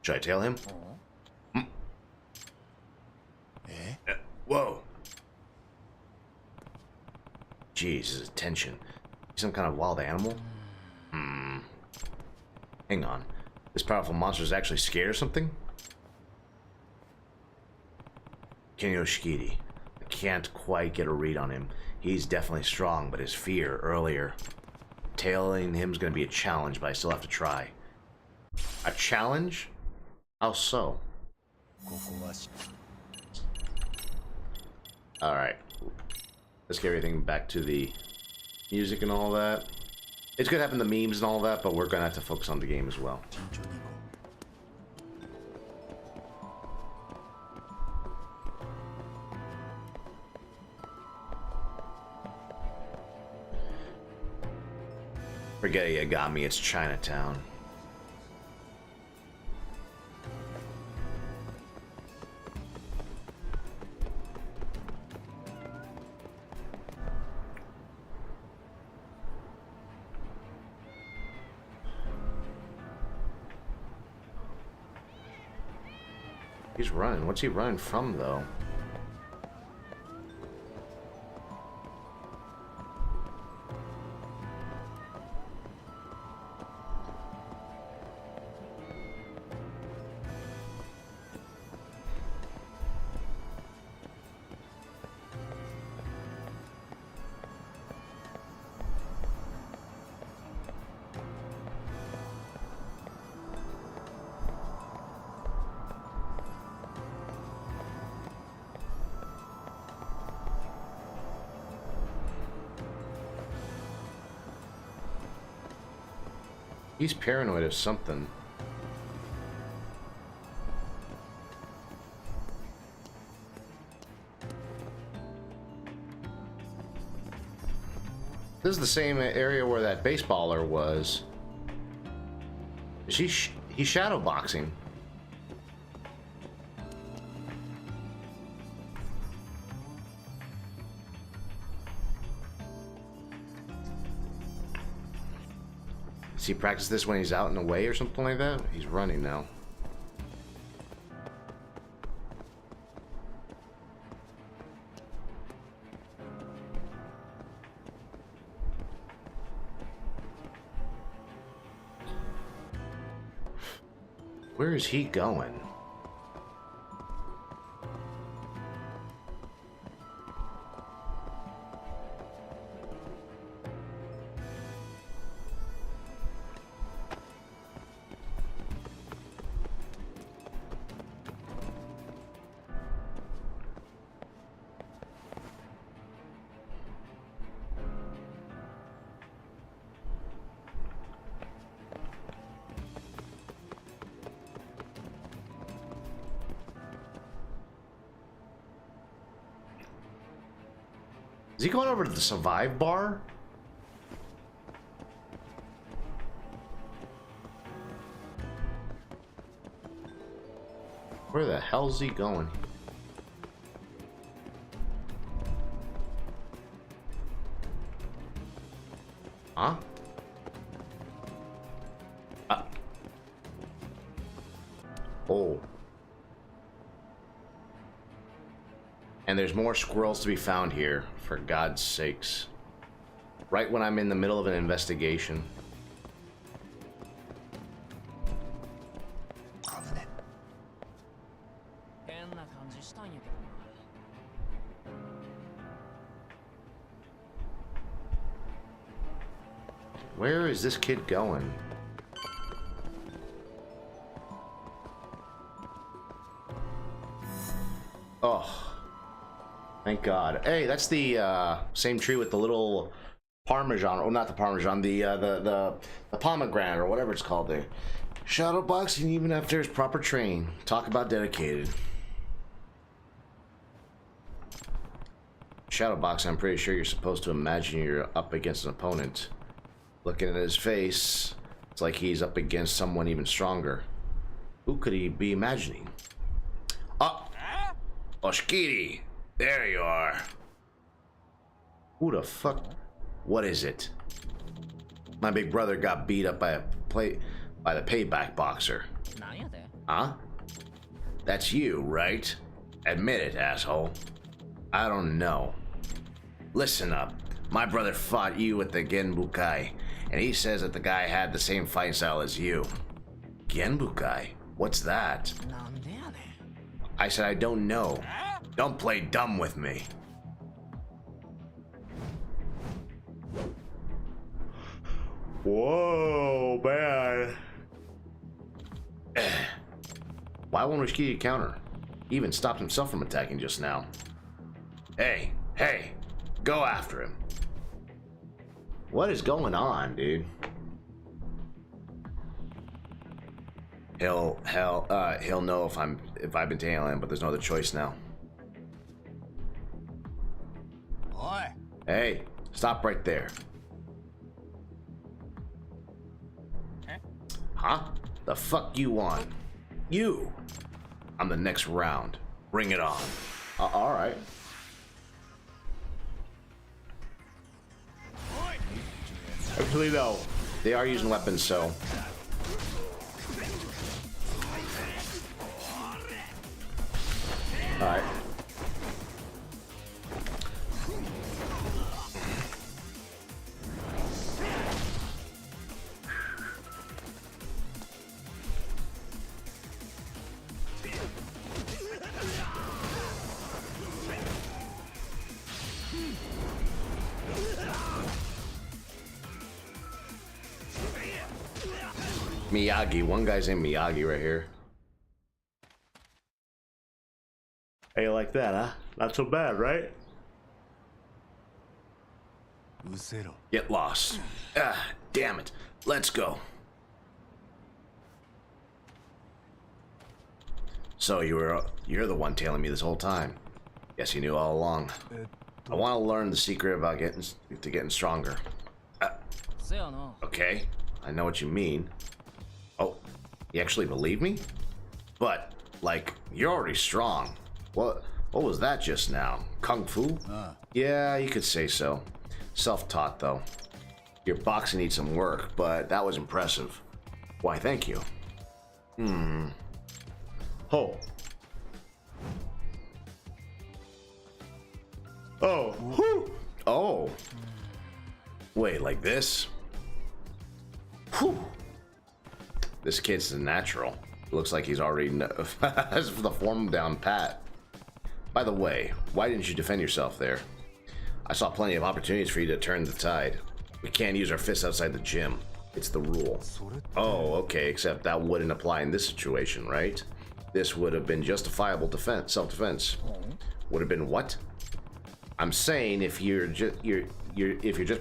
Should I tail him? Whoa. Jeez, his attention. He's some kind of wild animal? Hang on. This powerful monster is actually scared or something? Kenyoshikiri. I can't quite get a read on him. He's definitely strong, but his fear earlier. Tailing him's gonna be a challenge, but I still have to try. A challenge? How so? Alright. Let's get everything back to the music and all that. It's good having the memes and all that, but we're gonna have to focus on the game as well. Forget Yagami, it's Chinatown. He's running. What's he running from, though? He's paranoid of something. This is the same area where that baseballer was. He's shadow boxing. Does he practice this when he's out and away or something like that? He's running now. Where is he going? Is he going over to the Survive bar? Where the hell's he going? Huh? Oh. And there's more squirrels to be found here, for God's sakes. Right when I'm in the middle of an investigation. Where is this kid going? Oh, thank God. Hey, that's the same tree with the little Parmesan, or not the Parmesan, the pomegranate, or whatever it's called there. Shadowboxing even after his proper train. Talk about dedicated. Shadowboxing, I'm pretty sure you're supposed to imagine you're up against an opponent. Looking at his face, it's like he's up against someone even stronger. Who could he be imagining? Oh! Oshkiri! There you are. Who the fuck? What is it? My big brother got beat up by the payback boxer. Huh? That's you, right? Admit it, asshole. I don't know. Listen up. My brother fought you with the Genbukai, and he says that the guy had the same fighting style as you. Genbukai? What's that? I said I don't know. Don't play dumb with me. Whoa, man. Why won't Rishiki counter? He even stopped himself from attacking just now. Hey, go after him. What is going on, dude? He'll know if I've been tailing him, but there's no other choice now. Oi. Hey, stop right there. Huh? The fuck you want? You. I'm the next round. Bring it on. All right. Actually, no. They are using weapons, so. All right. Miyagi. One guy's named Miyagi right here. Hey, you like that, huh? Not so bad, right? Get lost. Ah, damn it. Let's go. So you're the one tailing me this whole time. Guess you knew all along. I want to learn the secret about getting stronger. Okay, I know what you mean. Oh, you actually believe me? But, like, you're already strong. What was that just now? Kung Fu? Yeah, you could say so. Self-taught, though. Your boxing needs some work, but that was impressive. Why, thank you. Oh. Oh. Whew. Oh. Wait, like this? Whew. This kid's a natural. Looks like he's already has the form down pat. By the way, why didn't you defend yourself there? I saw plenty of opportunities for you to turn the tide. We can't use our fists outside the gym. It's the rule. Oh, okay, except that wouldn't apply in this situation, right? This would have been justifiable defense, self-defense. Would have been what? I'm saying if you're just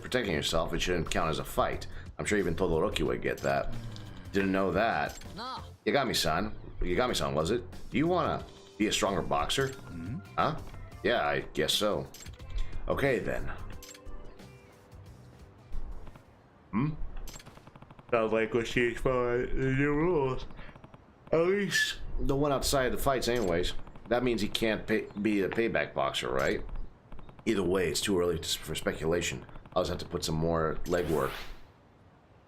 protecting yourself, it shouldn't count as a fight. I'm sure even Todoroki would get that. Didn't know that. Yagami-san, was it? Do you want to be a stronger boxer? Huh? Yeah, I guess so. Okay then. Sounds like what she's for the new rules. At least the one outside the fights anyways. That means he can't be a payback boxer, right? Either way, it's too early for speculation. I'll just have to put some more legwork.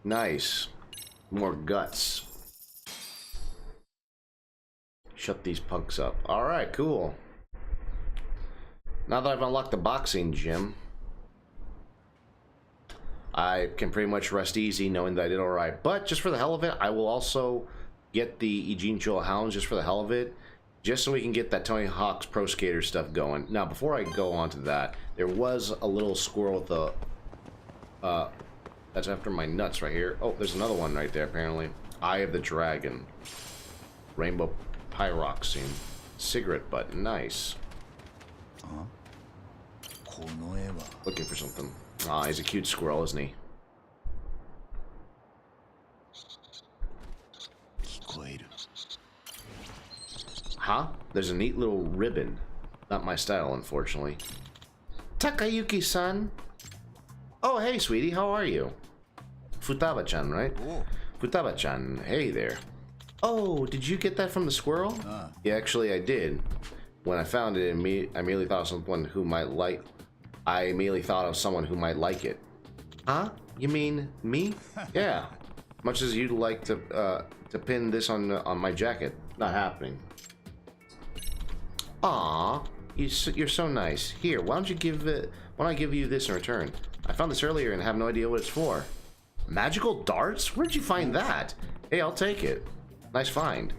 Nice. More guts. Shut these punks up. Alright, cool. Now that I've unlocked the boxing gym, I can pretty much rest easy knowing that I did alright. But just for the hell of it, I will also get the Eugene Joel Hounds just for the hell of it. Just so we can get that Tony Hawk's Pro Skater stuff going. Now, before I go on to that, there was a little squirrel with a... that's after my nuts right here. Oh, there's another one right there, apparently. Eye of the Dragon. Rainbow Pyroxene. Cigarette butt. Nice. Looking for something. Ah, he's a cute squirrel, isn't he? Huh? There's a neat little ribbon. Not my style, unfortunately. Takayuki-san! Oh, hey, sweetie, how are you? Futaba-chan, right? Oh. Futaba-chan, hey there. Oh, did you get that from the squirrel? Yeah, actually, I did. When I found it, I immediately thought of someone who might like... I immediately thought of someone who might like it. Huh? You mean me? Yeah. Much as you'd like to pin this on my jacket. Not happening. Aw, you're so nice. Here, why don't I give you this in return? I found this earlier and have no idea what it's for. Magical darts? Where'd you find that? Hey, I'll take it. Nice find.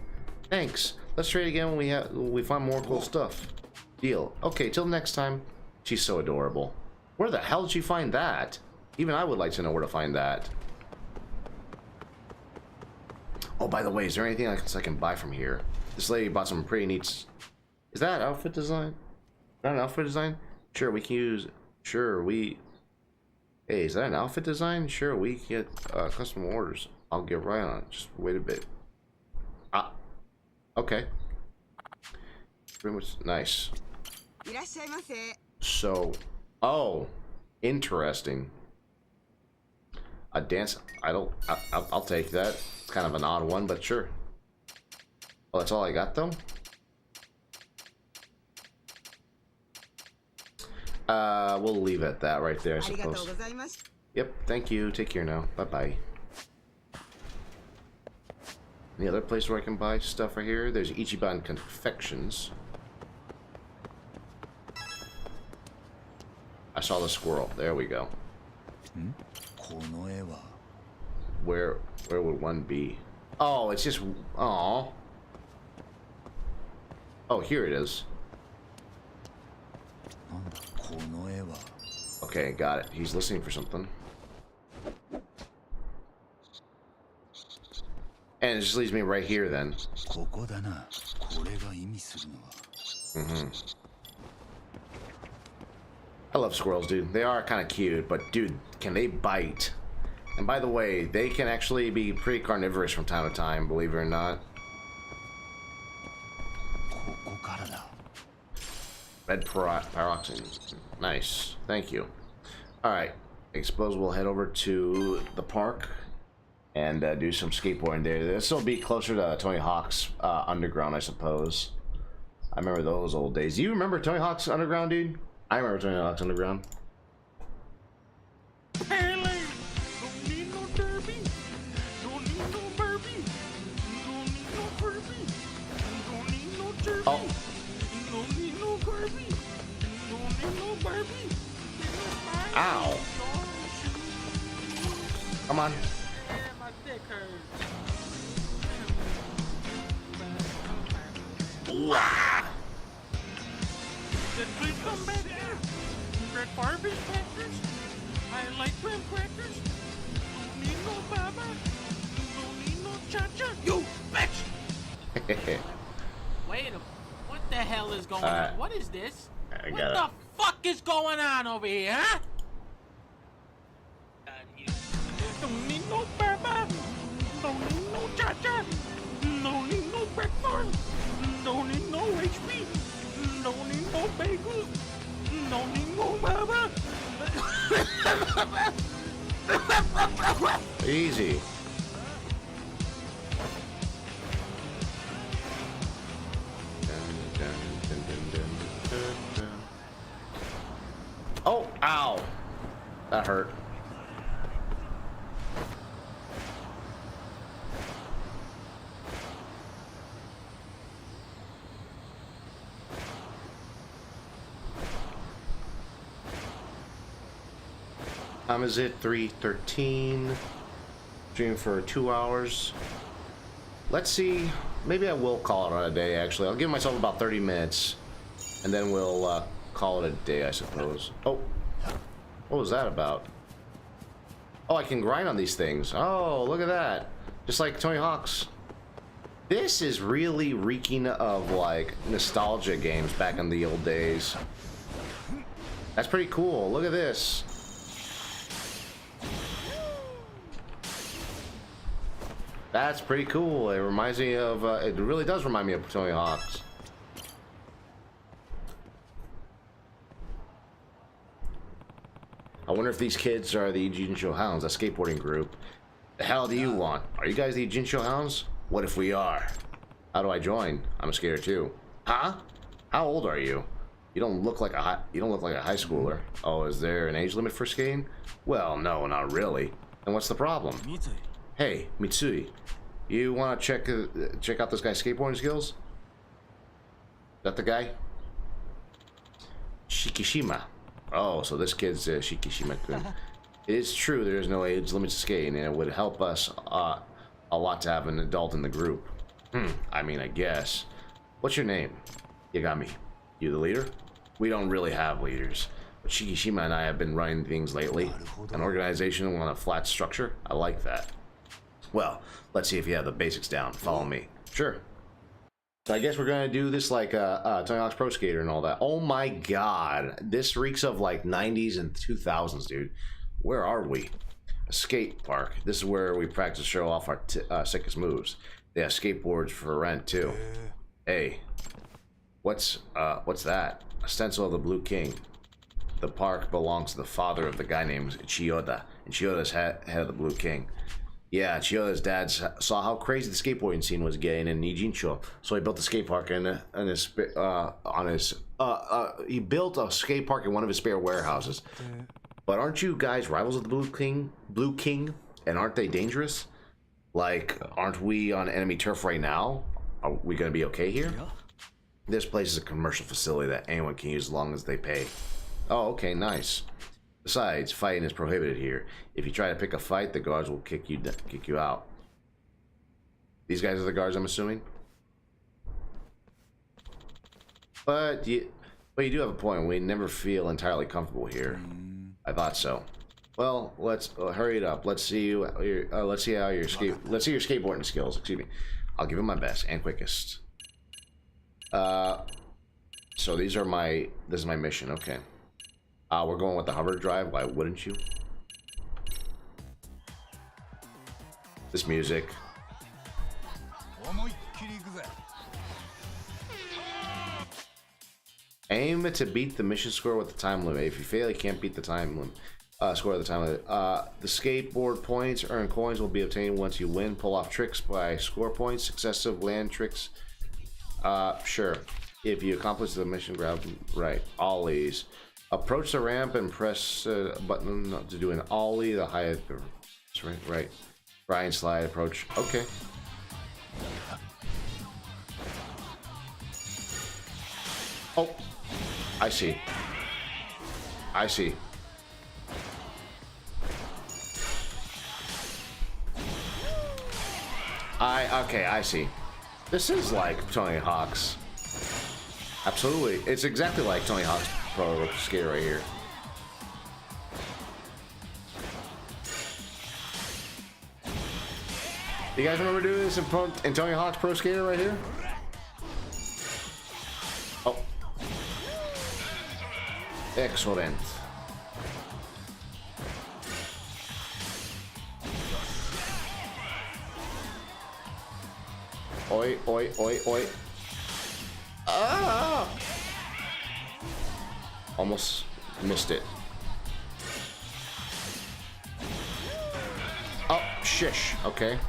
Thanks. Let's trade again when we find more cool stuff. Deal. Okay, till next time. She's so adorable. Where the hell did you find that? Even I would like to know where to find that. Oh, by the way, is there anything I can buy from here? This lady bought some pretty neat... Is that outfit design? Is that an outfit design? Sure, we can use... Sure, we... Hey, is that an outfit design? Sure, we can get custom orders. I'll get right on it. Just wait a bit. Ah. Okay. Pretty much nice. So... Oh. Interesting. A dance idol. I'll take that. It's kind of an odd one, but sure. Oh, that's all I got, though? We'll leave it at that right there, I suppose. Yep, thank you. Take care now. Bye-bye. Any other place where I can buy stuff right here? There's Ichiban Confections. I saw the squirrel. There we go. Where would one be? Oh, it's just... Aw. Oh, here it is. Okay, got it. He's listening for something. And it just leaves me right here then. I love squirrels, dude. They are kind of cute, but dude, can they bite? And by the way, they can actually be pretty carnivorous from time to time, believe it or not. Red pyroxene. Nice. Thank you. Alright. I suppose we'll head over to the park and do some skateboarding there. This will be closer to Tony Hawk's Underground, I suppose. I remember those old days. Do you remember Tony Hawk's Underground, dude? I remember Tony Hawk's Underground. Hey, lady, don't need no derby, don't need no Barbie, don't need no Barbie, don't need no derby, Oh. don't need no Barbie, don't need no Barbie. Ow. Come on. My dick hurts. Wow. Then please come back here. Red Barbie's crackers. I like graham crackers. Don't need no baba. Don't need no cha-cha. You bitch! Wait a... What the hell is going on? What is this? What the fuck is going on over here, huh? Don't need no baba. Don't need no cha-cha. Don't need no breakfast. Don't need no HP. Don't need no bagels. No need no baba. Easy. Oh, ow. That hurt. Time is it? 3:13. Stream for 2 hours. Let's see. Maybe I will call it on a day, actually. I'll give myself about 30 minutes. And then we'll call it a day, I suppose. Oh. What was that about? Oh, I can grind on these things. Oh, look at that. Just like Tony Hawk's. This is really reeking of, like, nostalgia games back in the old days. That's pretty cool. Look at this. That's pretty cool. It reminds me of, it really does remind me of Tony Hawk's. I wonder if these kids are the Ijincho Hounds, a skateboarding group. The hell do you want? Are you guys the Ijincho Hounds? What if we are? How do I join? I'm scared too. Huh? How old are you? You don't look like a high schooler. Oh, is there an age limit for skating? Well, no, not really. And what's the problem? Hey, Mitsui, you want to check out this guy's skateboarding skills? Is that the guy? Shikishima. Oh, so this kid's Shikishima-kun. It is true there is no age limit to skating, and it would help us a lot to have an adult in the group. I mean, I guess. What's your name? Yagami. You the leader? We don't really have leaders. But Shikishima and I have been running things lately. An organization on a flat structure? I like that. Well, let's see if you have the basics down. Follow me. Sure. So I guess we're gonna do this like Tony Hawk's Pro Skater and all that. Oh my god. This reeks of like 90s and 2000s, dude. Where are we? A skate park. This is where we practice show off our sickest moves. They have skateboards for rent too. Hey. What's that? A stencil of the Blue King. The park belongs to the father of the guy named Chiyoda. And Chiyoda's head of the Blue King. Yeah, Chiyoda's dad saw how crazy the skateboarding scene was getting in Nijincho, so he built a skate park he built a skate park in one of his spare warehouses. But aren't you guys rivals of the Blue King? And aren't they dangerous? Like, aren't we on enemy turf right now? Are we gonna be okay here? This place is a commercial facility that anyone can use as long as they pay. Oh, okay, nice. Besides, fighting is prohibited here. If you try to pick a fight, the guards will kick you out. These guys are the guards, I'm assuming. But you do have a point. We never feel entirely comfortable here. I thought so. Well, let's hurry it up. Let's see your skateboarding skills. Excuse me. I'll give it my best and quickest. So this is my mission. Okay. We're going with the hover drive. Why wouldn't you? This music. Aim to beat the mission score with the time limit. If you fail, you can't beat the time limit. Score the time limit. The skateboard points, earn coins, will be obtained once you win. Pull off tricks by score points. Successive land tricks. Sure. If you accomplish the mission, grab right. Ollies. Approach the ramp and press a button to do an ollie. The highest. Right. Grind slide approach. Okay. Oh. I see. Okay, I see. This is like Tony Hawk's. Absolutely. It's exactly like Tony Hawk's Pro Skater right here. You guys remember doing this in Tony Hawk's Pro Skater right here? Oh. Excellent. Oi, oi, oi, oi. Ah! Almost missed it. Oh, shish. Okay.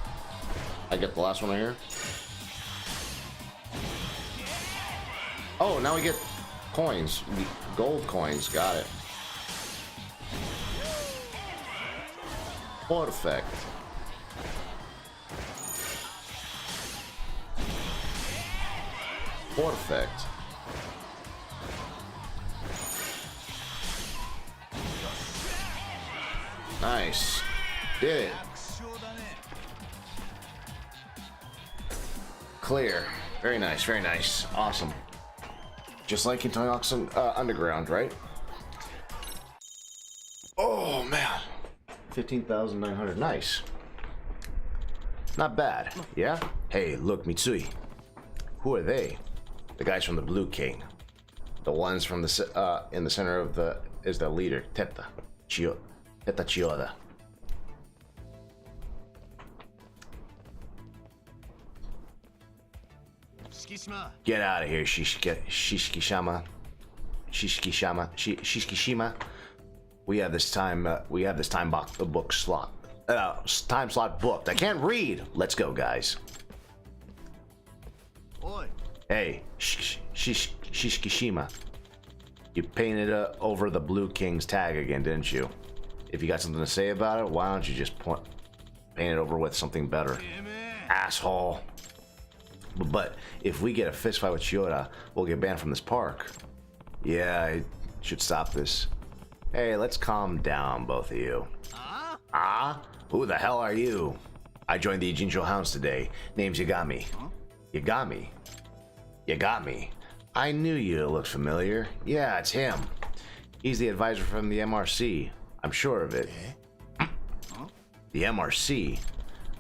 I get the last one right here. Oh, now we get coins. Gold coins. Got it. Perfect. Perfect. Nice. Did it. Clear. Very nice, very nice. Awesome. Just like in Toyoxin Underground, right? Oh, man. 15,900. Nice. Not bad. Yeah? Hey, look, Mitsui. Who are they? The guys from the Blue King. The ones from the in the center of the is the leader, Teta Chiyoda. Get out of here, Shishkishima. We have this time book slot. Time slot booked. I can't read. Let's go, guys. Oi. Hey, Shishkishima. You painted over the Blue King's tag again, didn't you? If you got something to say about it, why don't you just paint it over with something better? Asshole. But if we get a fistfight with Chiyoda, we'll get banned from this park. Yeah, I should stop this. Hey, let's calm down, both of you. Who the hell are you? I joined the Ijincho Hounds today. Name's Yagami. Yagami? Yagami. I knew you looked familiar. Yeah, it's him. He's the advisor from the MRC. I'm sure of it. The MRC?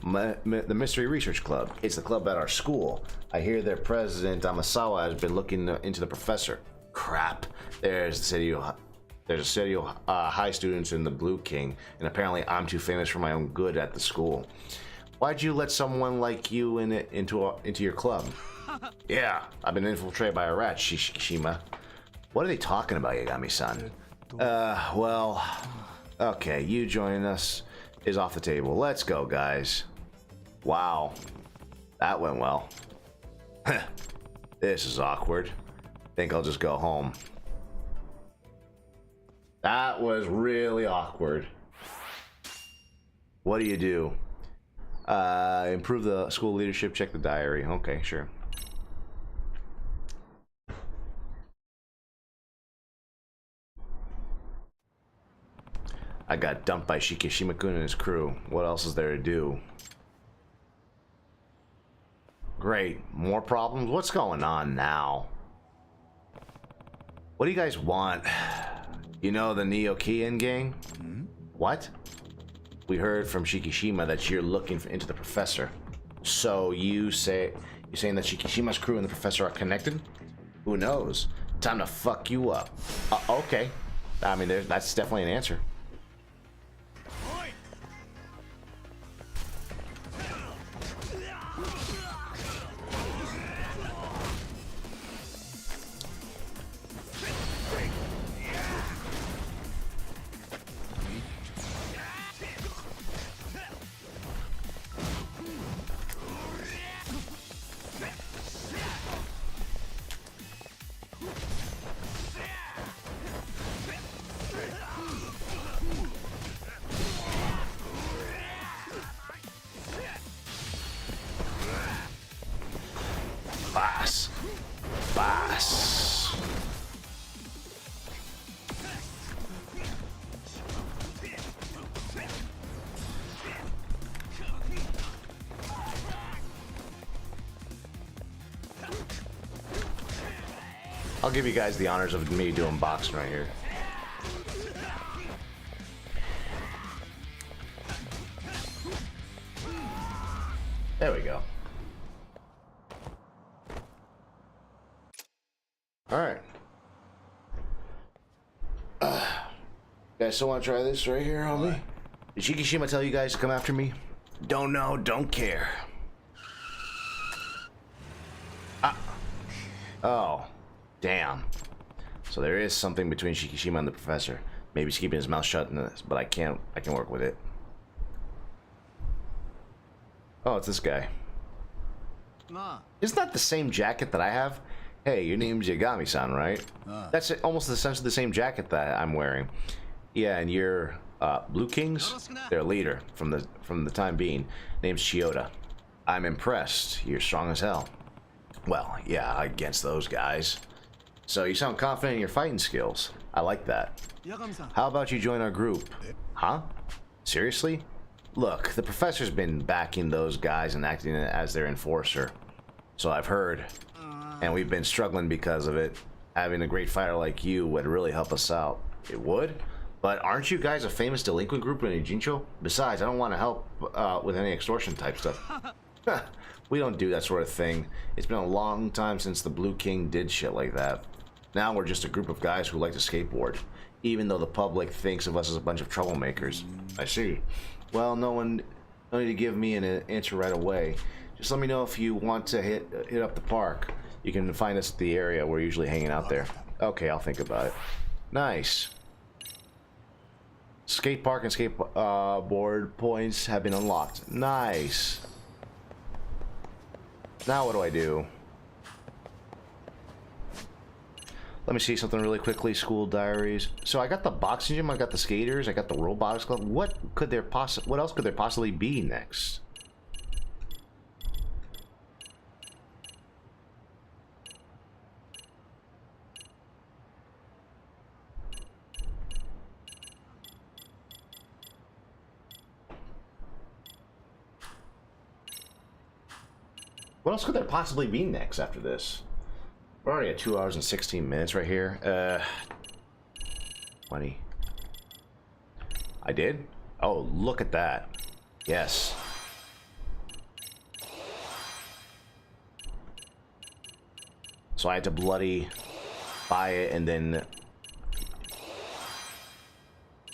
The Mystery Research Club. It's the club at our school. I hear their president, Amasawa, has been looking into the professor. Crap. There's a city of high students in the Blue King, and apparently I'm too famous for my own good at the school. Why'd you let someone like you into your club? Yeah, I've been infiltrated by a rat, Shishkishima. What are they talking about, Yagami-san? Well, okay, you joining us is off the table. Let's go, guys. Wow, that went well. This is awkward. Think I'll just go home. That was really awkward. What do you do? Improve the school leadership, check the diary. Okay, sure. I got dumped by Shikishima-kun and his crew. What else is there to do? Great. More problems? What's going on now? What do you guys want? You know the Neo-Kian gang? What? We heard from Shikishima that you're looking into the professor. So you're saying that Shikishima's crew and the professor are connected? Who knows? Time to fuck you up. Okay. I mean, that's definitely an answer. Boss. I'll give you guys the honors of me doing boxing right here. There we go. Alright. Guys still want to try this right here, homie? Did Shikishima tell you guys to come after me? Don't know, don't care. Oh. Damn. So there is something between Shikishima and the professor. Maybe he's keeping his mouth shut in this, but I can work with it. Oh, it's this guy. Isn't that the same jacket that I have? Hey, your name's Yagami-san, right? That's almost essentially the same jacket that I'm wearing. Yeah, and you're Blue Kings? Their leader from the time being. Name's Chiyoda. I'm impressed. You're strong as hell. Well, yeah, against those guys. So you sound confident in your fighting skills. I like that. How about you join our group? Huh? Seriously? Look, the professor's been backing those guys and acting as their enforcer. So I've heard. And we've been struggling because of it. Having a great fighter like you would really help us out. It would? But aren't you guys a famous delinquent group in Ijincho? Besides, I don't want to help with any extortion type stuff. We don't do that sort of thing. It's been a long time since the Blue King did shit like that. Now we're just a group of guys who like to skateboard, even though the public thinks of us as a bunch of troublemakers. I see. Well, no need to give me an answer right away. Just let me know if you want to hit up the park. You can find us at the area we're usually hanging out there. Okay, I'll think about it. Nice. Skate park and skateboard points have been unlocked. Nice. Now what do I do? Let me see something really quickly. School diaries. So I got the boxing gym, I got the skaters, I got the robotics club. What else could there possibly be next? What else could there possibly be next after this? We're already at 2 hours and 16 minutes right here. 20. I did? Oh, look at that. Yes. So I had to bloody buy it and then...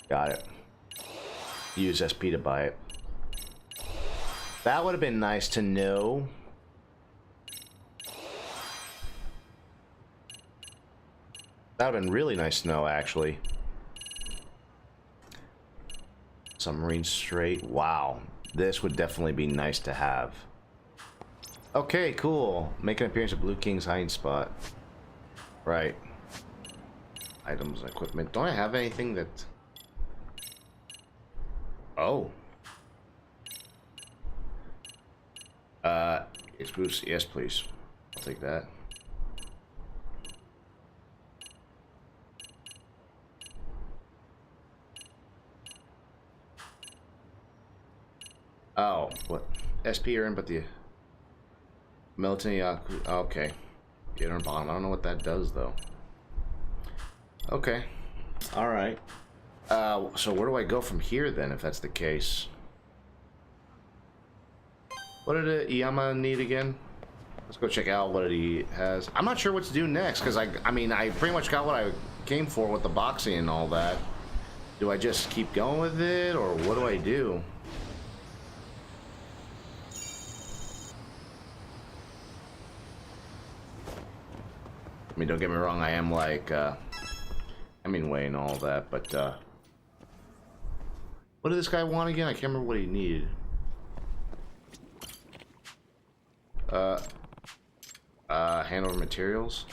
Got it. Use SP to buy it. That would have been nice to know. That would have been really nice to know, actually. Submarine straight. Wow. This would definitely be nice to have. Okay, cool. Make an appearance at Blue King's hiding spot. Right. Items, equipment. Don't I have anything that... Oh. It's boost. Yes, please. I'll take that. Oh, what? SP earned, but the Melatonin, okay. Inner bottom. I don't know what that does, though. Okay. Alright. So where do I go from here, then, if that's the case? What did Iyama need again? Let's go check out what he has. I'm not sure what to do next, because I mean, I pretty much got what I came for with the boxing and all that. Do I just keep going with it, or what do I do? I mean, don't get me wrong, I am like, Hemingway and all that, but, what did this guy want again? I can't remember what he needed. Hand over materials.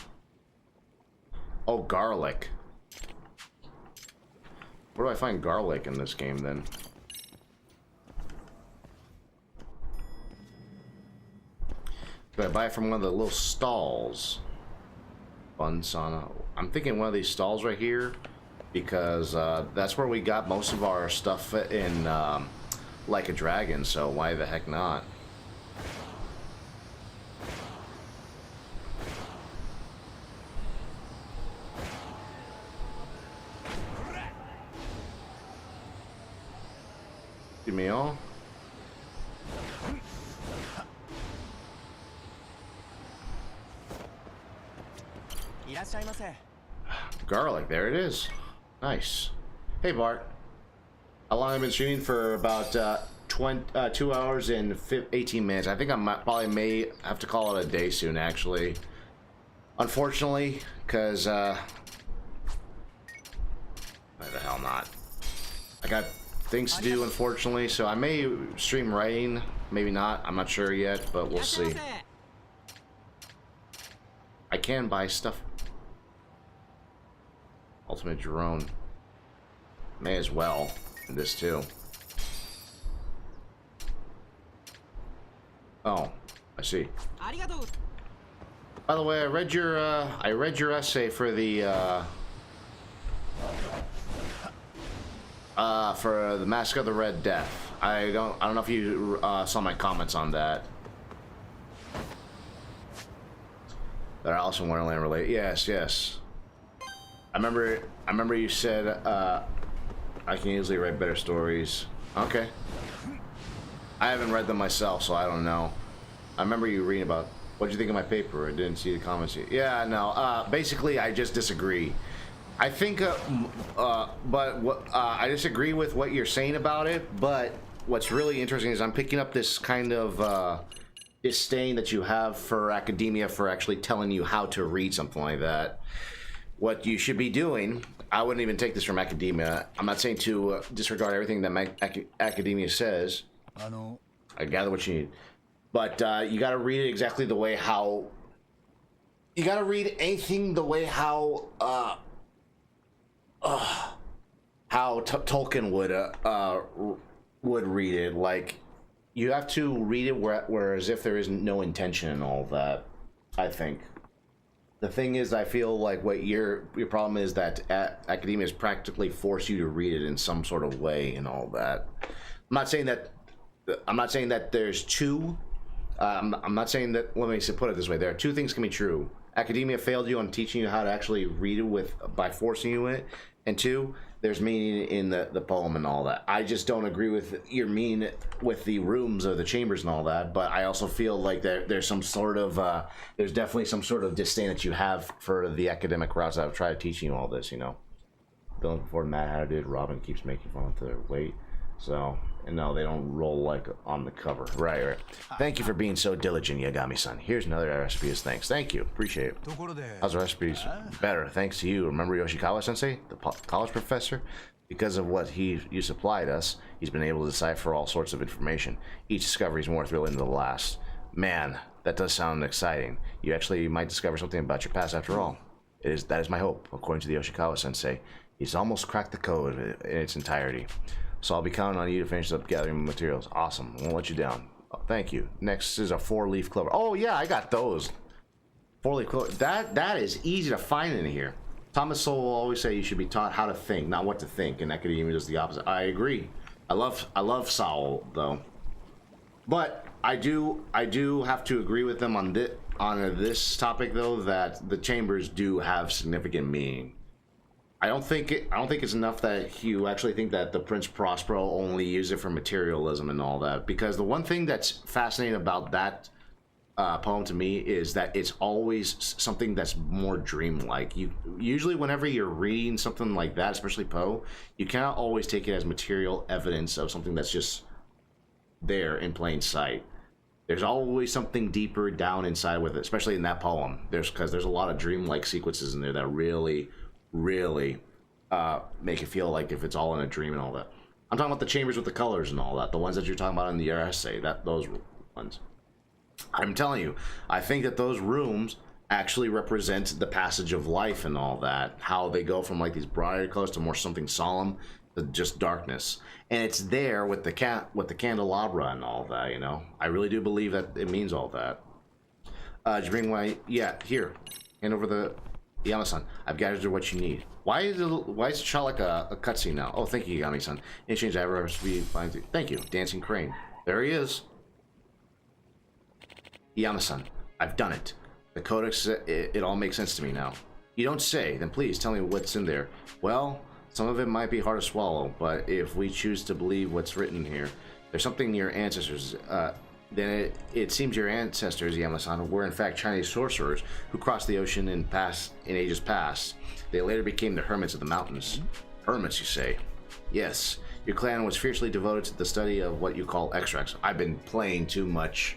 Oh, garlic. Where do I find garlic in this game, then? Do I buy it from one of the little stalls? Fun sauna. I'm thinking one of these stalls right here, because that's where we got most of our stuff in Like a Dragon, so why the heck not? Give me all. Garlic, there it is. Nice. Hey Bart. How long have I been streaming? For about 2 hours and 18 minutes. I think I probably may have to call it a day soon, actually. Unfortunately, because while not. I got things to do, unfortunately, so I may stream writing, maybe not. I'm not sure yet, but we'll see. I can buy stuff. Ultimate drone. May as well. And this too. Oh, I see. By the way, I read your essay for the Mask of the Red Death. I don't know if you saw my comments on that. That are also Wonderland related. Yes, yes. I remember you said I can easily write better stories. Okay. I haven't read them myself, so I don't know. I remember you reading about. What did you think of my paper? I didn't see the comments yet. Yeah, no. Basically, I just disagree. I think, but what I disagree with what you're saying about it. But what's really interesting is I'm picking up this kind of disdain that you have for academia for actually telling you how to read something like that. What you should be doing. I wouldn't even take this from academia. I'm not saying to disregard everything that academia says. I gather what you need. But you got to read it exactly the way how... You got to read anything the way how... Tolkien would read it. Like, you have to read it where as if there is no intention and all that, I think. The thing is, I feel like what your problem is that academia has practically forced you to read it in some sort of way and all that. I'm not saying that there's two... I'm not saying that. Let me put it this way: there are two things can be true. Academia failed you on teaching you how to actually read it by forcing you it, and two, there's meaning in the poem and all that. I just don't agree with your meaning with the rooms or the chambers and all that. But I also feel like there's some sort of there's definitely some sort of disdain that you have for the academic routes that I've tried teaching you all this. You know, Bill before Mad Hatter did. Robin keeps making fun of their weight, so. And no, they don't roll like on the cover. Right. Thank you for being so diligent, Yagami-san. Here's another recipe as thanks. Thank you. Appreciate it. How's the recipes? Better, thanks to you. Remember Yoshikawa-sensei, the college professor? Because of what you supplied us, he's been able to decipher all sorts of information. Each discovery is more thrilling than the last. Man, that does sound exciting. You actually might discover something about your past after all. That is my hope, according to the Yoshikawa-sensei. He's almost cracked the code in its entirety. So I'll be counting on you to finish up gathering materials. Awesome. I won't let you down. Oh, thank you. Next is a 4-leaf clover. Oh, yeah, I got those. 4-leaf clover. That is easy to find in here. Thomas Sowell will always say you should be taught how to think, not what to think. And academia does the opposite. I agree. I love Sowell, though. But I do have to agree with them on this topic, though, that the chambers do have significant meaning. I don't think it's enough that you actually think that the Prince Prospero only used it for materialism and all that, because the one thing that's fascinating about that poem to me is that it's always something that's more dreamlike. You usually, whenever you're reading something like that, especially Poe, you cannot always take it as material evidence of something that's just there in plain sight. There's always something deeper down inside with it, especially in that poem. Because there's a lot of dreamlike sequences in there that really make it feel like if it's all in a dream and all that. I'm talking about the chambers with the colors and all that, the ones that you're talking about in the essay, those ones. I'm telling you, I think that those rooms actually represent the passage of life and all that, how they go from like these brighter colors to more something solemn to just darkness. And it's there with the candelabra and all that, you know. I really do believe that it means all that. Did you bring my... Yeah, here. Hand over the... Yama-san, I've gathered what you need. Why is it shot like a cutscene now? Oh, thank you, Yami-san. In exchange, I have a recipe. Thank you, Dancing Crane. There he is. Yama-san, I've done it. The codex, it all makes sense to me now. You don't say, then please tell me what's in there. Well, some of it might be hard to swallow, but if we choose to believe what's written here, there's something your ancestors, then it seems your ancestors, Yama-san, were in fact Chinese sorcerers who crossed the ocean in ages past. They later became the hermits of the mountains. Hermits, you say? Yes. Your clan was fiercely devoted to the study of what you call extracts. I've been playing too much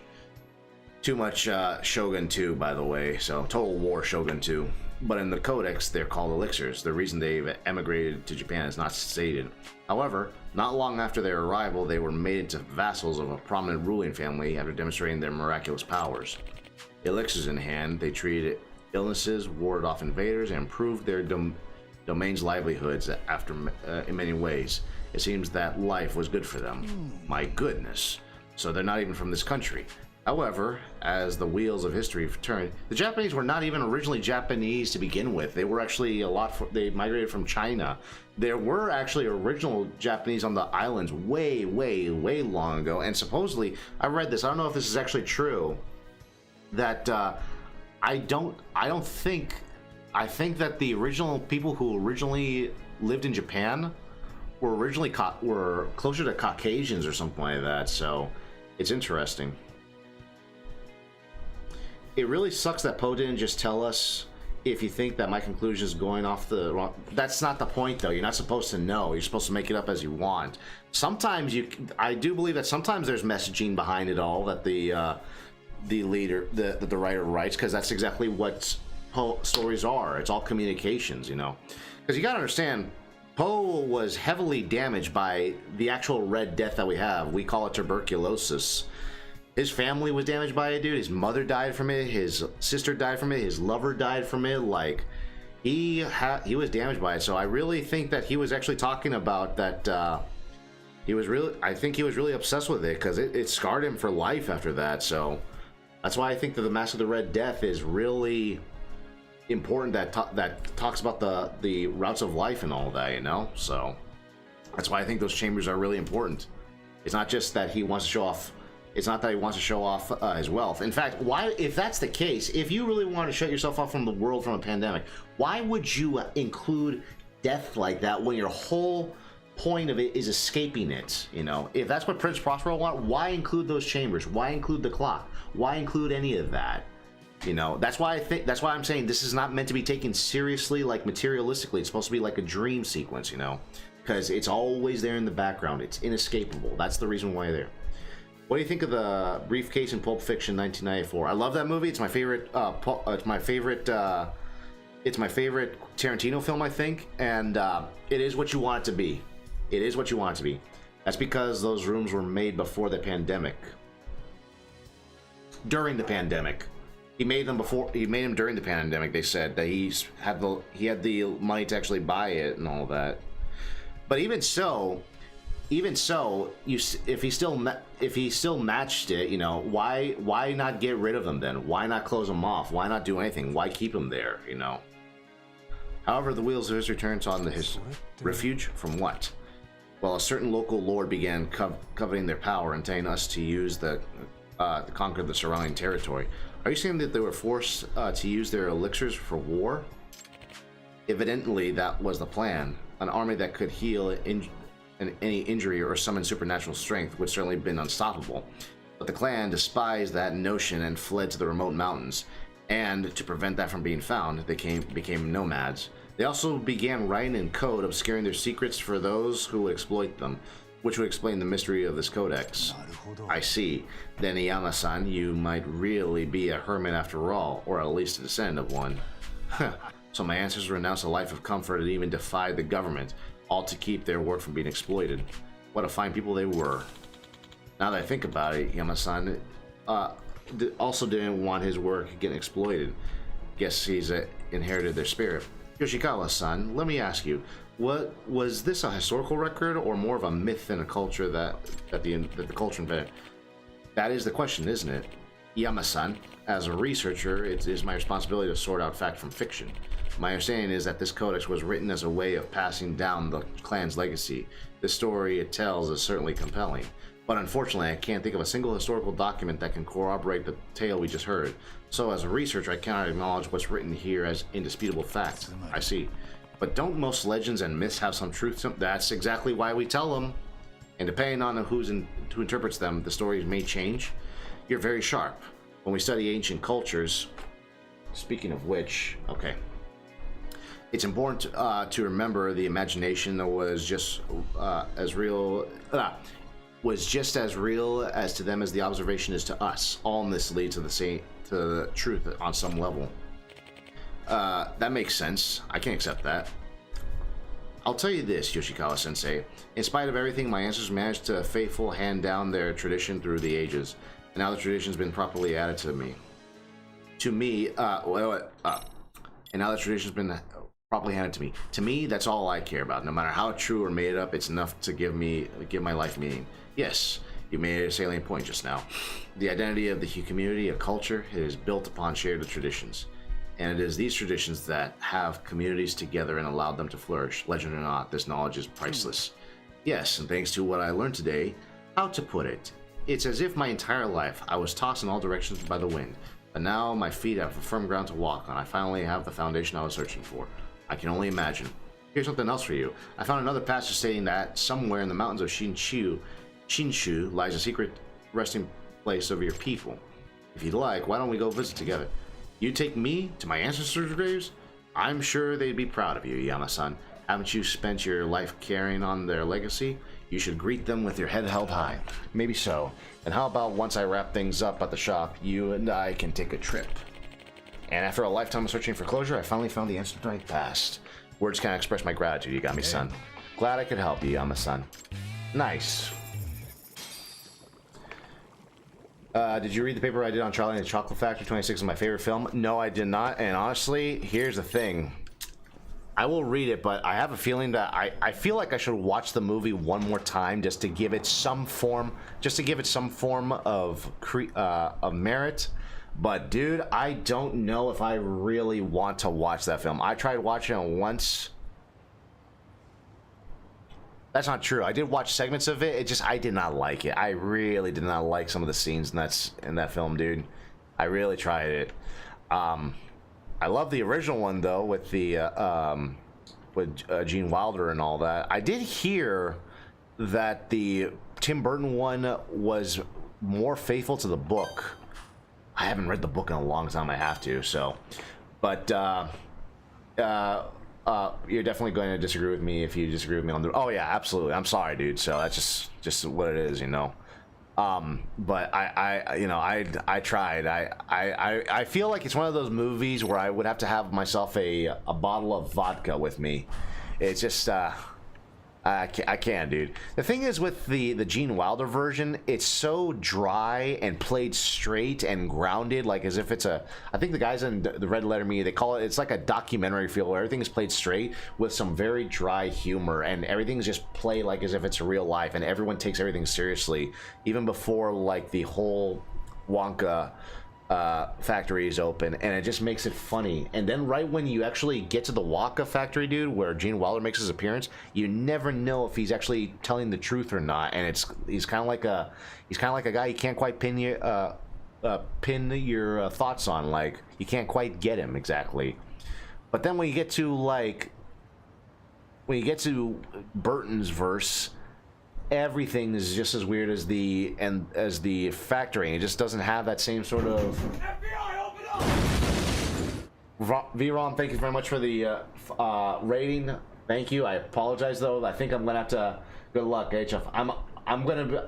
Shogun 2, by the way. So Total War Shogun 2. but in the codex they're called elixirs. The reason they've emigrated to Japan is not stated. However, not long after their arrival, they were made into vassals of a prominent ruling family after demonstrating their miraculous powers. Elixirs in hand, they treated illnesses, warded off invaders, and improved their domain's livelihoods after in many ways. It seems that life was good for them. My goodness. So they're not even from this country. However, as the wheels of history turn, the Japanese were not even originally Japanese to begin with. They were actually they migrated from China. There were actually original Japanese on the islands way, way, way long ago. And supposedly, I read this, I don't know if this is actually true, that I think that the original people who originally lived in Japan were originally were closer to Caucasians or something like that. So it's interesting. It really sucks that Poe didn't just tell us if you think that my conclusion is going off the wrong. That's not the point, though. You're not supposed to know. You're supposed to make it up as you want. Sometimes I do believe that sometimes there's messaging behind it all that the leader, the writer writes, because that's exactly what Poe stories are. It's all communications, you know. Because you gotta understand, Poe was heavily damaged by the actual Red Death that we have. We call it tuberculosis. His family was damaged by it, dude. His mother died from it. His sister died from it. His lover died from it. Like, he was damaged by it. So I really think that he was actually talking about that. I think he was really obsessed with it because it scarred him for life after that. So that's why I think that the Mask of the Red Death is really important. That talks about the routes of life and all that, you know. So that's why I think those chambers are really important. It's not just that he wants to show off. It's not that he wants to show off his wealth. In fact, why, if that's the case, if you really want to shut yourself off from the world from a pandemic, why would you include death like that when your whole point of it is escaping it? You know, if that's what Prince Prospero wanted, why include those chambers? Why include the clock? Why include any of that? You know, that's why I'm saying this is not meant to be taken seriously, like materialistically. It's supposed to be like a dream sequence, you know, because it's always there in the background. It's inescapable. That's the reason why they're. What do you think of the Briefcase in Pulp Fiction 1994? I love that movie. It's my favorite. It's my favorite Tarantino film, I think. And it is what you want it to be. It is what you want it to be. That's because those rooms were made before the pandemic. During the pandemic, he made them before. He made them during the pandemic. They said that he had the money to actually buy it and all that. But even so, if he still matched it, you know, why not get rid of them then? Why not close them off? Why not do anything? Why keep them there, you know? However, the wheels of history turns on his refuge from what? Well, a certain local lord began coveting their power and telling us to use to conquer the surrounding territory. Are you saying that they were forced to use their elixirs for war? Evidently, that was the plan. An army that could heal any injury or summon supernatural strength would certainly have been unstoppable. But the clan despised that notion and fled to the remote mountains. And to prevent that from being found, they became nomads. They also began writing in code, obscuring their secrets for those who would exploit them, which would explain the mystery of this codex. I see. Then Iyama-san, you might really be a hermit after all, or at least a descendant of one. So my ancestors renounced a life of comfort and even defied the government, all to keep their work from being exploited. What a fine people they were. Now that I think about it, Yama-san also didn't want his work getting exploited. Guess he's inherited their spirit. Yoshikawa-san, let me ask you, was this a historical record or more of a myth in a culture that the culture invented? That is the question, isn't it? Yama-san, as a researcher, it is my responsibility to sort out fact from fiction. My understanding is that this codex was written as a way of passing down the clan's legacy. The story it tells is certainly compelling, but unfortunately I can't think of a single historical document that can corroborate the tale we just heard. So as a researcher, I cannot acknowledge what's written here as indisputable fact. I see. But don't most legends and myths have some truth to them? That's exactly why we tell them. And depending on who interprets them, the stories may change. You're very sharp. When we study ancient cultures, speaking of which, okay. It's important to remember the imagination that was just as real as to them as the observation is to us. All in this leads to the truth on some level. that makes sense. I can accept that. I'll tell you this, Yoshikawa-sensei. In spite of everything, my ancestors managed to faithfully hand down their tradition through the ages. And now the tradition's been properly added to me. And now the tradition's been properly handed to me. To me, that's all I care about. No matter how true or made up, it's enough to give my life meaning. Yes, you made a salient point just now. The identity of the community, a culture, is built upon shared traditions. And it is these traditions that have communities together and allowed them to flourish. Legend or not, this knowledge is priceless. Yes, and thanks to what I learned today, how to put it, it's as if my entire life I was tossed in all directions by the wind. But now my feet have a firm ground to walk on. I finally have the foundation I was searching for. I can only imagine. Here's something else for you. I found another passage stating that somewhere in the mountains of Shinshu lies a secret resting place of your people. If you'd like, why don't we go visit together? You take me to my ancestors' graves? I'm sure they'd be proud of you, Yama-san. Haven't you spent your life carrying on their legacy? You should greet them with your head held high. Maybe so. And how about once I wrap things up at the shop, you and I can take a trip? And after a lifetime of searching for closure, I finally found the answer to my past. Words can't express my gratitude, you got me, son. Glad I could help you, Yama-san. Nice. Did you read the paper I did on Charlie and the Chocolate Factory? 26 is my favorite film. No, I did not. And honestly, here's the thing. I will read it, but I have a feeling that I feel like I should watch the movie one more time just to give it some form, of merit. But dude, I don't know if I really want to watch that film. I tried watching it once. That's not true. I did watch segments of it. I did not like it. I really did not like some of the scenes in that film, dude. I really tried it. I love the original one though, with the Gene Wilder and all that. I did hear that the Tim Burton one was more faithful to the book. I haven't read the book in a long time. I have to. So, but you're definitely going to disagree with me if you disagree with me on the. Oh yeah, absolutely. I'm sorry, dude. So that's just what it is, you know. But I tried. I feel like it's one of those movies where I would have to have myself a bottle of vodka with me. It's just I can't, dude. The thing is with the Gene Wilder version, it's so dry and played straight and grounded, like as if it's I think the guys in the Red Letter Media, they call it's like a documentary feel where everything is played straight with some very dry humor and everything's just played like as if it's real life and everyone takes everything seriously, even before like the whole Wonka factory is open, and it just makes it funny. And then right when you actually get to the Wonka factory, dude, where Gene Wilder makes his appearance, you never know if he's actually telling the truth or not. And he's kind of like a guy you can't quite pin your thoughts on. Like you can't quite get him exactly. But then when you get to Burton's verse, everything is just as weird as the factory. It just doesn't have that same sort of. FBI, open up! V-Rom, thank you very much for the rating. Thank you. I apologize though. I think I'm gonna have to. Good luck, HF. I'm gonna.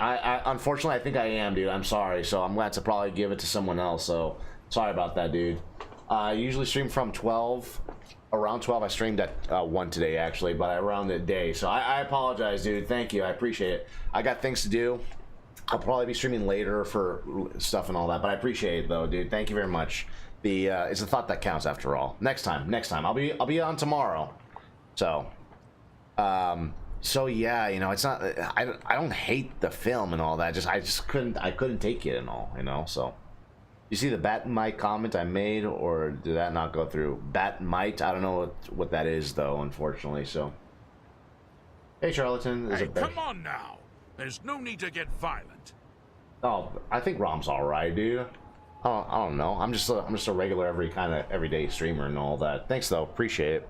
Unfortunately, I think I am, dude. I'm sorry. So I'm gonna have to probably give it to someone else. So sorry about that, dude. I usually stream from 12. Around 12. I streamed at 1 today actually, but I rounded day, so I apologize, dude. Thank you, I appreciate it. I got things to do. I'll probably be streaming later for stuff and all that, but I appreciate it though, dude. Thank you very much. It's the thought that counts after all. Next time I'll be on tomorrow. So yeah, you know, it's not. I don't hate the film and all that. I couldn't take it and all, you know. So. You see the bat mite comment I made, or did that not go through? Bat mite? I don't know what that is, though, unfortunately, so. Hey, Charlatan. Hey, come on now. There's no need to get violent. Oh, I think Rom's alright, dude. I don't know. I'm just a regular everyday streamer and all that. Thanks, though. Appreciate it.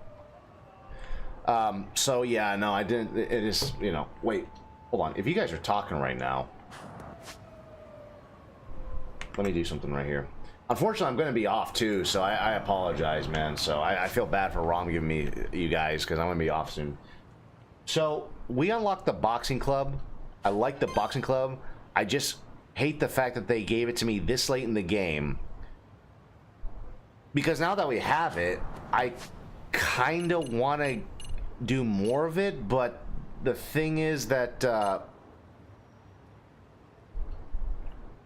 So, yeah, no, I didn't. It is, you know. Wait, hold on. If you guys are talking right now. Let me do something right here. Unfortunately, I'm going to be off too, so I apologize, man. So I feel bad for Rom giving me you guys because I'm going to be off soon. So we unlocked the boxing club. I like the boxing club. I just hate the fact that they gave it to me this late in the game. because now that we have it, I kind of want to do more of it, but the thing is that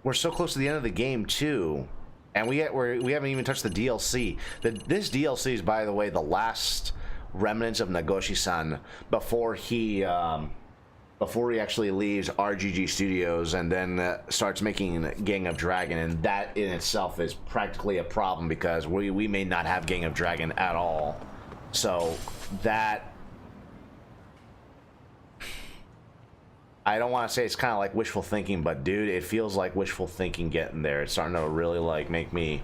we're so close to the end of the game too, and we haven't even touched the DLC. This DLC is, by the way, the last remnants of Nagoshi-san before he actually leaves RGG Studios and then starts making Gang of Dragon, and that in itself is practically a problem because we may not have Gang of Dragon at all. So that, I don't want to say it's kind of like wishful thinking, but dude, it feels like wishful thinking getting there. It's starting to really like make me,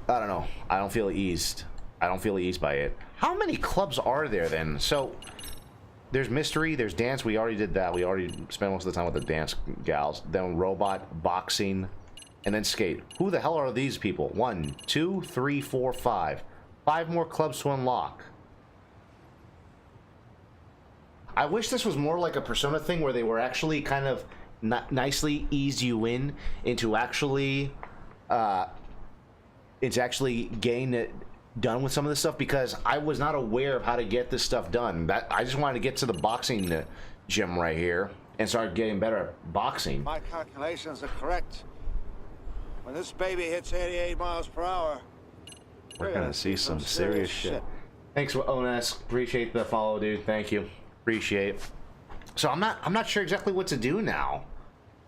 I don't know, I don't feel eased. I don't feel eased by it. How many clubs are there then? So there's mystery, there's dance. We already did that. We already spent most of the time with the dance gals. Then robot, boxing, and then skate. Who the hell are these people? 1, 2, 3, 4, 5. 5 more clubs to unlock. I wish this was more like a Persona thing where they were actually kind of nicely ease you into actually getting it done with some of this stuff, because I was not aware of how to get this stuff done. I just wanted to get to the boxing gym right here and start getting better at boxing. My calculations are correct. When this baby hits 88 miles per hour, we're gonna see some serious shit. Thanks for Ones. Appreciate the follow, dude. Thank you. Appreciate. So I'm not sure exactly what to do now.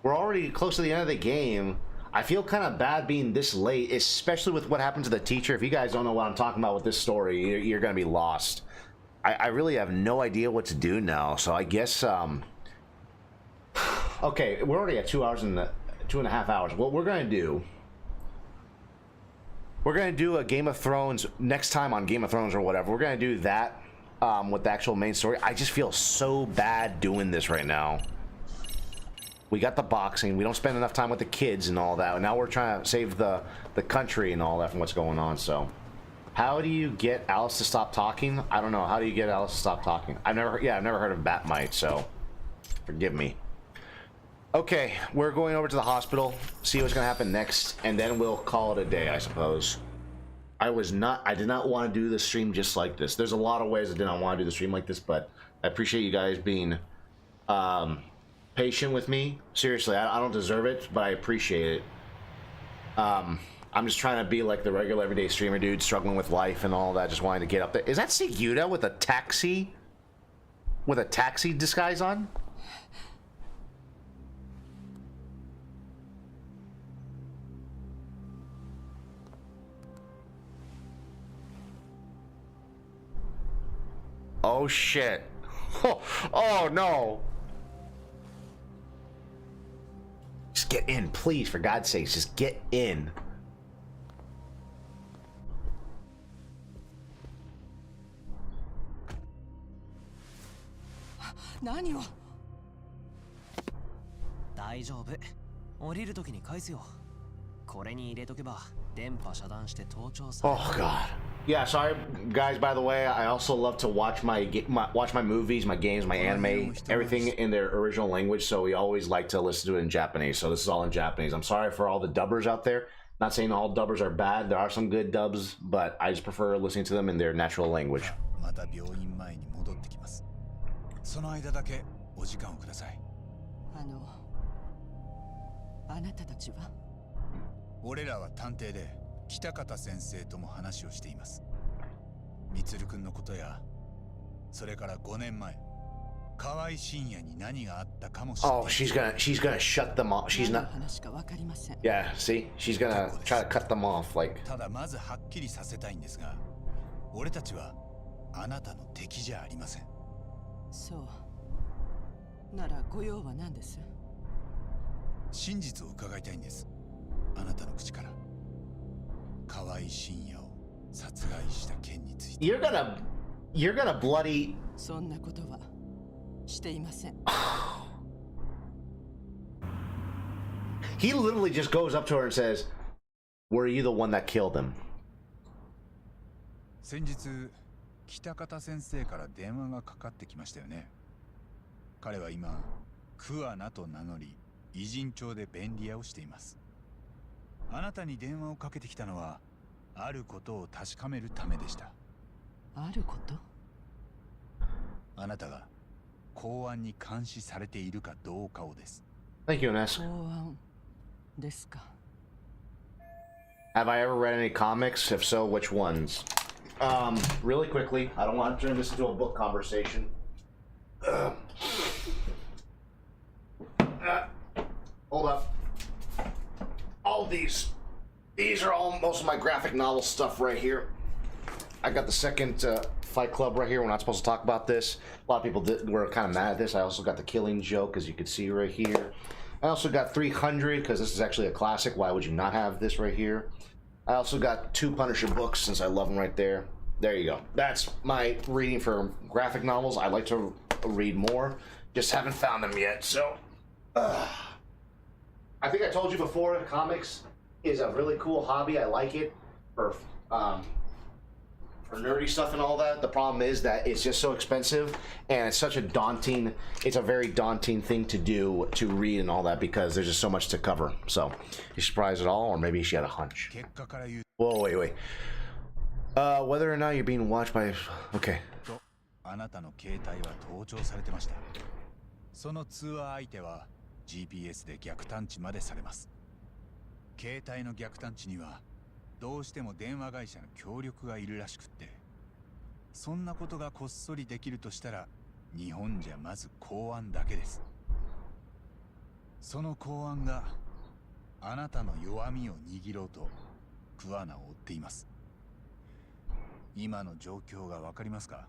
We're already close to the end of the game. I feel kind of bad being this late, especially with what happened to the teacher. If you guys don't know what I'm talking about with this story, you're gonna be lost. I really have no idea what to do now. So I guess okay, we're already at 2 hours and 2.5 hours. What we're gonna do? We're gonna do a Game of Thrones next time on Game of Thrones or whatever. We're gonna do that with the actual main story. I just feel so bad doing this right now. We got the boxing. We don't spend enough time with the kids and all that. And now we're trying to save the country and all that from what's going on. So, how do you get Alice to stop talking? I don't know. How do you get Alice to stop talking? I've never heard of Batmite. So, forgive me. Okay, we're going over to the hospital. See what's gonna happen next, and then we'll call it a day, I suppose. I did not want to do the stream just like this. There's a lot of ways I did not want to do the stream like this, but I appreciate you guys being patient with me. Seriously, I don't deserve it, but I appreciate it. I'm just trying to be like the regular everyday streamer dude, struggling with life and all that, just wanting to get up there. Is that Seguda with a taxi disguise on? Oh shit. Oh no. Just get in, please, for God's sake, just get in. Nani? 大丈夫。降りるときに返すよ。これに入れとけば電波遮断して盗聴される。 Oh god. Yeah, sorry guys, by the way, I also love to watch my movies, my games, my anime, everything in their original language, so we always like to listen to it in Japanese. So this is all in Japanese. I'm sorry for all the dubbers out there. Not saying all dubbers are bad. There are some good dubs, but I just prefer listening to them in their natural language. また病院前に戻ってきます。その間だけお時間をください。あなたたちは？俺らは探偵で北方先生とも話をしています。みつるくんのことや、それから5年前、河合深夜に何があったかもしれない。 Oh, she's gonna shut them off. She's not. Yeah, see, she's gonna try to cut them off. Like. ただまずはっきりさせたいんですが、俺たちはあなたの敵じゃありません。そう。ならご用は何です？真実を伺いたいんです。あなたの口から。河合深夜を殺害した件について。You're gonna bloody. そんなことはしていません。He literally just goes up to her and says, "Were you the one that killed him?" 先日北方先生から電話がかかってきましたよね。彼は今クアナと名乗り偉人町で便利屋をしています。あなたに電話をかけてきたのはあることを確かめるためでした。あること？あなたが公安に監視されているかどうかをです。 Thank you, Ness. 公安ですか。 Have I ever read any comics? If so, which ones? Really quickly, I don't want to turn this into a book conversation. Hold up. All these are all most of my graphic novel stuff right here. I got the second Fight Club right here. We're not supposed to talk about this. A lot of people were kind of mad at this. I also got the Killing Joke, as you can see right here. I also got 300, because this is actually a classic. Why would you not have this right here? I also got 2 Punisher books, since I love them right there. There you go. That's my reading for graphic novels. I like to read more. Just haven't found them yet, so... I think I told you before, comics is a really cool hobby. I like it for nerdy stuff and all that. The problem is that it's just so expensive, and it's such a daunting, it's a very daunting thing to do, to read and all that, because there's just so much to cover. So, you surprised at all, or maybe she had a hunch. Whoa, wait. Whether or not you're being watched by... Okay. あなたの携帯は盗聴されてました。その通話相手は GPS で逆探知までされます。携帯の逆探知にはどうしても電話会社の協力がいるらしくって、そんなことがこっそりできるとしたら日本じゃまず公安だけです。その公安があなたの弱みを握ろうと桑名を追っています。今の状況がわかりますか、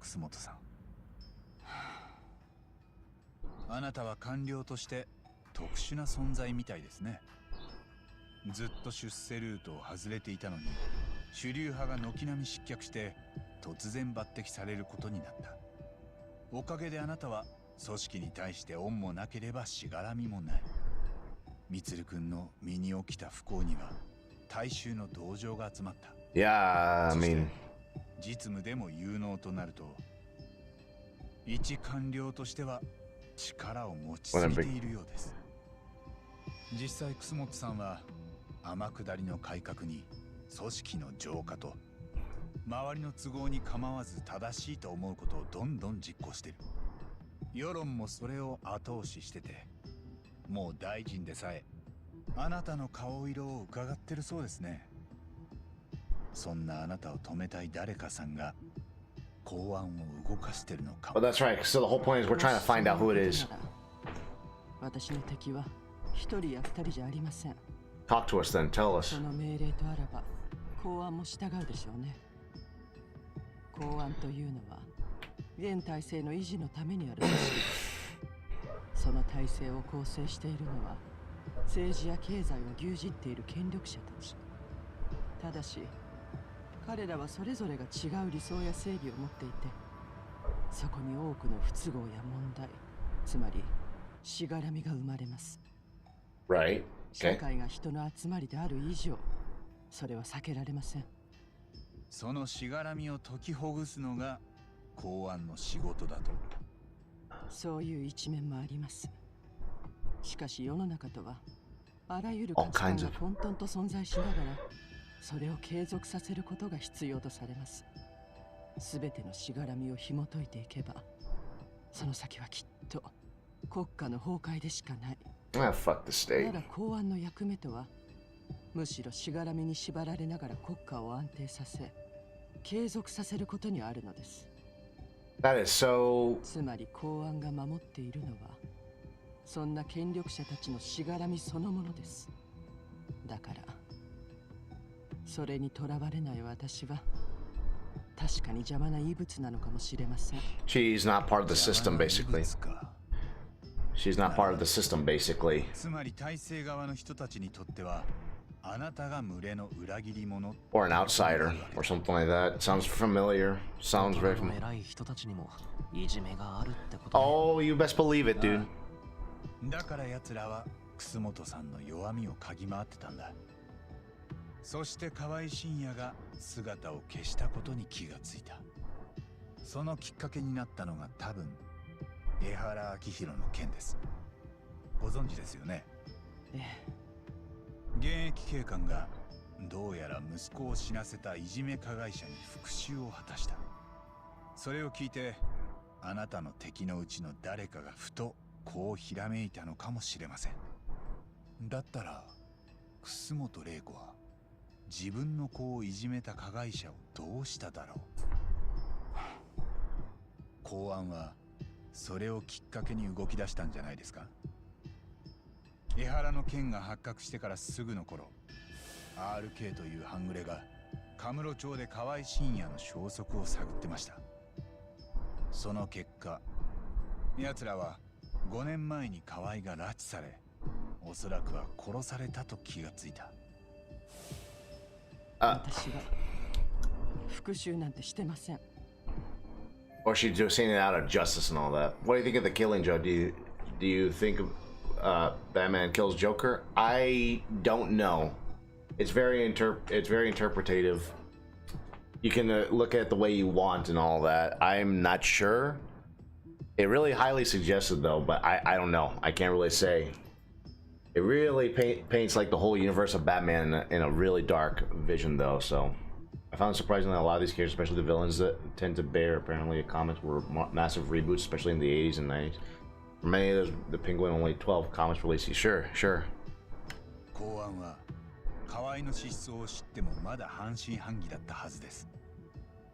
楠本さん。あなたは官僚として特殊な存在みたいですね。ずっと出世ルートを外れていたのに、主流派が軒並み失脚して突然抜擢されることになった。おかげであなたは組織に対して恩もなければしがらみもない。充君の身に起きた不幸には大衆の同情が集まった。Yeah, I mean... 実務でも有能となると、一官僚としては力を持ちすぎているようです。実際楠本さんは天下りの改革に組織の浄化と周りの都合に構わず正しいと思うことをどんどん実行してる。世論もそれを後押ししてて、もう大臣でさえあなたの顔色を伺ってるそうですね。そんなあなたを止めたい誰かさんが公安を動かしてるのかも。Well, that's right. So the whole point is we're trying to find out who it is. 私の敵は一人や二人じゃありません。Talk to us then. Tell us. その命令とあらば公安も従うでしょうね。公安というのは現体制の維持のためにある組織です。その体制を構成しているのは政治や経済を牛耳っている権力者たち。ただし彼らはそれぞれが違う理想や正義を持っていて、そこに多くの不都合や問題、つまりしがらみが生まれます。Right. 社会が人の集まりである以上、それは避けられません。そのしがらみを解きほぐすのが公安の仕事だと。そういう一面もあります。しかし世の中とはあらゆる価値観が混沌と存在しながら、それを継続させることが必要とされます。すべてのしがらみを紐解いていけば、その先はきっと国家の崩壊でしかない。Ah, fuck the state. なら公安の役目とは、むしろしがらみに縛られながら国家を安定させ、継続させることにあるのです。That is so... つまり公安が守っているのは、そんな権力者たちのしがらみそのものです。だから、それにとらわれない私は、確かに邪魔な異物なのかもしれません。She's not part of the system, basically. She's not part of the system, basically. つまり体制側の人たちにとっては、あなたが群れの裏切り者 Or an outsider, or something like that. Sounds familiar. Sounds very familiar. 偉い人たちにもいじめがあるってことね。 Oh, you best believe it, dude. だから奴らは楠本さんの弱みを嗅ぎ回ってたんだ。そして河合信也が姿を消したことに気がついた。そのきっかけになったのが多分江原明宏の件です。ご存知ですよね。ええ。現役警官がどうやら息子を死なせたいじめ加害者に復讐を果たした。それを聞いてあなたの敵のうちの誰かがふとこうひらめいたのかもしれません。だったら楠本玲子は自分の子をいじめた加害者をどうしただろう。公安はそれをきっかけに動き出したんじゃないですか。江原の件が発覚してからすぐの頃、 RK という半グレがカムロ町で河合信也の消息を探ってました。その結果、奴らは5年前に河合が拉致され、おそらくは殺されたと気がついた。私は復讐なんてしてません。 Or she's just saying it out of justice and all that. What do you think of the killing, Joe? Do you think Batman kills Joker? I don't know. It's very interpretative. You can look at it the way you want and all that. I'm not sure. It really highly suggested though, but I don't know. I can't really say. It really paints like the whole universe of Batman in a really dark vision though, so I found it surprising that a lot of these characters, especially the villains that tend to bear apparently comics, were massive reboots, especially in the 80s and 90s. For many of those, the Penguin only 12 comics released. Sure. 公安は河合の失踪を知ってもまだ半信半疑だったはずです。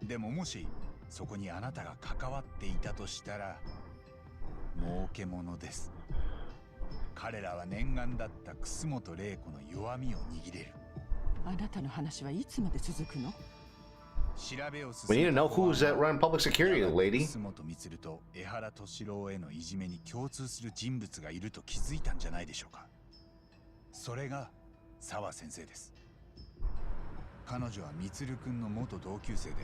でももしそこにあなたが関わっていたとしたら儲けものです。彼らは念願だった楠本玲子の弱みを握れる。あなたの話はいつまで続くの？ We need to know who's at run public security, lady. 楠本充と江原敏郎へのいじめに共通する人物がいると気づいたんじゃないでしょうか。それが澤先生です。彼女は充君の元同級生で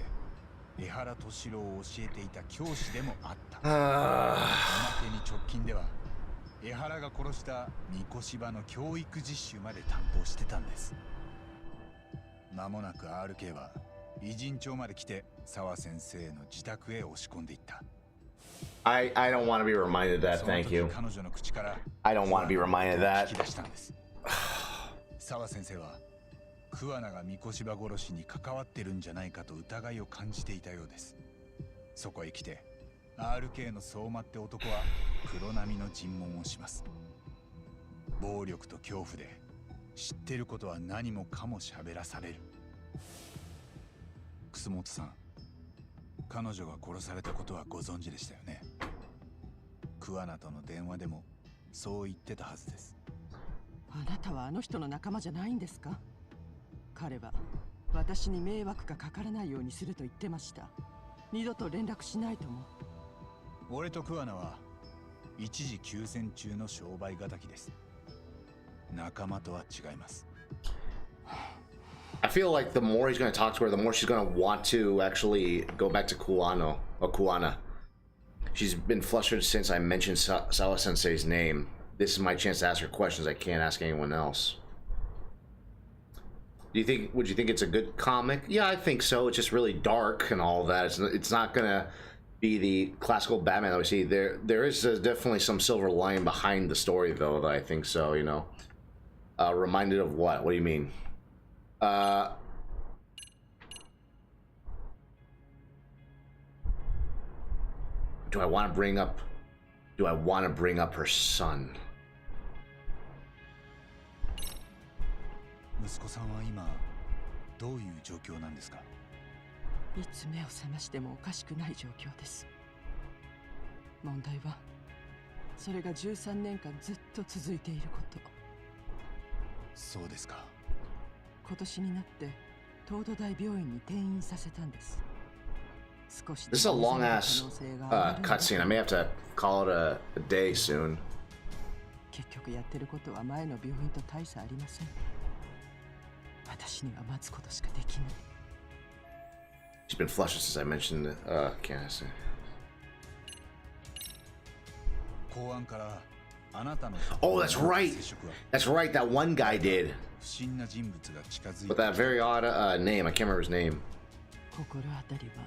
江原敏郎を教えていた教師でもあった。おまけに直近では江原が殺した三越芝の教育実習まで担当してたんです。間もなく RK は偉人町まで来て澤先生の自宅へ押し込んでいった。 I don't want to be reminded that, thank you. 彼女の口から I don't want to be reminded that. 聞き出したんです。澤先生は桑名が三越芝殺しに関わってるんじゃないかと疑いを感じていたようです。そこへ来て RK の相馬って男は黒波の尋問をします。暴力と恐怖で知ってることは何もかも喋らされる。楠本さん、彼女が殺されたことはご存知でしたよね。桑名との電話でもそう言ってたはずです。あなたはあの人の仲間じゃないんですか？彼は私に迷惑がかからないようにすると言ってました。二度と連絡しないとも。俺と桑名は一時休戦中の商売敵です。仲間とは違います。I feel like the more he's going to talk to her, the more she's going to want to actually go back to Kuana. She's been flustered since I mentioned Sawa Sensei's name. This is my chance to ask her questions I can't ask anyone else. Would you think it's a good comic? Yeah, I think so. It's just really dark and all that. It's not going to be the classical Batman that we see. There is definitely some silver lining behind the story, though, that I think so, you know. Reminded of what? What do you mean? Do I want to bring up her son? 息子さんは今どういう状況なんですか？いつ目を覚ましてもおかしくない状況です。問題はそれが13年間ずっと続いていること。そうですか。今年になって東都大病院に転院させたんです。少し This is a long ass cutscene. I may have to call it a day soon. 結局やってることは前の病院と大差ありません。私には待つことしかできない。She's been flustered since I mentioned can't I say? 公安からあなたの Oh, that's right. That's right. That one guy did. 不審な人物が近づい With て that very odd name. I can't remember his name. 心当たりは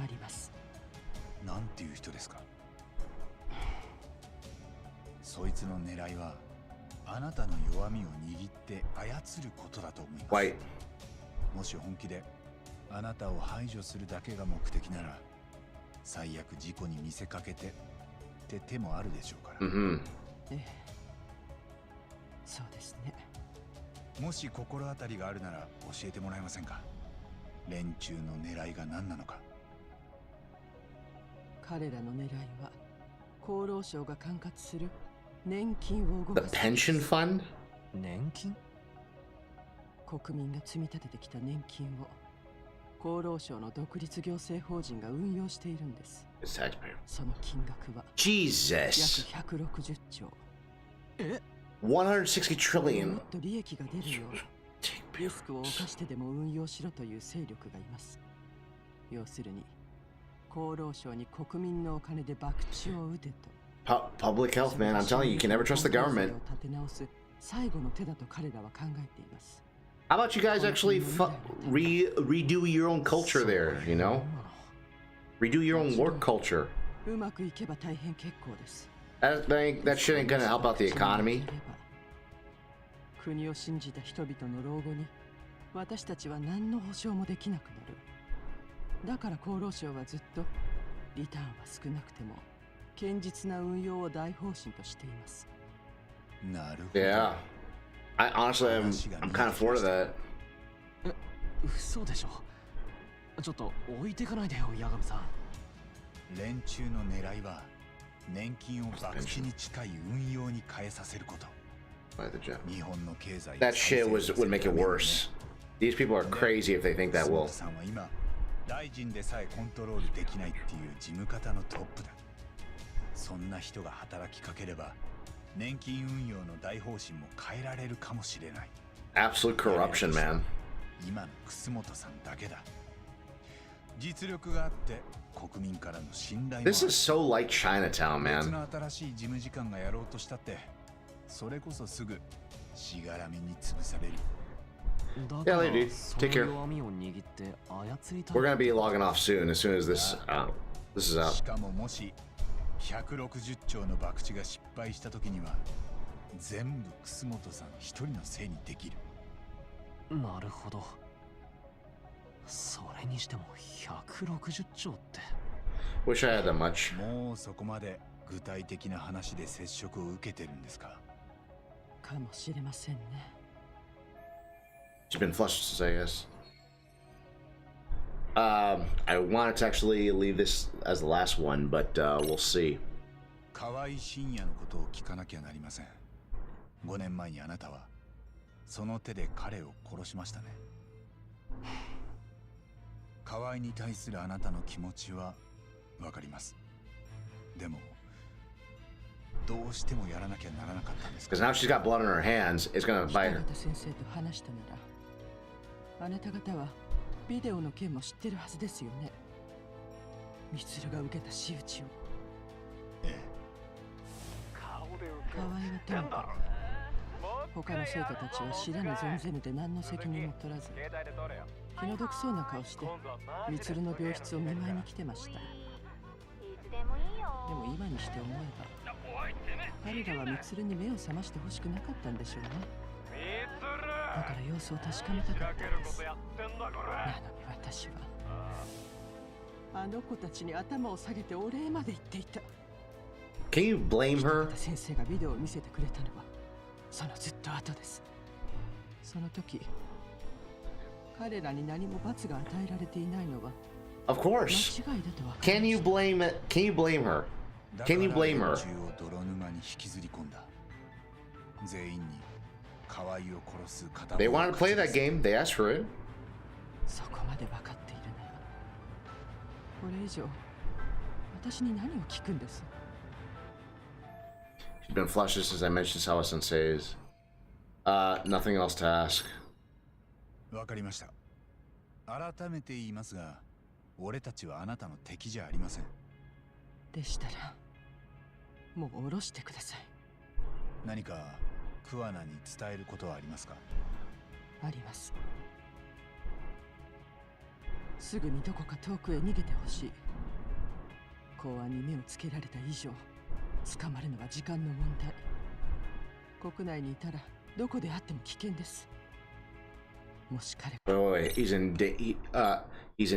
あります。なんていう人ですか？そいつの狙いはあなたの弱みを握って操ることだと思います。 White. もし本気であなたを排除するだけが目的なら、最悪事故に見せかけてって手もあるでしょうから。Mm-hmm. ええ、そうですね。もし心当たりがあるなら教えてもらえませんか。連中の狙いが何なのか。彼らの狙いは厚労省が管轄する年金を動 The かす pension fund? 年金？国民が積み立ててきた年金を厚労省の独立行政法人が運用しているんです。 It's taxpayer. その金額は Jesus. 約160兆。 160も trillion. っと利益が出るようリスクを冒してでも運用しろという勢力がいます。要するに厚労省に国民のお金で博打を打てと。 Public health, man. I'm telling you, you can never trust the government. 立て直す最後の手だと彼らは考えています。 How about you guys actually redo your own culture there, you know? Redo your own work culture. うまくいけば大変結構です。 That shit ain't gonna help out the economy. 国を信じた人々の老後に私たちは何の保証もできなくなる。だから厚労省はずっとリターンは少なくても堅実な運用を大方針としています。なるほど。 Yeah. I honestly, I'm kind of for that. 嘘でしょ。ちょっと置いてかないでよ、ヤガムさん。連中の狙いは年金を博打に近い運用に変えさせること。 By the gem. 日本の経済 That shit would make it worse. These people are crazy if they think that will. さんは今大臣でさえコントロールできないっていう事務方のトップだ。そんな人が働きかければ年金運用の大方針も変えられるかもしれない。 Absolute corruption, man. 今の楠本さんだけだ。実力があって国民からの信頼もある。 This is so like Chinatown, 別 man. の新しい事務次官がやろうとしたってそれこそすぐしがらみに潰される。だ Yeah, から lady, そ take の care. 弱みを握って操りたい。 We're gonna be logging off soon as this out. This is out. しかももし160兆の博打が失敗した時には全部楠本さん一人のせいにできる。なるほど。それにしても160兆って。 Wish I had that much. もうそこまで具体的な話で接触を受けてるんですか。かもしれませんね。 She's been flushed, I guess. I wanted to actually leave this as the last one, but we'll see. 河合信也のことを聞かなきゃなりません。5年前にあなたはその手で彼を殺しましたね。河合に対するあなたの気持ちはわかります。でもどうしてもやらなきゃならなかったんですか。 Because now she's got blood on her hands, it's gonna bite her. 北方先生と話したならあなた方はビデオの件も知ってるはずですよね。ミツルが受けた仕打ちを。河合はともかく他の生徒たちは知らぬ存ぜぬで何の責任も取らず気の毒そうな顔してミツルの病室を見舞いに来てました。でも今にして思えば彼らはミツルに目を覚ましてほしくなかったんでしょうね。だから様子を確かめたかったんです。なのに私はあの子たちに頭を下げてお礼まで言っていた。 Can you blame her? 先生がビデオを見せてくれたのはそのずっと後です。その時彼らに何も罰が与えられていないのは Of 間 course. 違いだと分かり Can ま you した。 blame it? Can you blame her? Can you blame her? だから連中を泥沼に引きずり込んだ。全員に河合を殺す片棒 They を wanted to play that game, they asked for it. そこまで分かっているならこれ以上私に何を聞くんです。 She's been flushed since I mentioned Sawa Sensei's. Nothing else to ask. わかりました。改めて言いますが、俺たちはあなたの敵じゃありません。でしたらもう下ろしてください。何か桑名に伝えることはありますか。あります。すぐにどこか遠くへ逃げてほしい。公安に目をつけられた以上捕まるのは時間の問題。国内にいたらどこであっても危険です。もし彼 Wait, he's in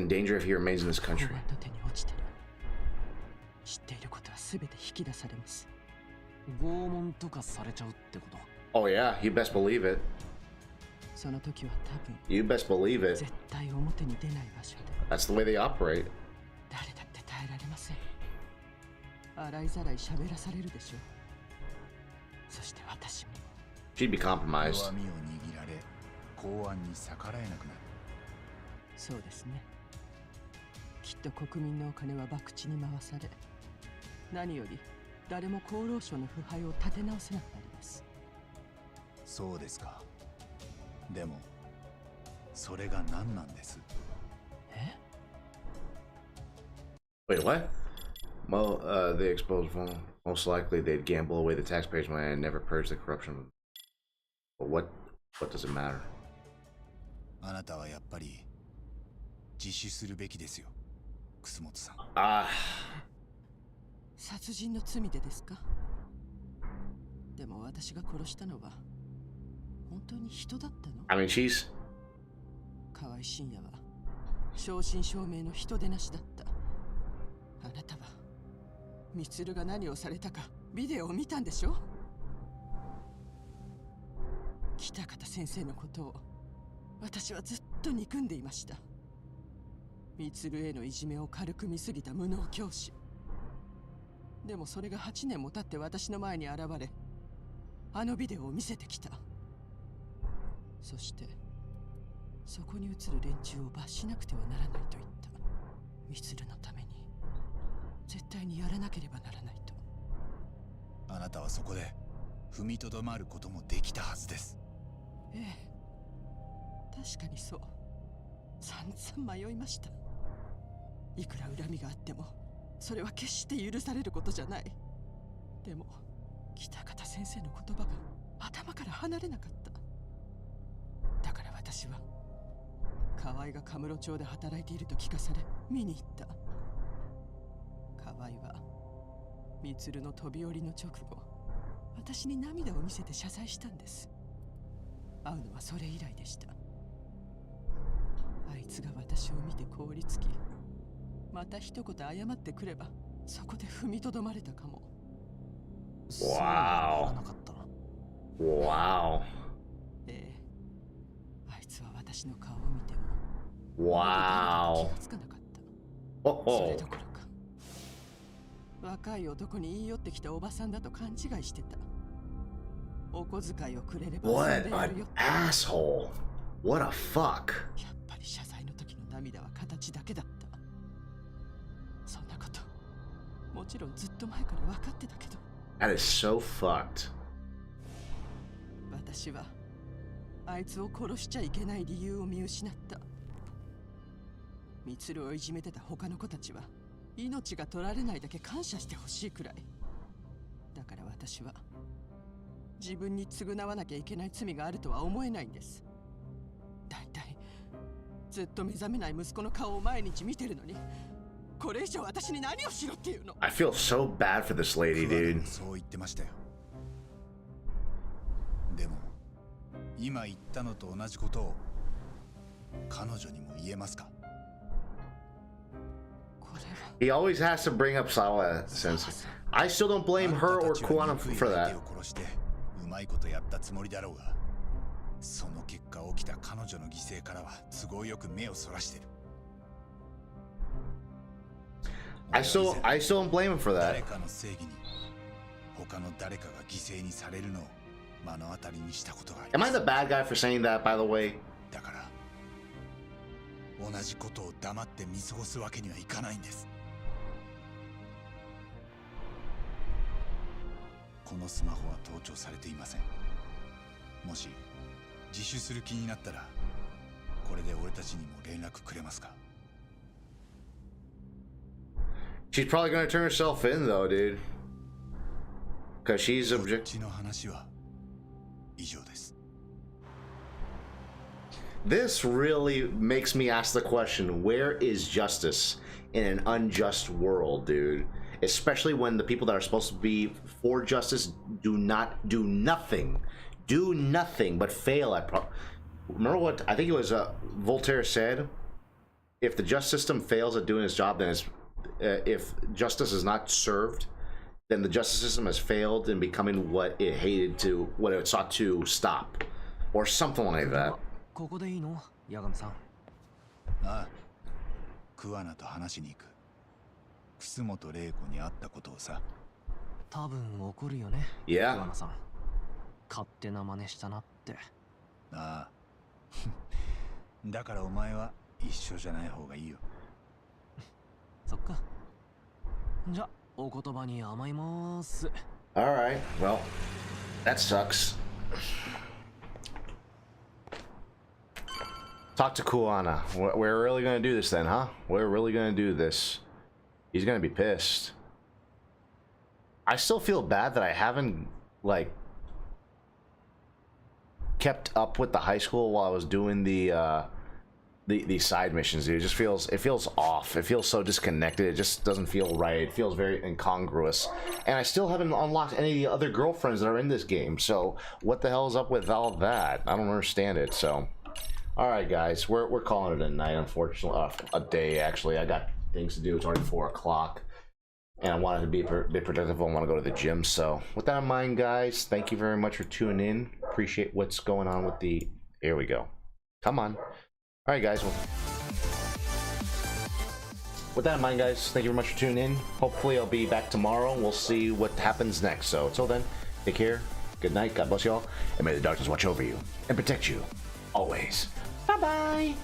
danger if he remains in this 公 country. 安の手に落ちたら知っていることは全て引き出されます。拷問とかされちゃうってこと？ Oh yeah, you best believe it. その時は多分 You best believe it. 絶対表に出ない場所で That's the way they operate. 誰だって耐えられません。洗いざらい喋らされるでしょう。そして私も She'd be compromised. 弱みを握られ公安に逆らえなくなる。そうですね。きっと国民のお金は博打に回され、何より誰も厚労省の腐敗を立て直せなくなります。そうですか。でもそれが何なんです？え？ Wait, what? Well, they exposed one. Most likely they'd gamble away the taxpayers' money and never purge the corruption. But what does it matter? あなたはやっぱり自首するべきですよ、楠本さん。Ah, 殺人の罪でですか？でも私が殺したのは本当に人だったの？ I mean, she's 河合信也は正真正銘の人でなしだった。あなたは充が何をされたかビデオを見たんでしょ？北方先生のことを私はずっと憎んでいました。充へのいじめを軽く見すぎた無能教師。でもそれが8年も経って私の前に現れ、あのビデオを見せてきた。そしてそこに映る連中を罰しなくてはならないと言った。充のために絶対にやらなければならないと。あなたはそこで踏みとどまることもできたはずです。ええ、確かにそう。散々迷いました。いくら恨みがあってもそれは決して許されることじゃない。でも北方先生の言葉が頭から離れなかった。だから私は河合がカムロ町で働いていると聞かされ見に行った。河合は充の飛び降りの直後、私に涙を見せて謝罪したんです。会うのはそれ以来でした。あいつが私を見て凍りつき、また一言謝ってくればそこで踏みとどまれたかも。そうはならなかったの？ wow. ええ、あいつは私の顔を見ても Wow. 気がつかなかった。そ Oh, れ oh. どころか若い男に言い寄ってきたおばさんだと勘違いしてた。お小遣いをくれれば What それでやる an よ。 asshole. What a fuck. やっぱり謝罪の時の涙は形だけだった。そんなこともちろんずっと前から分かってたけど、 That is so fucked. 私はあいつを殺しちゃいけない理由を見失った。充をいじめてた他の子たちは命が取られないだけ感謝してほしいくらい。だから私は自分に償わなきゃいけない罪があるとは思えないんです。だいたいずっと目覚めない息子の顔を毎日見てるのに、これ以上私に何をしろっていうの？ I feel so bad for this lady, クワド dude. もそう言ってましたよ。でも今言ったのと同じことを彼女にも言えますか？これは He always has to bring up Sawa Sensei. I still don't blame her or Kuana for 相 that. 手を殺してうまいことやったつもりだろうが、その結果起きた彼女の犠牲からは都合よく目をそらしてる。 I still don't blame him for 誰 that. かの正義に他の誰かが犠牲にされるのを目の当たりにしたことがあり Am ま I す。 the bad guy for saying that, by the way? だから同じことを黙って見過ごすわけにはいかないんです。このスマホは盗聴されていません。もし自首する気になったらこれで俺たちにも連絡くれますか？ She's probably gonna turn herself in, though, dude. Because she's こっ object. ちの話は以上です。 This really makes me ask the question, where is justice in an unjust world, dude? especially when the people that are supposed to be for justice do nothing but fail at remember what I think it was Voltaire said, if the justice system fails at doing its job, then it's if justice is not served, then the justice system has failed in becoming what it sought to stop, or something like that. ここでいいのヤガムさん。ああ、クアナと話しに行く。楠本玲子に会ったことをさ。多分怒るよね。Yeah. クアナさん。勝手な真似したなって。ああ。だからお前は一緒じゃない方がいいよ。そっか。じゃ、お言葉に甘います。Alright, well, that sucks. Talk to Kuana. We're really gonna do this then, huh? We're really gonna do this. He's gonna be pissed. I still feel bad that I haven't, like, kept up with the high school while I was doing the side missions, dude. It feels off. It feels so disconnected. It just doesn't feel right. It feels very incongruous. And I still haven't unlocked any of the other girlfriends that are in this game. So what the hell is up with all that? I don't understand it. So, all right, guys, we're calling it a night. Unfortunately, a day actually. I got things to do. It's already 4 o'clock, and I wanted to be productive. I want to go to the gym. So with that in mind, guys, thank you very much for tuning in. Appreciate what's going on with the. Here we go. Come on. All right, guys. Well, with that in mind, guys, thank you very much for tuning in. Hopefully, I'll be back tomorrow. We'll see what happens next. So, until then, take care. Good night. God bless you all. And may the darkness watch over you and protect you always. Bye-bye.